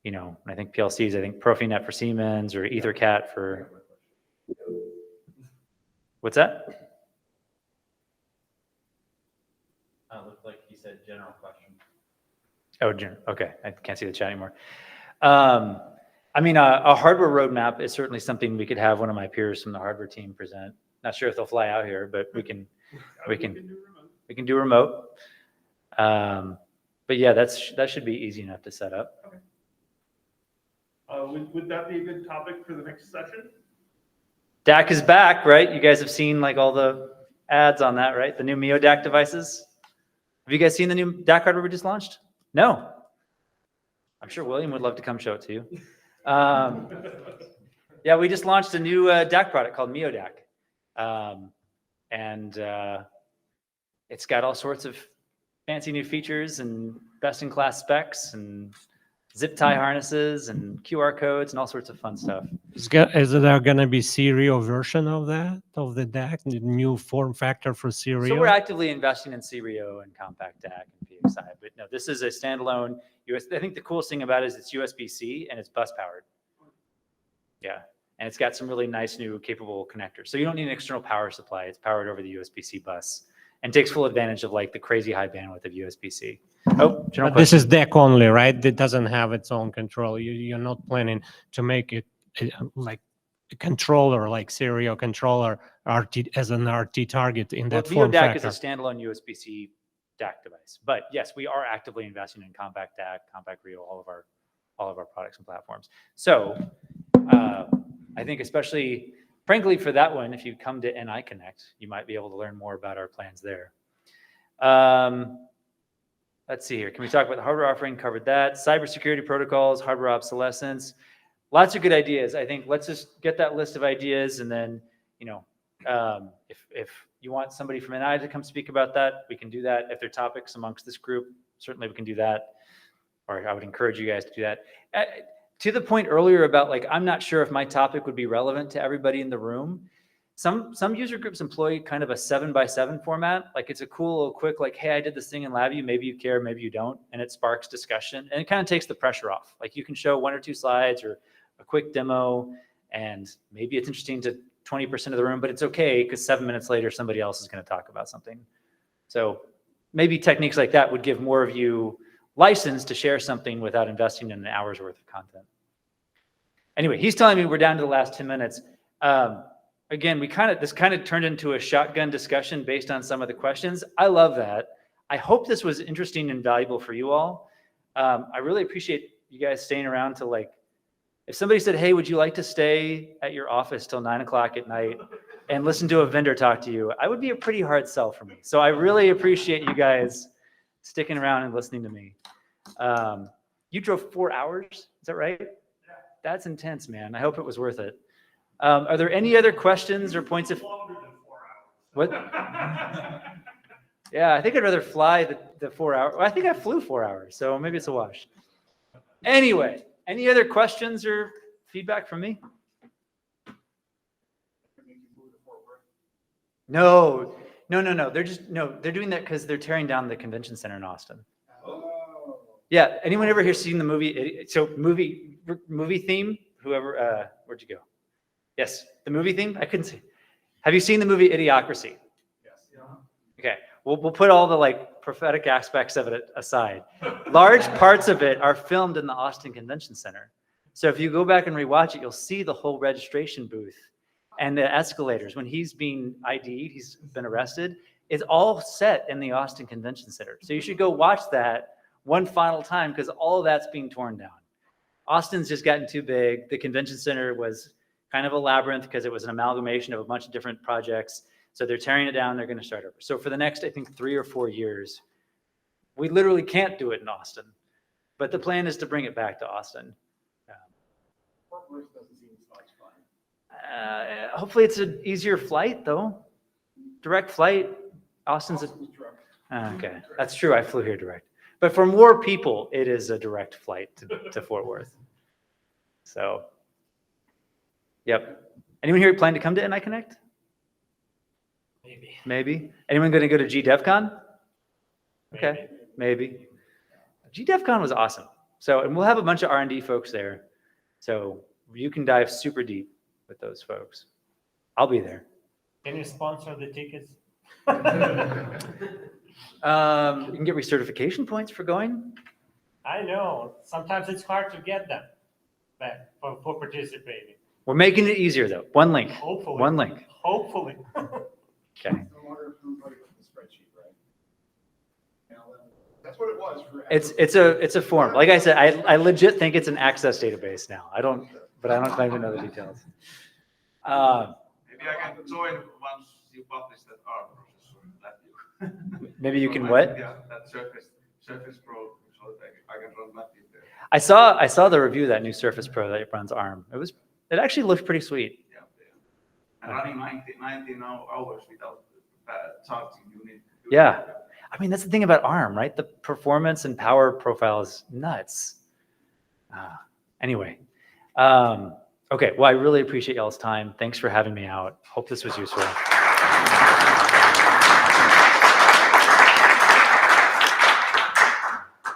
I think PLCs, I think Profinet for Siemens or EtherCAT for, what's that? Looked like he said general question. Oh, okay. I can't see the chat anymore. I mean, a hardware roadmap is certainly something we could have one of my peers from the hardware team present. Not sure if they'll fly out here, but we can do remote. But yeah, that should be easy enough to set up. Okay. Would that be a good topic for the next session? DAC is back, right? You guys have seen like all the ads on that, right? The new Mio DAC devices. Have you guys seen the new DAC hardware we just launched? No. I'm sure William would love to come show it to you. Yeah, we just launched a new DAC product called Mio DAC. It's got all sorts of fancy new features and best-in-class specs and zip tie harnesses and QR codes and all sorts of fun stuff. Is there going to be serial version of that, of the DAC, the new form factor for serial? So we're actively investing in Cerio and Compact DAC and PXI, but no, this is a standalone USB. I think the coolest thing about it is it's USB-C and it's bus powered. Yeah, and it's got some really nice new capable connectors. So you don't need an external power supply. It's powered over the USB-C bus and takes full advantage of like the crazy high bandwidth of USB-C. Oh, general But this is DAC only, right? It doesn't have its own control. You're not planning to make it like a controller, like serial controller RT as an RT target in that Mio form DAC factor. is a standalone USB-C DAC device. But yes, we are actively investing in Compact DAC, Compact Rio, all of our products and platforms. So I think especially, frankly, for that one, if you come to NI Connect, you might be able to learn more about our plans there. Let's see here. Can we talk about the hardware offering? Covered that. Cybersecurity protocols, hardware obsolescence. Lots of good ideas. I think let's just get that list of ideas, and then, you know, if you want somebody from NI to come speak about that, we can do that. If there are topics amongst this group, certainly we can do that. Or I would encourage you guys to do that. To the point earlier about like, I'm not sure if my topic would be relevant to everybody in the room. Some user groups employ kind of a 7x7 format. Like it's a cool little quick, like, hey, I did this thing in LabVIEW. Maybe you care, maybe you don't. And it sparks discussion. And it kind of takes the pressure off. Like you can show 1 or 2 slides or a quick demo. And maybe it's interesting to 20% of the room, but it's okay because 7 minutes later, somebody else is going to talk about something. So maybe techniques like that would give more of you license to share something without investing in an hour's worth of content. Anyway, he's telling me we're down to the last 10 minutes. Again, this kind of turned into a shotgun discussion based on some of the questions. I love that. I hope this was interesting and valuable for you all. I really appreciate you guys staying around to like, if somebody said, hey, would you like to stay at your office till 9 o'clock at night and listen to a vendor talk to you? I would be a pretty hard sell for me. So I really appreciate you guys sticking around and listening to me. You drove 4 hours, is that right? Yeah. That's intense, man. I hope it was worth it. Are there any other questions or points of... Longer than 4 hours. What? Yeah, I think I'd rather fly the 4 hours. Well, I think I flew 4 hours, so maybe it's a wash. Anyway, any other questions or feedback from me? No. They're doing that because they're tearing down the convention center in Austin. Oh. Yeah. Anyone ever here seen the movie? So movie theme. Whoever. Where'd you go? Yes, the movie theme. I couldn't see. Have you seen the movie Idiocracy? Yes. Yeah. Okay. We'll put all the like prophetic aspects of it aside. Large parts of it are filmed in the Austin Convention Center. So if you go back and rewatch it, you'll see the whole registration booth and the escalators. When he's being ID'd, he's been arrested, it's all set in the Austin Convention Center. So you should go watch that one final time because all of that's being torn down. Austin's just gotten too big. The convention center was kind of a labyrinth because it was an amalgamation of a bunch of different projects. So they're tearing it down. They're going to start over. So for the next, I think, 3 or 4 years, we literally can't do it in Austin. But the plan is to bring it back to Austin. Hopefully it's an easier flight, though. Direct flight. Austin's okay. That's true. I flew here direct. But for more people, it is a direct flight to Fort Worth. So, yep. Anyone here plan to come to NI Connect? Maybe. Anyone going to go to GDevCon? Okay, maybe. GDevCon was awesome. So, and we'll have a bunch of R&D folks there. So you can dive super deep with those folks. I'll be there. Can you sponsor the tickets? You can get recertification points for going. I know, sometimes it's hard to get them back for participating. We're making it easier though. One link. Hopefully. One link. Hopefully. Okay. That's what it was. for- It's a form. Like I said, I legit think it's an access database now. I don't even know the details. Maybe I can join once you publish that ARM processor in LabVIEW. Maybe you can what? Yeah, that Surface Pro, so that I can run LabVIEW there. I saw the review of that new Surface Pro that runs ARM. It actually looked pretty sweet. Yeah, yeah. And running 90 hours without charging, you need to do Yeah. that. I mean, that's the thing about ARM, right? The performance and power profile is nuts. Anyway, okay. Well, I really appreciate y'all's time. Thanks for having me out. Hope this was useful.